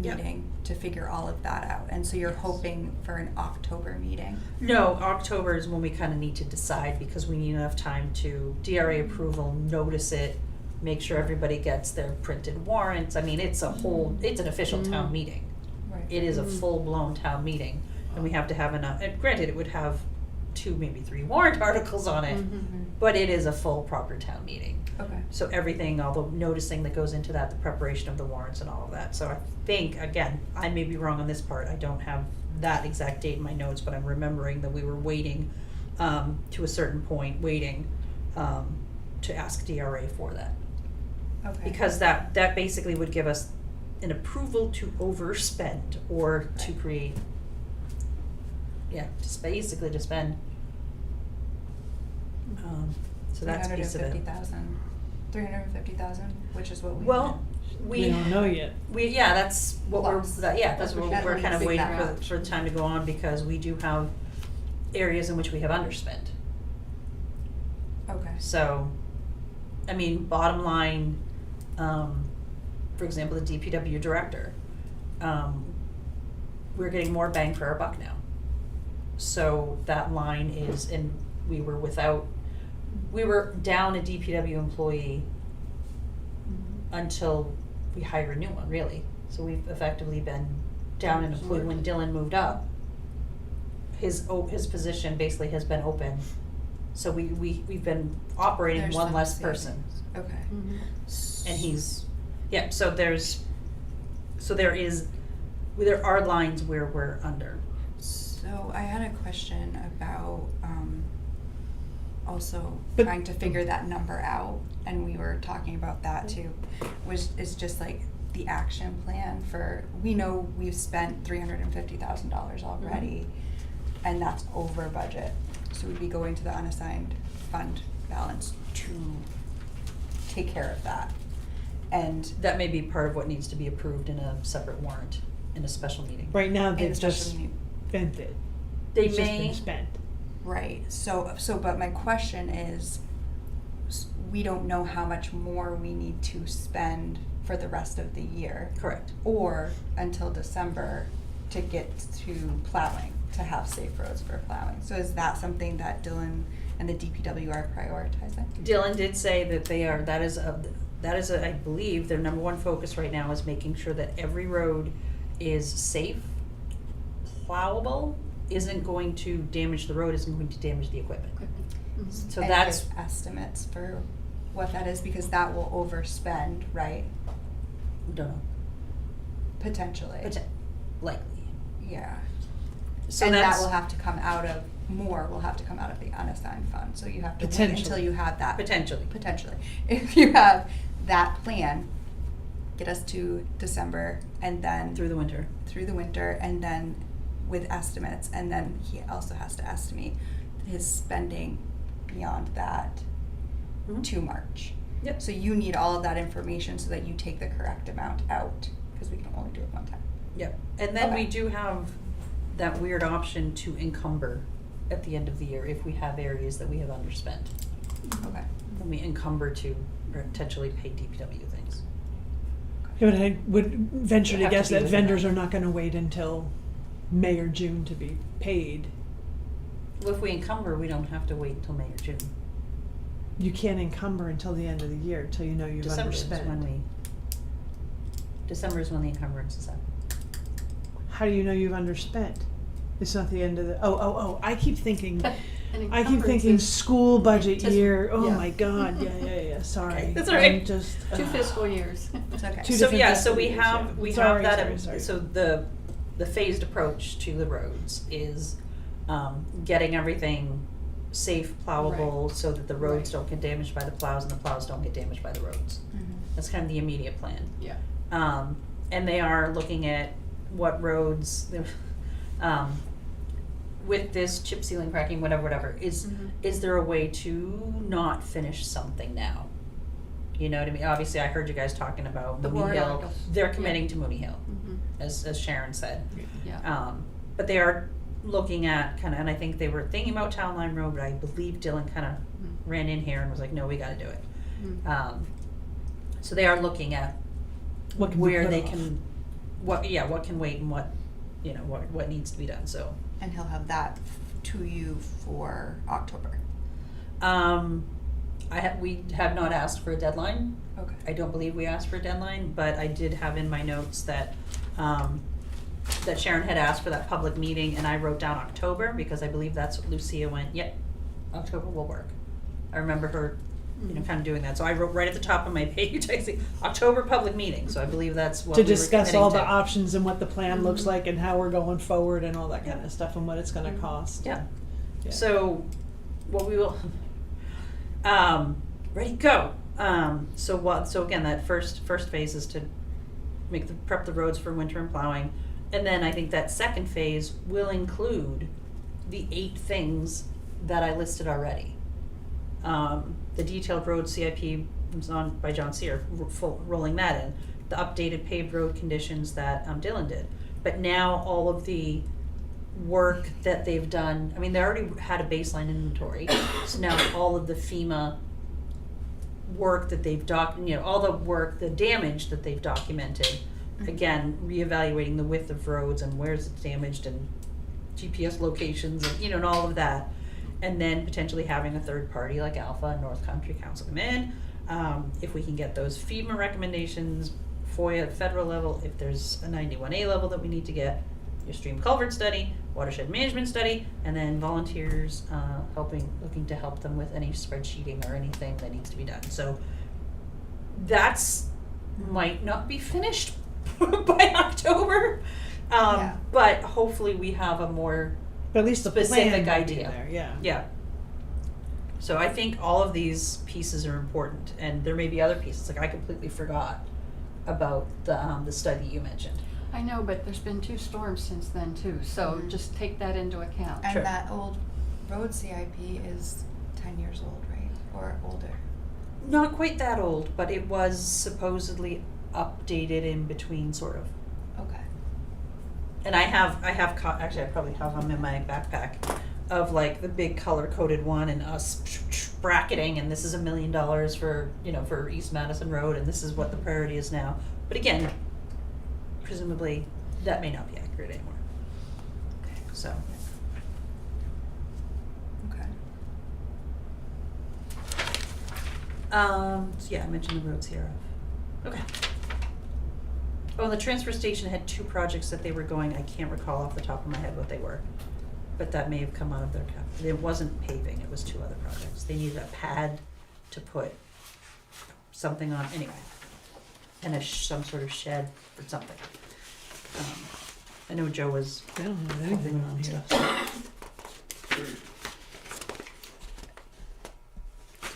Yep. meeting to figure all of that out. And so you're hoping for an October meeting? No, October is when we kind of need to decide because we need enough time to DRA approval, notice it, make sure everybody gets their printed warrants. I mean, it's it's an official town meeting. Right. It is a full-blown town meeting, and we have to have enough, and granted, it would have 2, maybe 3 warrant articles on it, Mhm. but it is a full proper town meeting. Okay. So everything, all the noticing that goes into that, the preparation of the warrants and all of that. So I think, again, I may be wrong on this part, I don't have that exact date in my notes, but I'm remembering that we were waiting, to a certain point, to ask DRA for that. Okay. Because that basically would give us an approval to overspend or to create, basically to spend. So that's piece of it. 350,000, which is what we. Well, We don't know yet. that's what Plus. that's what At we're kind of least waiting that. for the time to go on because we do have areas in which we have underspent. Okay. So, I mean, bottom line, for example, the DPW director, we're getting more bang for our buck now. So that line is, and we were down a DPW employee until we hire a new one, really. So we've effectively been down an employee when Dylan moved up. His position basically has been open. So we've been operating There's one some less person. savings. Okay. And he's, so there are lines where we're under. So I had a question about also But- trying to figure that number out, and we were talking about that too. Is just like the action plan for, we know we've spent $350,000 already, and that's over budget. So we'd be going to the unassigned fund balance to take care of that. And That may be part of what needs to be approved in a separate warrant, in a special meeting. Right now, in they've a special just meeting. spent it. They It's just may, been spent. Right, so, but my question is, we don't know how much more we need to spend for the rest of the year, correct. or until December to get to plowing, to have safe roads for plowing. So is that something that Dylan and the DPW are prioritizing? Dylan did say that that is I believe, their number one focus right now is making sure that every road is safe, plowable, isn't going to damage the road, isn't going to damage the equipment. So And that's, give estimates for what that is, because that will overspend, right, don't know, potentially. likely. Yeah. So And that that's, will have to come out of more will have to come out of the unassigned fund, so you have to wait Potentially. until you have that. Potentially. Potentially. If you have that plan, get us to December and then Through the winter. through the winter, and then with estimates, and then he also has to estimate his spending beyond that Mhm. to March. Yep. So you need all of that information so that you take the correct amount out, because we can only do it one time. Yep. And then we Okay. do have that weird option to encumber at the end of the year if we have areas that we have underspent. Okay. Then we encumber to potentially pay DPW things. Yeah, but I would venture Would to have to guess be that within vendors that. are not gonna wait until May or June to be paid. Well, if we encumber, we don't have to wait until May or June. You can't encumber until the end of the year, till you know you've December is underspent. December is when the encumbrances happen. How do you know you've underspent? It's not the end of the, oh, I keep thinking, And I keep thinking encumbrances, school budget Just- year, oh yeah. my god, yeah, sorry. Okay, that's all right. I'm just, 2 fiscal years. It's okay. Two So different yeah, so fiscal we years, have yeah. we Sorry, have that. sorry. So the phased approach to the roads is getting everything safe, plowable, so that the roads Right. don't get damaged by the plows and the plows don't get damaged by the roads. Mhm. That's kind of the immediate plan. Yeah. And they are looking at what roads, with this chip sealing, cracking, whatever, Mhm. is there a way to not finish something now? You know what I mean? Obviously, I heard you guys talking about The Mooney warrant Hill. articles. They're Yeah. committing to Mooney Hill, Mhm. as Sharon said. Yeah. But they are looking at kind of, and I think they were thinking about Town Line Road, but I believe Dylan kind of Mhm. ran in here and was like, no, we gotta do it. Mhm. So they are looking at What can be where put they off. can, what can wait and what, what needs to be done, so. And he'll have that to you for October. We have not asked for a deadline. Okay. I don't believe we asked for a deadline, but I did have in my notes that, that Sharon had asked for that public meeting, and I wrote down October, because I believe that's what Lucia went, yep, October will work. I remember her, kind of doing that, so I wrote right at the top of my page, I see, October public meeting, so I believe that's what To we were discuss committing all the to. options and what the plan looks Mhm. like and how we're going forward and all that kind of stuff and what it's gonna cost. Yeah. Yeah. So, what we will, ready, go. So again, that first phase is to prep the roads for winter and plowing. And then I think that second phase will include the 8 things that I listed already. The detailed road CIP was on by John Sear, rolling that in. The updated paved road conditions that Dylan did. But now all of the work that they've done, I mean, they already had a baseline inventory, so now all of the FEMA work that they've all the work, the damage that they've documented, again, reevaluating the width of roads and where's it damaged and GPS locations and, and all of that. And then potentially having a third party like Alpha and North Country Council come in, if we can get those FEMA recommendations, FOIA at federal level, if there's a 91A level that we need to get, your stream culvert study, watershed management study, and then volunteers looking to help them with any spreadsheeting or anything that needs to be done. So that's might not be finished by October, Yeah. but hopefully we have a more But at least the specific plan might be idea. there, yeah. yeah. So I think all of these pieces are important, and there may be other pieces. Like I completely forgot about the study you mentioned. I know, but there's been 2 storms since then too, so Mhm. just take that into account. And Sure. that old road CIP is 10 years old, right? Or older? Not quite that old, but it was supposedly updated in between, sort of. Okay. And actually I probably have them in my backpack of like the big color coded one and us bracketing, and this is $1 million for for East Madison Road, and this is what the priority is now. But again, presumably that may not be accurate anymore. So Okay. so yeah, I mentioned the roads here. Okay. Oh, the transfer station had 2 projects that they were going. I can't recall off the top of my head what they were, but that may have come out of their cap. It wasn't paving. It was 2 other projects. They needed a pad to put something on anyway, and some sort of shed or something. I know Joe was I don't have anything on here.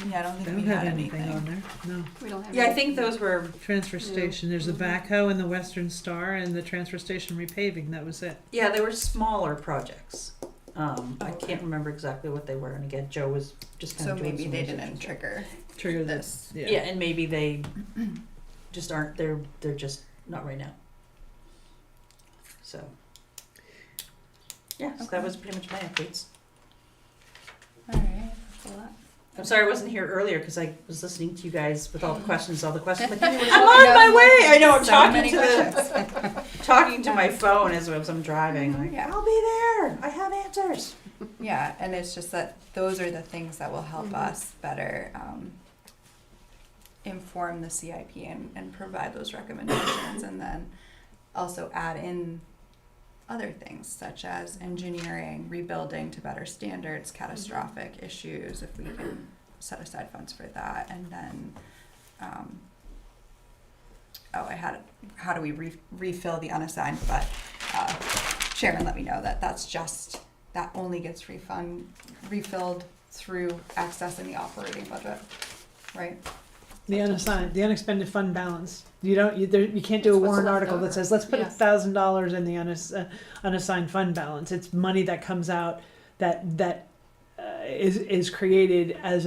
Yeah, I don't I think don't we have had anything on anything. there, no. We don't have. Yeah, I any- think those were, Transfer station, there's the backhoe and the Western Star and the transfer station repaving, that was it. Yeah, they were smaller projects. I Okay. can't remember exactly what they were, and again, Joe was just kind So of doing maybe some they research didn't and stuff. trigger Trigger this, this. Yeah, and maybe they just aren't. They're just not right now. So yeah, so Okay. that was pretty much my updates. Alright, that's a lot. I'm sorry I wasn't here earlier because I was listening to you guys with all the questions. Like, I'm You were on talking my about way. I know. I'm so talking many to talking to my phone as I'm driving. Like, Yeah. I'll be there. I have answers. Yeah, and it's just that those are the things that will help Mhm. us better inform the CIP and provide those recommendations, and then also add in other things such as engineering, rebuilding to better standards, catastrophic issues, if we can set aside funds for that, and then how do we refill the unassigned, but Sharon let me know that that only gets refilled through access in the operating budget, right? The unassigned, the unexpended fund balance. You can't do a It's what's warrant left article that over. says, let's put Yeah. $1,000 in the unassigned fund balance. It's money that comes out that is created as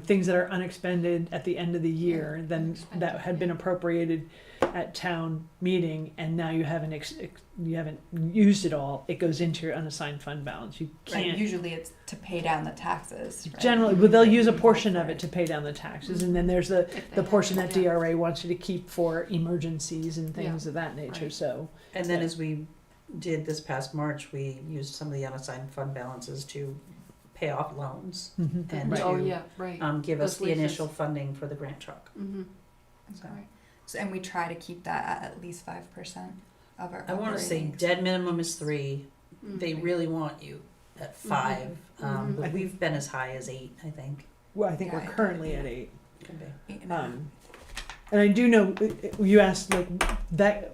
things that are unexpended at the end of the year, then Unexpended, that had been yeah. appropriated at town meeting, and now you haven't used it all. It goes into your unassigned fund balance. You Right, can't. usually it's to pay down the taxes, right? Generally, but they'll use a portion of it to pay down the taxes, and then there's the If they the have portion it, that yeah. DRA wants you to keep for emergencies and things of that nature. Right. So And then as we did this past March, we used some of the unassigned fund balances to pay off loans mhm. and Right. Oh, to yeah, right. give us Those the leases. initial funding for the grant truck. Mm-hmm. So Right. So, and we try to keep that at least 5% of our I want to say operating dead minimum is 3. They Mhm. really want you at 5, Mhm. but we've been as high as 8, I think. Well, I think Yeah, we're I currently think- at 8. Could be. 8.5. And I do know you asked like that.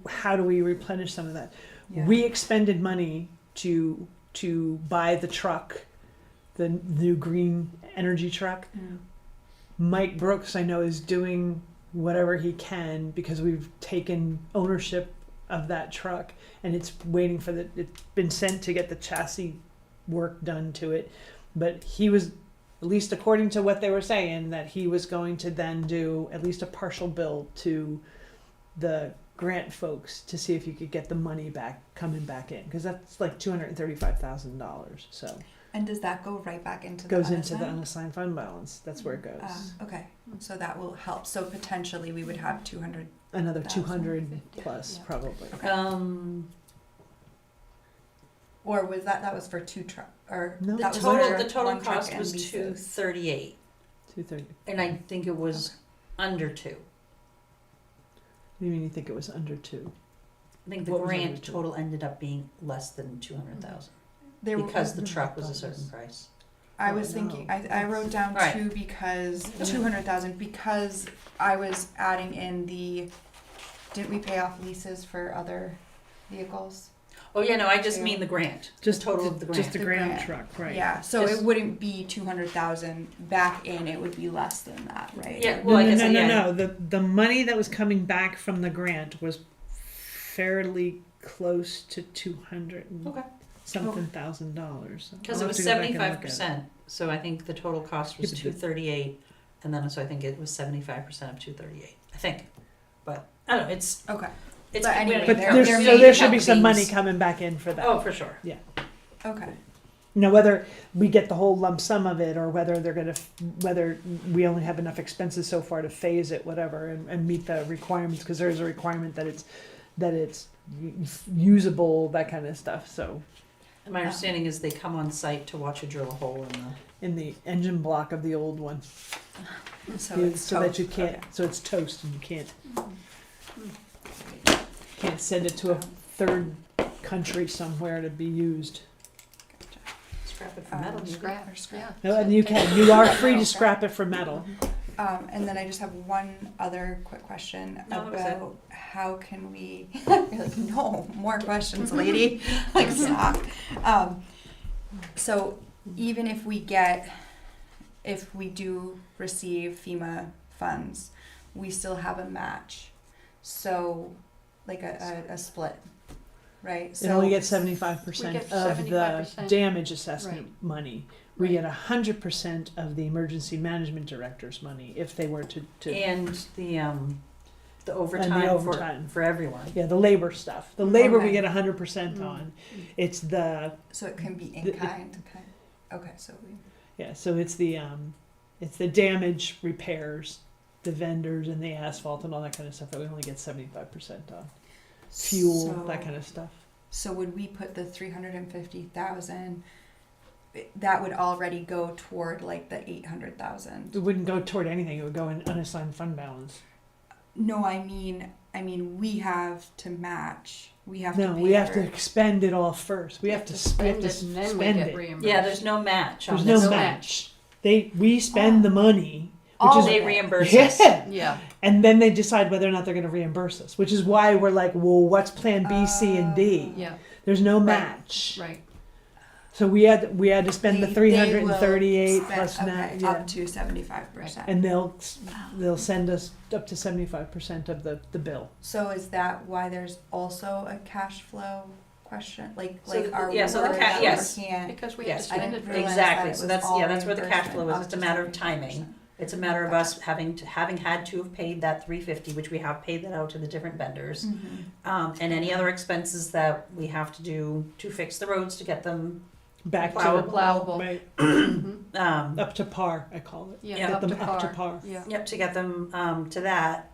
How do we replenish some of that? Yeah. We expended money to buy the truck, the new green energy truck. Mm. Mike Brooks, I know, is doing whatever he can because we've taken ownership of that truck, and it's waiting for it's been sent to get the chassis work done to it. But he was, at least according to what they were saying, that he was going to then do at least a partial bill to the grant folks to see if you could get the money coming back in, because that's like $235,000. So And does that go right back into goes the into the unassigned? unassigned fund balance. That's where it goes. Okay, so that will help. So potentially we would have 200. Another 1,000. 200 plus, Yeah. probably. Or was that was for 2 truck or No. that The was total under the total one truck cost and was leases? 238, 230. and I think it was under 2. You mean you think it was under 2? I think the What was under grant 2? total ended up being less than 200,000 There were- because the truck was a certain price. I Oh, was no. thinking, I wrote down Right. 2 because 200,000 because I was adding in didn't we pay off leases for other vehicles? Oh yeah, no, I just Two. mean the grant. Just the total of the grant. Just the The grant grant. truck, right? Yeah, so Just- it wouldn't be 200,000 back in, it would be less than that, right? Yeah, No, well, like I no, said, no, yeah. no. The money that was coming back from the grant was fairly close to 200 and Okay. something $1,000. Because it was 75%, so I think the total cost was Yeah, but 238, and then so I think it was 75% of 238. I think, but I don't know. It's Okay, it's. But anyway, But there- there's, there so may there should be have some money things- coming back in for that. Oh, for sure. okay. Whether we get the whole lump sum of it, or whether whether we only have enough expenses so far to phase it, whatever, and meet the requirements, because there's a requirement that it's usable, that kind of stuff. So And my understanding is they come on site to watch you drill a hole in the. in the engine block of the old one, So you- it's so that toast. you can't, Okay. so it's toast, and you can't send it to a third country somewhere to be used. Gotcha. Scrap it for metal. maybe. Scrap, Or scrap. yeah. No, and you are free to scrap it for metal. And then I just have one other quick question No, that was it. about how can we, you're like, no, more questions, lady, like stop. So even if we do receive FEMA funds, we still have a match. So, like a split, right? It So only gets We 75% get of the 75%. damage assessment Right. money. We Right. get 100% of the emergency management director's money if they were to And the overtime, overtime. for everyone. yeah, the labor stuff. The labor we Okay. get 100% Mm. on. It's the so it can be in The- kind. Okay, so we. yeah, so it's the damage repairs, the vendors and the asphalt and all that kind of stuff that we only get 75% on. Fuel, So- that kind of stuff. So would we put the 350,000? That would already go toward like the 800,000. It wouldn't go toward anything. It would go in unassigned fund balance. No, I mean, we have to match. We have to. No, pay we have to for- expend it all first. We have to spend it and then we spend get it. reimbursed. Yeah, there's no match on There's this. no no match. We spend the money, which All is of They it. reimburse us. yeah, Yeah, and then they decide whether or not they're going to reimburse us. Which is why we're like, well, what's Plan B, C, and D? yeah, There's no Right. match. right. So we had to spend the They 338 will plus spend, that, okay, yeah. up to 75%. And they'll send us up to 75% of the bill. So is that why there's also a cash flow question? Like So are yeah, we so the worried ca- that yes. we can't? Because we Yes, have to I spend it didn't for realize Exactly, that it so was that's- all yeah, that's where the cash flow is. reimbursement It's a up to matter of timing. 75%. It's a matter of us having had to have paid that 350, which we have paid that out to the different vendors. Mhm. And any other expenses that we have to do to fix the roads to get them, Back Plowable. right, Mhm. up to par, I call it. Yeah, Yeah. Get up them to up to par. par. Yeah, yep, to get them, to that,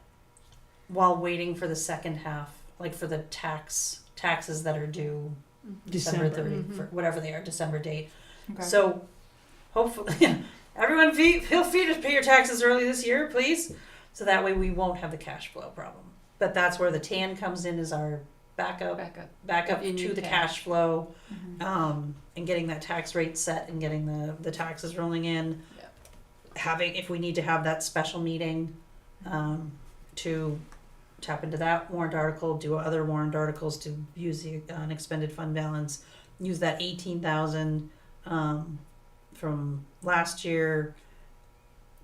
while waiting for the second half, like for the taxes that are due December December. 30, Mhm. for whatever they are, December date. Okay. So, hopefully, everyone feel free to pay your taxes early this year, please. So that way we won't have the cash flow problem. But that's where the TAN comes in as our backup back up. to You need the cash. cash flow, Mhm. and getting that tax rate set and getting the taxes rolling in. Yep. Having, if we need to have that special meeting, to tap into that warrant article, do other warrant articles to use the unexpended fund balance, use that 18,000 from last year.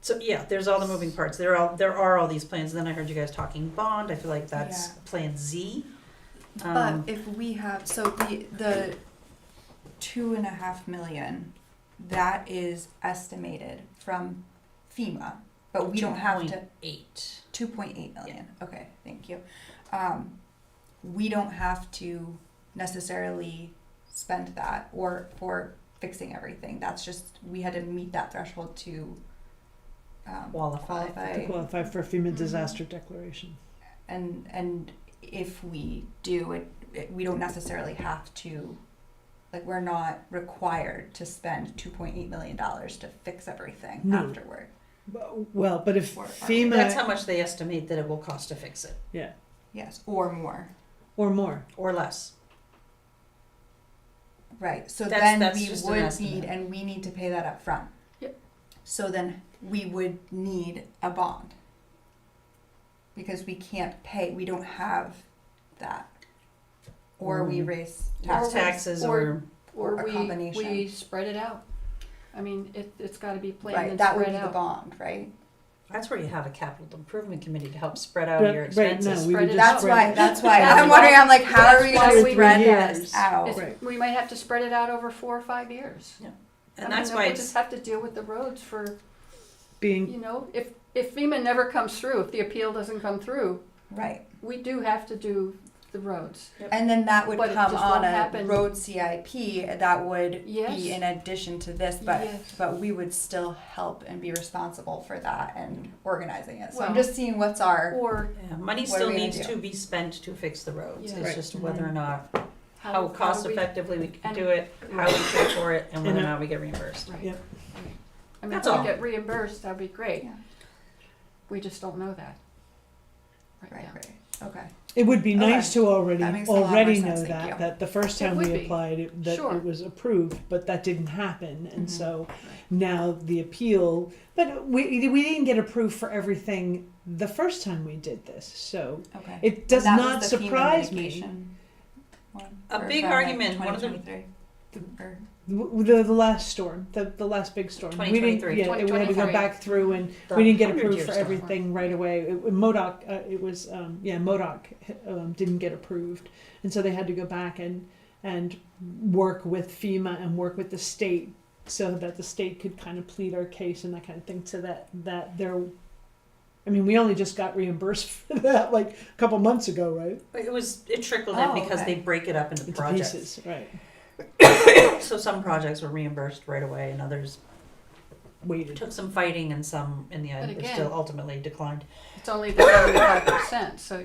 So yeah, there's all the moving parts. There are all these plans. And then I heard you guys talking bond. I feel like that's Yeah. Plan Z. But if we have, so the 2.5 million, that is estimated from FEMA, but we don't have to. 2.8. 2.8 million. Okay, thank you. We don't have to necessarily spend that or for fixing everything. That's just we had to meet that threshold to Qualify. To qualify for FEMA Mhm. disaster declaration. And if we do it, we don't necessarily have to. Like we're not required to spend $2.8 million to fix everything No. afterward. Well, but if Or are we? FEMA That's how much they estimate that it will cost to fix it, Yes, or more. or more, or less. Right, so That's then we just an would estimate. need, and we need to pay that up front. Yep. So then we would need a bond. Because we can't pay, we don't have that. Or we raise taxes. Taxes or- or a Or combination. we spread it out. I mean, it's gotta be planned Right, and that would be spread the out. bond, right? that's where you have a capital improvement committee to help spread out But your right now, expenses. we Spread would it just out. spread That's why That's I'm why- wondering, I'm like, how that's are we why gonna we spread years. this out? It's- Right. We might have to spread it out over 4 or 5 years. And I that's mean, why we it's, just have to deal with the roads for, being you know, if FEMA never comes through, if the appeal doesn't come through, Right, we do have to do the roads. and then that would But it come just on won't a happen. road CIP, that would Yes. be in addition to this, Yes. but we would still help and be responsible for that and organizing it. So I'm Well- just seeing what's our, Or yeah, money What are still we gonna needs do? to be spent to fix the roads. Yeah. It's Right. just whether or not, how how cost do we- effectively we can and- do it, how we pay for it, and whether or And, not we get reimbursed. Right. Yep. I mean, That's if we all. get reimbursed, that'd be great. Yeah. We just don't know that. right, now. right, okay. it would be Okay. nice to That makes a lot more already sense, know thank you. that the first It time would we be. applied that Sure. it was approved, but that didn't happen, and Mhm. so now the appeal. But we didn't get approved for everything the first time we did this, so Okay. it does And that not was the FEMA surprise me. mitigation one, A or big from, like, argument, one of the- 2023? Or The last storm, the last big storm. We didn't, 2023. yeah, we had to go 2023. back through and The we didn't get 100-year approved for storm. everything right away. MODOC, it was, MODOC didn't get approved. And so they had to go back and work with FEMA and work with the state so that the state could kind of plead our case and that kind of thing. So that there, I mean, we only just got reimbursed for that like a couple months ago, right? It trickled in Oh, because okay. they break it up into Into projects. pieces, right? So some projects were reimbursed right away, and others Waited. took some fighting, and some in the But end again- still ultimately declined. It's only the 75%, so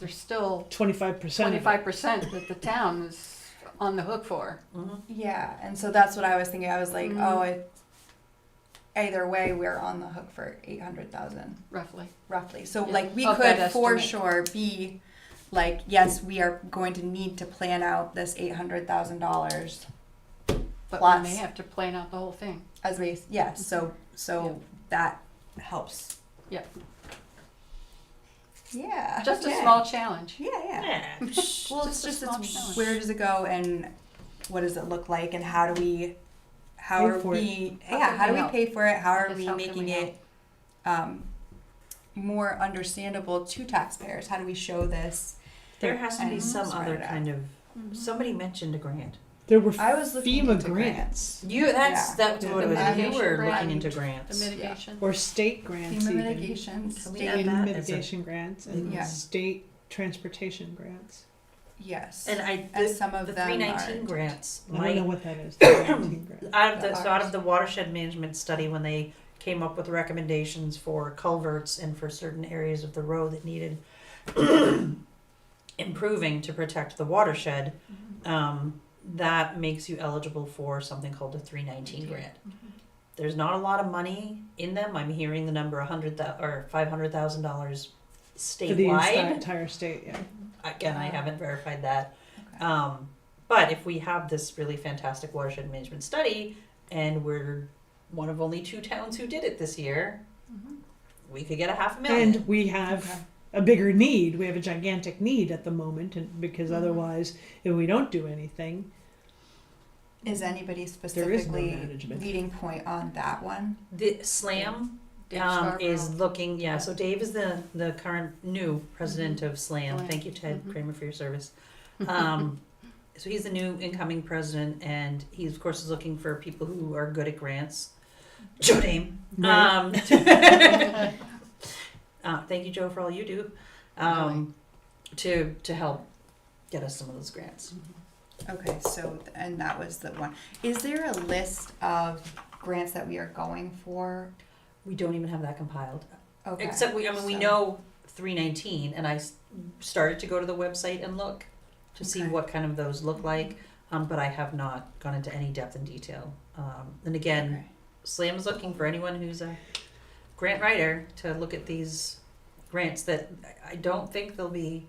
there's still 25%. 25% that the town is on the hook for. Mhm. Yeah, and so that's what I was thinking. I was like, Mhm. either way, we're on the hook for 800,000 Roughly. roughly. So Yeah. like we Of could that for estimate. sure be like, yes, we are going to need to plan out this $800,000 But we Plus. may have to plan out the whole thing. as we yes. So that helps. Yeah. Yeah. Just a yeah. small challenge. Yeah, yeah. Yeah. Well, it's Just a just small it's challenge. where does it go and what does it look like and how do we Pay are for it. we How yeah can how we do we help? pay for it? How are Just we how can making we it more understandable to taxpayers? How do we show this? There has to be And some spread other it out. kind of. Somebody mentioned a grant. There were I was looking FEMA into grants You that's Yeah. that's Yeah, what the it was. You mitigation were grant. looking into The grants. mitigation. or state grants FEMA even. mitigation, Can we state, add In that as a- mitigation grants and Yeah. state transportation grants. yes, And I and the, some of the them 319 are. grants I don't know might what that is. The 19 grant. out of the watershed management study when they came up with recommendations for culverts and for certain areas of the road that needed improving to protect the watershed, that makes you eligible for something called a 319 grant. There's not a lot of money in them. I'm hearing the number $500,000 For the statewide. entire state, yeah. Again, I haven't verified that. Okay. But if we have this really fantastic watershed management study, and we're one of only 2 towns who did it this year, we could get $500,000. And we have a bigger need. We have a gigantic need at the moment, and because Mhm. otherwise, if we don't do anything, Is anybody there is no specifically management. leading point on that one? The SLAM Dave is Scarborough. looking, yeah, so Dave is the current new president of SLAM. SLAM. Thank you, Ted Mhm. Kramer, for your service. So he's the new incoming president, and he, of course, is looking for people who are good at grants. Joe Dame. Right. Thank you, Joe, for all you do to help get us some of those grants. Okay, so and that was the one. Is there a list of grants that we are going for? We don't even have that compiled. Okay. Except we so- know 319, and I started to go to the website and look to see Okay. what kind of those look like, but I have not gone into any depth and detail. And again, Okay. SLAM is looking for anyone who's a grant writer to look at these grants that I don't think they'll be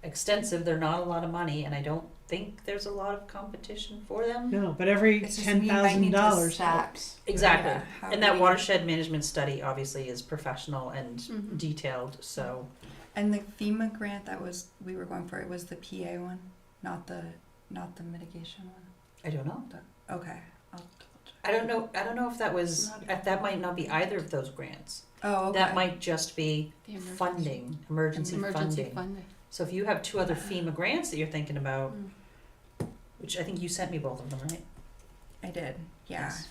extensive. They're not a lot of money, and I don't think there's a lot of competition for them. No, but every It's just we might need to $10,000 stack. helps. Exactly. Yeah, how And do that we- watershed management study obviously is professional and Mhm. detailed, so And the FEMA grant that was we were going for, it was the PA one, not the mitigation one. I don't know. Okay. I'll double check. I don't know if that was, Not- that might not be either of those grants. Oh, okay. That might just be The emergency- funding, emergency Emergency funding. funding. So if you have 2 other FEMA grants that you're thinking about, Mm. which I think you sent me both of them, right? I did. Yeah. Yes.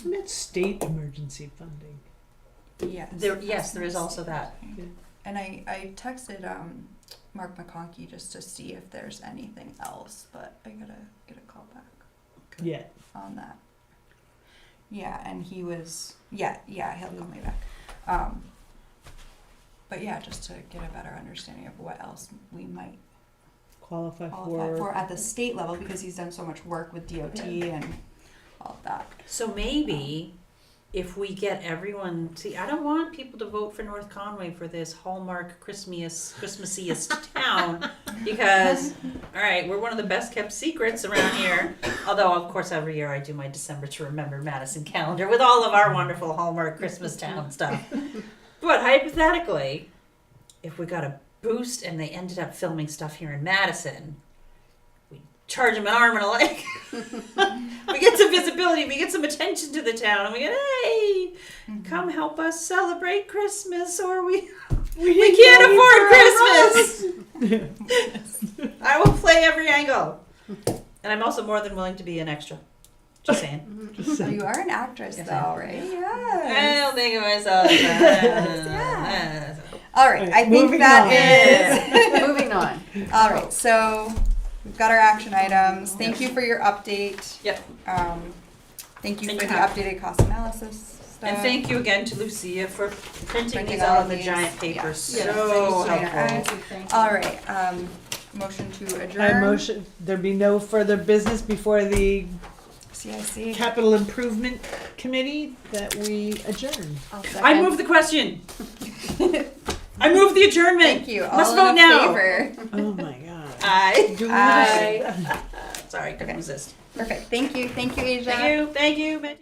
And that's state emergency funding. Yes. Yes, there is also that. Yeah. And I texted Mark McConkey just to see if there's anything else, but I gotta get a call back Yeah. on that. Yeah, and he was he'll call me back. But yeah, just to get a better understanding of what else we might Qualify qualify for. for at the state level because he's done so much work with DOT and all of that. So maybe if we get everyone, see, I don't want people to vote for North Conway for this Hallmark Christmassiest town because, all right, we're one of the best kept secrets around here. Although, of course, every year I do my December to Remember Madison calendar with all of our wonderful Hallmark Christmas town stuff. But hypothetically, if we got a boost and they ended up filming stuff here in Madison, we charge them an arm and a leg. We get some visibility, we get some attention to the town, and we get, hey, come help us celebrate Christmas, or we can't afford Christmas. I will play every angle. And I'm also more than willing to be an extra. Just saying. You are an actress, Yes, though, I am. right? I Yes. don't think of myself as Yeah. All right. Right, I think moving that is. Moving on. All right. So we've got our action items. Thank you for your update. Yep. Thank you And for you the have- updated cost analysis stuff. And thank you again to Lucia for printing Printing these all out of on the these. giant Yeah. papers. Yeah. So Thank you. helpful. Thank you. All right. Motion to adjourn. I motion there be no further business before the CIC. Capital Improvement Committee that we adjourn. I move the question. I move the adjournment. Thank you. Must All vote in now. favor. Oh my god. Aye. Do we Aye. Sorry, couldn't Okay. resist. Perfect. Thank you. Thank you, Asia. Thank you. Thank you.